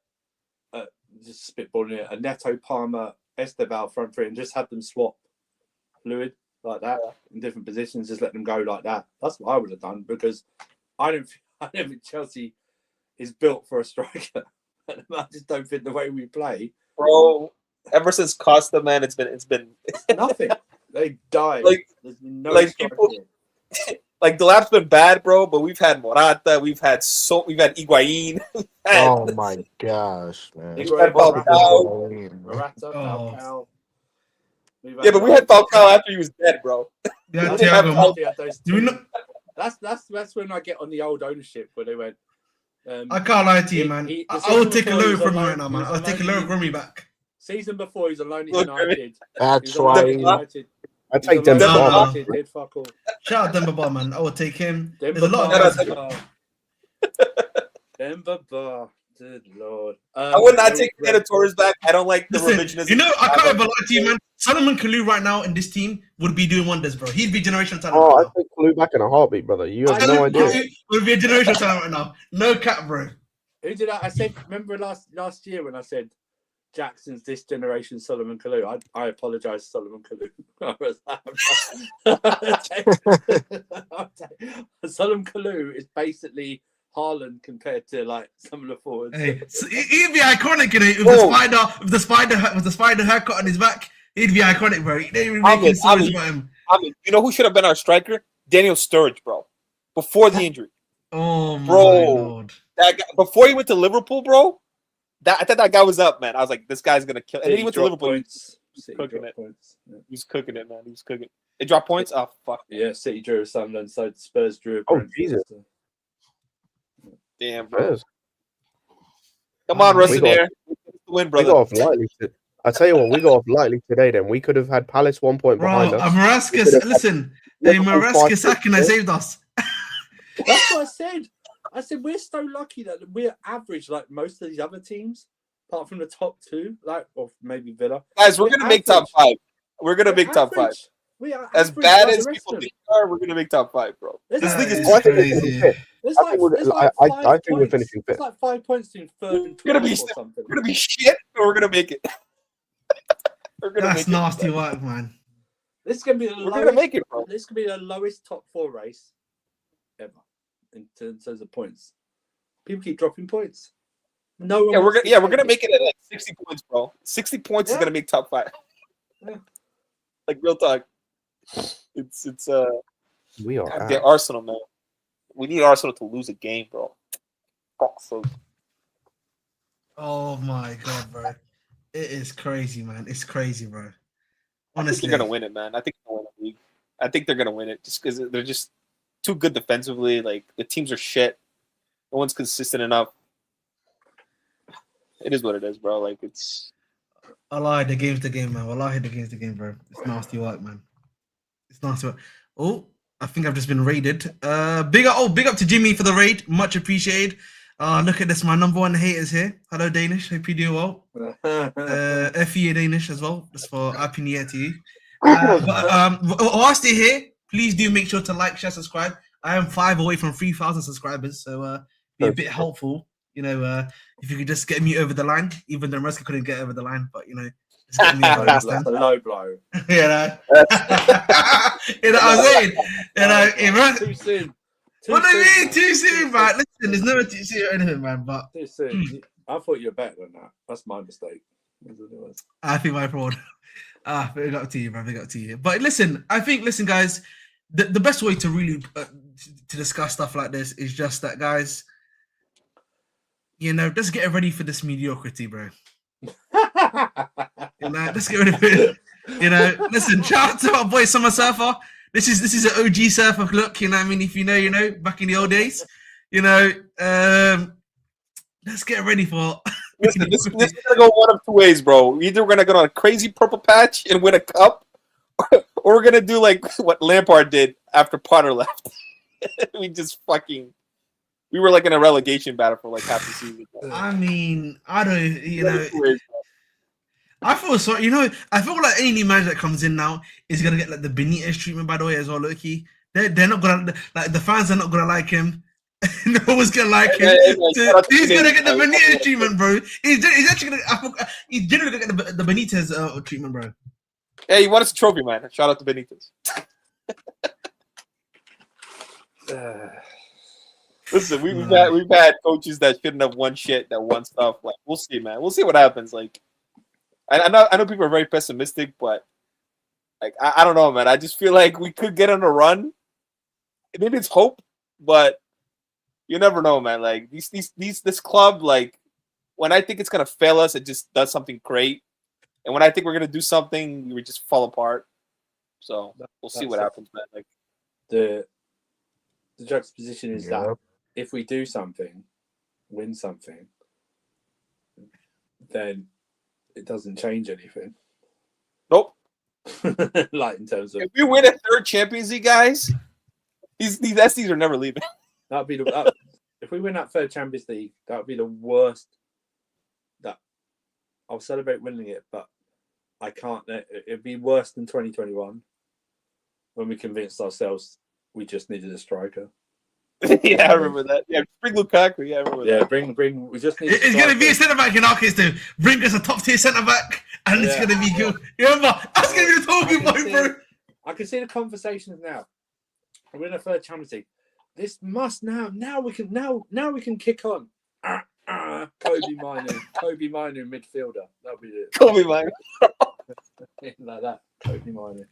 just spitballing it, a Neto, Palmer, Esteval front three, and just have them swap fluid like that in different positions. Just let them go like that. That's what I would have done because I don't think Chelsea is built for a striker. I just don't think the way we play, bro. Ever since Costa, man, it's been nothing. They died. There's no people. Like the lap's been bad, bro, but we've had Morata, we've had Higuain. Oh my gosh, man! We've had Falcao. Yeah, but we had Falcao after he was dead, bro. Yeah, that's when I get on the old ownership where they went. I can't lie to you, man. I will take a loan from me right now, man. I'll take a loan from me back. Season before, he's a loan at United. That's why. I take Demba Ba. Shout out Demba Ba, man. I will take him. Demba Ba. Demba Ba. Good Lord. I would not take Torres back. I don't like the revisionism. You know, I can't even lie to you, man. Solomon Kalou right now in this team would be doing wonders, bro. He'd be generational talent. Oh, I take Kalou back in a heartbeat, brother. You have no idea. Would be a generational talent right now. No cap, bro. Who did I said? Remember last year when I said Jackson's this generation Solomon Kalou? I apologise, Solomon Kalou. Solomon Kalou is basically Haaland compared to like some of the forwards. Hey, so he'd be iconic, you know, with the spider haircut on his back. He'd be iconic, bro. They even making stories about him. You know who should have been our striker? Daniel Sturridge, bro. Before the injury. Oh my Lord. That guy, before he went to Liverpool, bro. I thought that guy was up, man. I was like, this guy's gonna kill. And then he went to Liverpool. He was cooking it, man. He was cooking. It dropped points. Oh fuck. Yeah, City drew Sunderland, so Spurs drew. Oh Jesus. Damn, bro. Come on, Rosenior. Win, brother. We got off lightly. I tell you what, we got off lightly today. Then we could have had Palace 1 point behind us. Maresca, listen, Maresca second, I saved us. That's what I said. I said we're so lucky that we're average like most of these other teams, apart from the top two, like or maybe Villa. Guys, we're gonna make top 5. We're gonna make top 5. We are as bad as people think we are. We're gonna make top 5, bro. This league is crazy. I think we're finishing fifth. It's like 5 points in third and 12 or something. We're gonna be shit, or we're gonna make it. That's nasty work, man. This is gonna be the lowest. We're gonna make it, bro. This is gonna be the lowest top 4 race ever in terms of points. People keep dropping points. No one. We're gonna make it at like 60 points, bro. 60 points is gonna make top 5. Yeah. Like real talk. It's we are get Arsenal, man. We need Arsenal to lose a game, bro. Fuck so. Oh my god, bro. It is crazy, man. It's crazy, bro. Honestly, they're gonna win it, man. I think they're gonna win the league. I think they're gonna win it just because they're just too good defensively. Like the teams are shit. No one's consistent enough. It is what it is, bro. Like it's. I lied. The game's the game, man. Wallahi, the game's the game, bro. It's nasty work, man. It's nasty work. Oh, I think I've just been raided. Big up to Jimmy for the raid. Much appreciated. Look at this, my number 1 haters here. Hello, Danish. Hope you do well. FE Danish as well. Just for happy new year to you. Whilst you're here, please do make sure to like, share, subscribe. I am 5 away from 3,000 subscribers, so be a bit helpful. You know, if you could just get me over the line, even though Maresca couldn't get over the line, but you know, just get me over the line. That's a low blow. You know, you know what I'm saying? You know, too soon. What do you mean too soon, man? Listen, there's never too soon or anything, man. But too soon. I thought you were better than that. That's my mistake. I think my fraud. Big up to you, man. Big up to you. But listen, guys, the best way to really to discuss stuff like this is just that, guys. You know, let's get ready for this mediocrity, bro. You know, let's get ready for it. You know, listen, shout out to our boy Summer Surfer. This is an OG surfer look, you know what I mean? If you know, back in the old days, you know, let's get ready for. Listen, this is gonna go one of 2 ways, bro. Either we're gonna go on a crazy purple patch and win a cup, or we're gonna do like what Lampard did after Potter left. We were like in a relegation battle for like half the season. I mean, I don't, you know. I feel sorry. You know, I feel like any new manager that comes in now is gonna get like the Benitez treatment. By the way, as well, Loki. They're not gonna like the fans are not gonna like him. No one's gonna like him. He's gonna get the Benitez treatment, bro. He's actually gonna. He's generally gonna get the Benitez treatment, bro. Hey, he won us a trophy, man. Shout out to Benitez. Listen, we've had coaches that shouldn't have won shit that won stuff. Like we'll see, man. We'll see what happens. Like I know people are very pessimistic, but like I don't know, man. I just feel like we could get on a run. Maybe it's hope, but you never know, man. Like this club, like when I think it's gonna fail us, it just does something great, and when I think we're gonna do something, we just fall apart. So we'll see what happens, man. Like the juxtaposition is that if we do something, win something, then it doesn't change anything. Nope. Like in terms of if we win a 3rd Champions League, guys, these SDs are never leaving. That'd be if we win that 3rd Champions League, that would be the worst. That I'll celebrate winning it, but I can't. It'd be worse than 2021 when we convinced ourselves we just needed a striker. Yeah, I remember that. Yeah, bring Lukaku. Yeah, I remember that. Yeah, bring. We just need. It's going to be a centre back in our case, though. Bring us a top tier centre back, and it's going to be good. You remember? That's going to be the talking point, bro. I can see the conversations now. We're in a 3rd Champions League. This must now. Now we can kick on. Kobe Minu midfielder. That'll be it. Kobe Minu. Like that. Kobe Minu.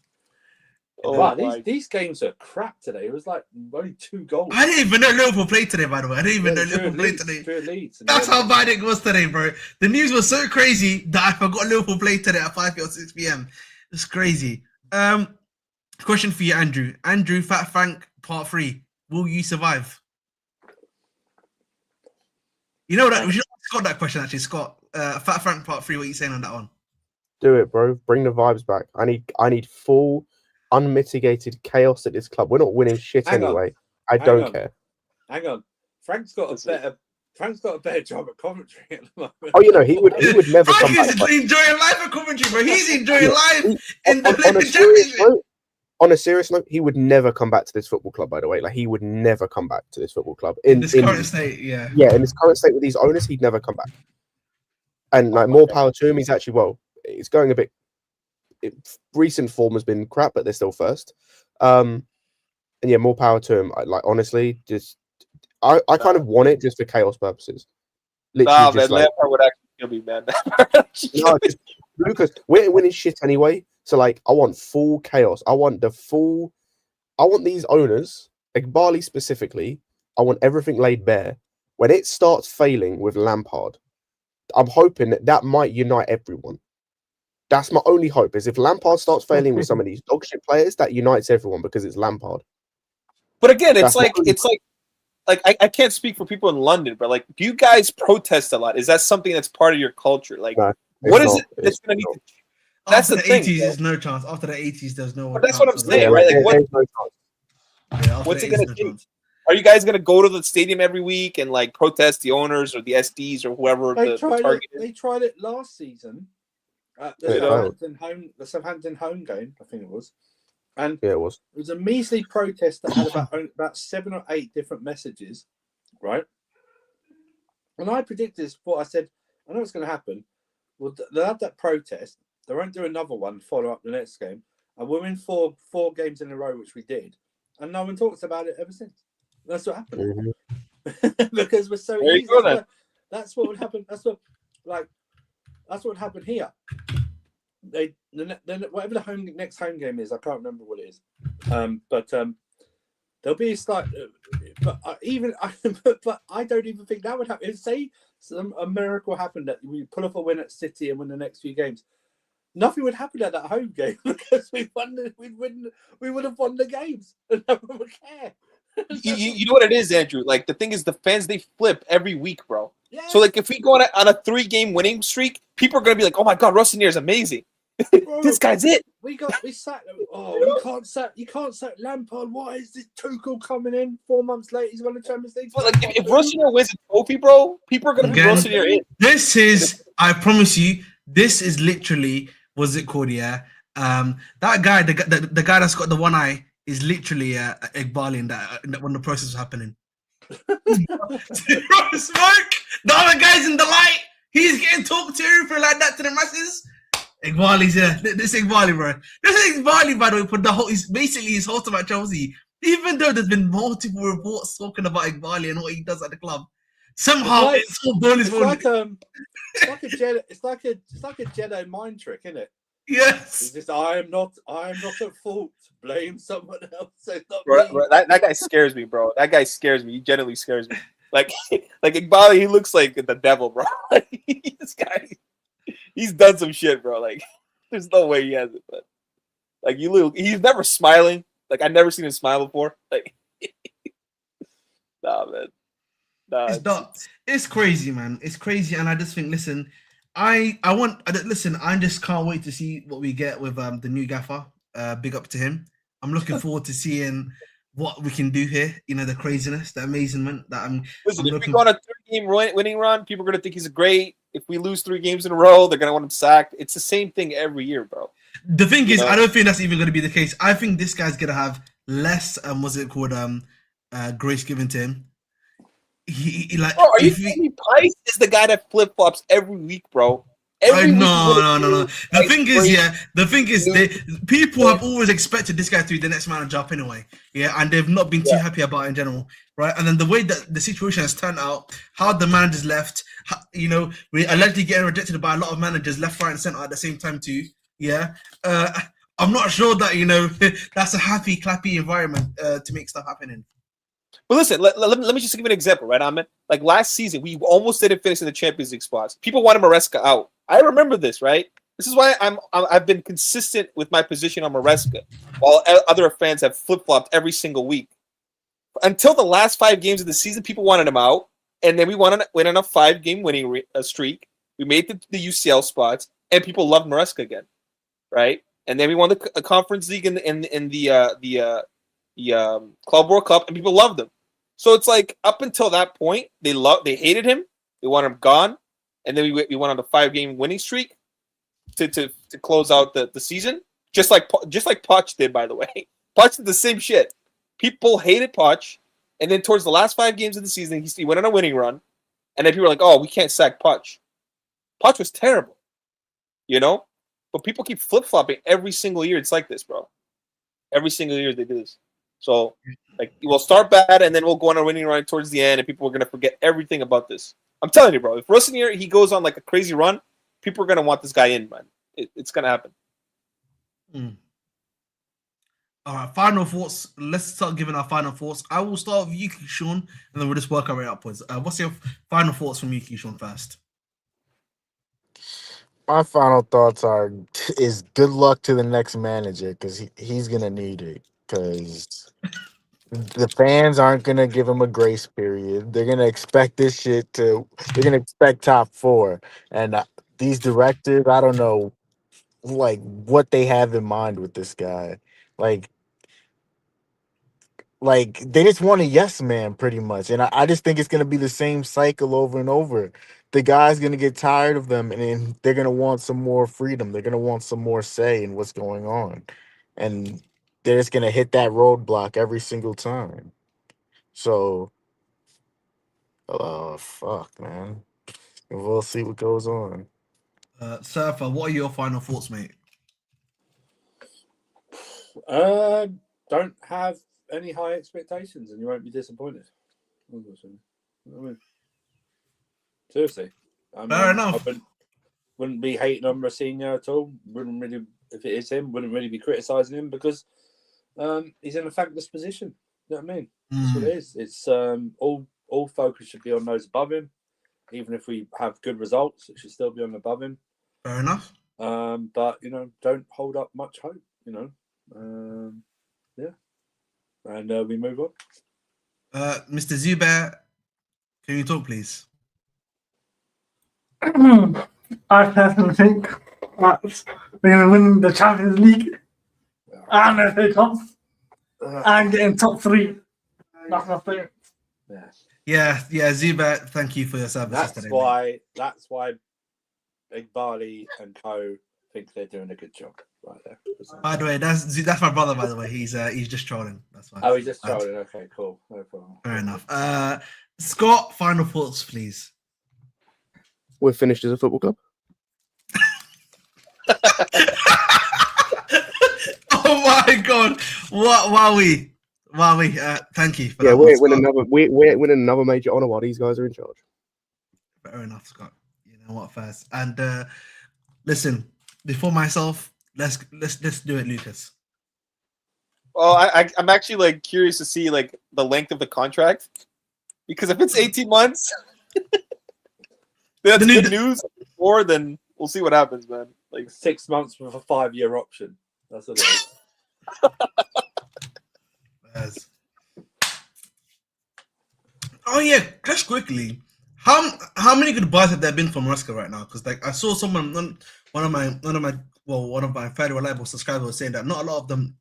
Oh, wow, these games are crap today. It was like only 2 goals. I didn't even know Liverpool played today, by the way. I didn't even know Liverpool played today. That's how bad it was today, bro. The news was so crazy that I forgot Liverpool played today at 5 or 6 p.m. It's crazy. Question for you, Andrew. Andrew, Fat Frank, part 3. Will you survive? You know that we should ask Scott that question actually, Scott. Fat Frank, part 3. What are you saying on that one? Do it, bro. Bring the vibes back. I need full, unmitigated chaos at this club. We're not winning shit anyway. I don't care. Hang on. Frank's got a better job at commentary at the moment. Oh, he would never Frank come back. is enjoying life at commentary, bro. He's enjoying life in the on a Living serious Championship. note, on a serious note, he would never come back to this football club. By the way, like he would never come back to this football club In this current state, yeah. Yeah, in this current state with these owners, he'd never come back. And like more power to him. He's actually it's going a bit. Recent form has been crap, but they're still first. And yeah, more power to him. Honestly, just I kind of want it just for chaos purposes. Literally, man, Lampard would actually kill me, man. No, just Lucas, we're winning shit anyway. So I want full chaos. I want these owners, like Barley specifically. I want everything laid bare. When it starts failing with Lampard, I'm hoping that might unite everyone. That's my only hope. Is if Lampard starts failing with some of these dog shit players, that unites everyone because it's Lampard. But again, it's like I can't speak for people in London, but do you guys protest a lot? Is that something that's part of your culture? No, what is it that's going to need to? That's After the the thing. 80s, there's no chance. After the 80s, there's no. But that's what I'm saying, right? What's it going to change? Are you guys going to go to the stadium every week and protest the owners or the SDs or whoever the target is? They tried it last season at the Southampton home game, I think it was. And yeah, it was. It was a measly protest that had about 7 or 8 different messages, right? And I predicted this before. I said, I know what's going to happen. Well, they'll have that protest. They won't do another one to follow up the next game. And we're in four games in a row, which we did. And no one talks about it ever since. That's what happened. Mm-hmm. Because we're so easy. That's what would happen. That's what would happen here. Whatever the next home game is, I can't remember what it is. But there'll be a slight. But I don't even think that would happen. If say a miracle happened that we pull off a win at City and win the next few games, nothing would happen at that home game because we would have won the games and no one would care. You know what it is, Andrew? The thing is, the fans, they flip every week, bro. Yeah. So if we go on a 3-game winning streak, people are gonna be like, "Oh my god, Rosenior is amazing. This guy's it." You can't sack Lampard. Why is this Tuchel coming in 4 months later? He's won the Champions League. But if Rosenior wins a trophy, bro, people are gonna be Rosenior in. This is, I promise you, this is literally, what's it called? Yeah, that guy, the guy that's got the one eye, is literally Iqbali in that when the process was happening. Smoke. The other guy's in the light. He's getting talked to for like that to the masses. Iqbali's this Iqbali, bro. This is Iqbali, by the way, put his whole time at Chelsea. Even though there's been multiple reports talking about Iqbali and what he does at the club, somehow it's like a Jedi mind trick, isn't it? Yes. It's just, I am not at fault. Blame someone else. Bro, that guy scares me, bro. That guy scares me. He genuinely scares me. Like Iqbali, he looks like the devil, bro. This guy, he's done some shit, bro. There's no way he hasn't. But he's never smiling. I've never seen him smile before. Nah, man. Nah, it's crazy, man. It's crazy, and I just think, listen, I just can't wait to see what we get with the new gaffer. Big up to him. I'm looking forward to seeing what we can do here. The craziness, the amazement that I'm. Listen, if we go on a 3-game winning run, people are gonna think he's great. If we lose 3 games in a row, they're gonna want him sacked. It's the same thing every year, bro. The thing is, I don't think that's even gonna be the case. I think this guy's gonna have less grace given to him. Bro, are you kidding me? Price is the guy that flip flops every week, bro. No. The thing is, people have always expected this guy to be the next manager up anyway. Yeah, and they've not been too happy about it in general, right? And then the way that the situation has turned out, how the managers left, we're allegedly getting rejected by a lot of managers left, right, and center at the same time too. Yeah, I'm not sure that that's a happy, clappy environment to make stuff happen in. But listen, let me just give you an example, right, Ahmed? Last season, we almost didn't finish in the Champions League spots. People wanted Maresca out. I remember this, right? This is why I've been consistent with my position on Maresca, while other fans have flip-flopped every single week. Until the last 5 games of the season, people wanted him out, and then we went on a 5-game winning streak. We made the UCL spots, and people loved Maresca again, right? And then we won the Conference League in the Club World Cup, and people loved him. So it's like up until that point, they hated him, they wanted him gone, and then we went on the 5-game winning streak to close out the season, just like Poch did, by the way. Poch did the same shit. People hated Poch, and then towards the last 5 games of the season, he went on a winning run, and then people were like, "Oh, we can't sack Poch." Poch was terrible, you know. But people keep flip-flopping every single year. It's like this, bro. Every single year they do this. So, like, we'll start bad, and then we'll go on a winning run towards the end, and people are going to forget everything about this. I'm telling you, bro. If Rosenior, he goes on, like, a crazy run, people are going to want this guy in, man. It's going to happen. All right, final thoughts. Let's start giving our final thoughts. I will start with you, Sean, and then we'll just work our way upwards. What's your final thoughts from you, Sean, first? My final thoughts is good luck to the next manager because he's gonna need it because the fans aren't gonna give him a grace period. They're gonna expect this shit to. They're gonna expect top 4, and these directors, I don't know, like what they have in mind with this guy, like they just want a yes man pretty much, and I just think it's gonna be the same cycle over and over. The guy's gonna get tired of them, and then they're gonna want some more freedom. They're gonna want some more say in what's going on, and they're just gonna hit that roadblock every single time. So, fuck, man. We'll see what goes on. Surfer, what are your final thoughts, mate? Don't have any high expectations, and you won't be disappointed. I mean, seriously, Fair enough. I wouldn't be hating on Rosenior at all. Wouldn't really, if it is him, wouldn't really be criticising him because he's in a thankless position. You know what I mean? That's what it is. It's all focus should be on those above him. Even if we have good results, it should still be on above him. Fair enough. But don't hold up much hope. Yeah. And we move on. Mr. Zubair, can you talk, please? I personally think that we're going to win the Champions League and the FA Cup and get in top 3. That's my thing. Yeah, Zubair, thank you for your services today. That's why Big Barley and Co think they're doing a good job right there. By the way, that's my brother. By the way, he's just trolling. That's fine. Oh, he's just trolling. Okay, cool. No problem. Fair enough. Scott, final thoughts, please. We're finished as a football club. Oh my God! Wowie. Thank you. For we're winning another major honor while these guys are in charge. Fair enough, Scott. You know what? First, and listen, before myself, let's do it, Lucas. Well, I'm actually like curious to see like the length of the contract, because if it's 18 months, that's good news. Or then we'll see what happens, man. Like 6 months with a 5-year option. That's what it is. Oh yeah, just quickly, how many goodbyes have there been from Maresca right now? Because like I saw one of my fairly reliable subscribers was saying that not a lot of them.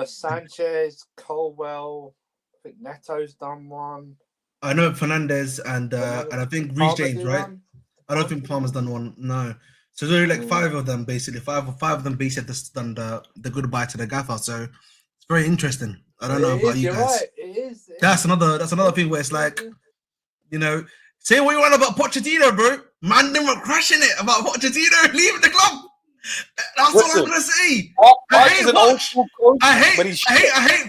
Sanchez, Colwell, I think Neto's done one. I know Fernandez and I think Reece James, right? I don't think Palmer's done one. No, so there's only like 5 of them basically. Five of them basically have done the goodbye to the gaffer. So it's very interesting. I don't know about you guys. Right. It is. That's another thing where it's like, say what you want about Pochettino, bro. Man, them were crushing it about Pochettino leaving the club. That's what I'm gonna say. I hate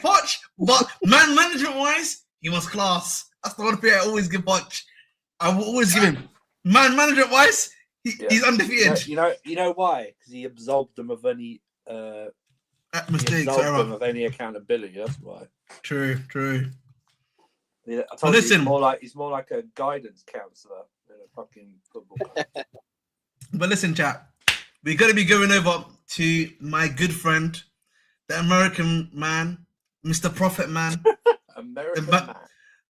Poch, but management wise, he was class. That's the one thing I always give Poch. I will always give him. Management wise, he's undefeated. You know why? Because he absolved them of any mistakes. Of any accountability. That's why. True. Yeah, I told you, he's more like a guidance counselor than a fucking football player. But listen, chat, we're going to be going over to my good friend, the American man, Mr. Prophet Man,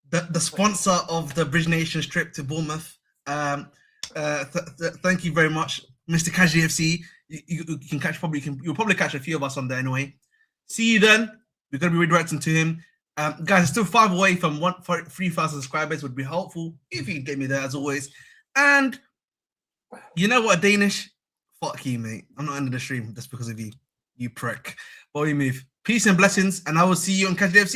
the sponsor of the Bridge Nations trip to Bournemouth. Thank you very much, Mr. Kaji FC. You can catch you'll probably catch a few of us on there anyway. See you then. We're going to be redirecting to him. Guys, still 5 away from 3,000 subscribers. Would be helpful if you could get me there as always. And you know what, Danish? Fuck you, mate. I'm not ending the stream just because of you. You prick. But we move. Peace and blessings, and I will see you on Catch the FC.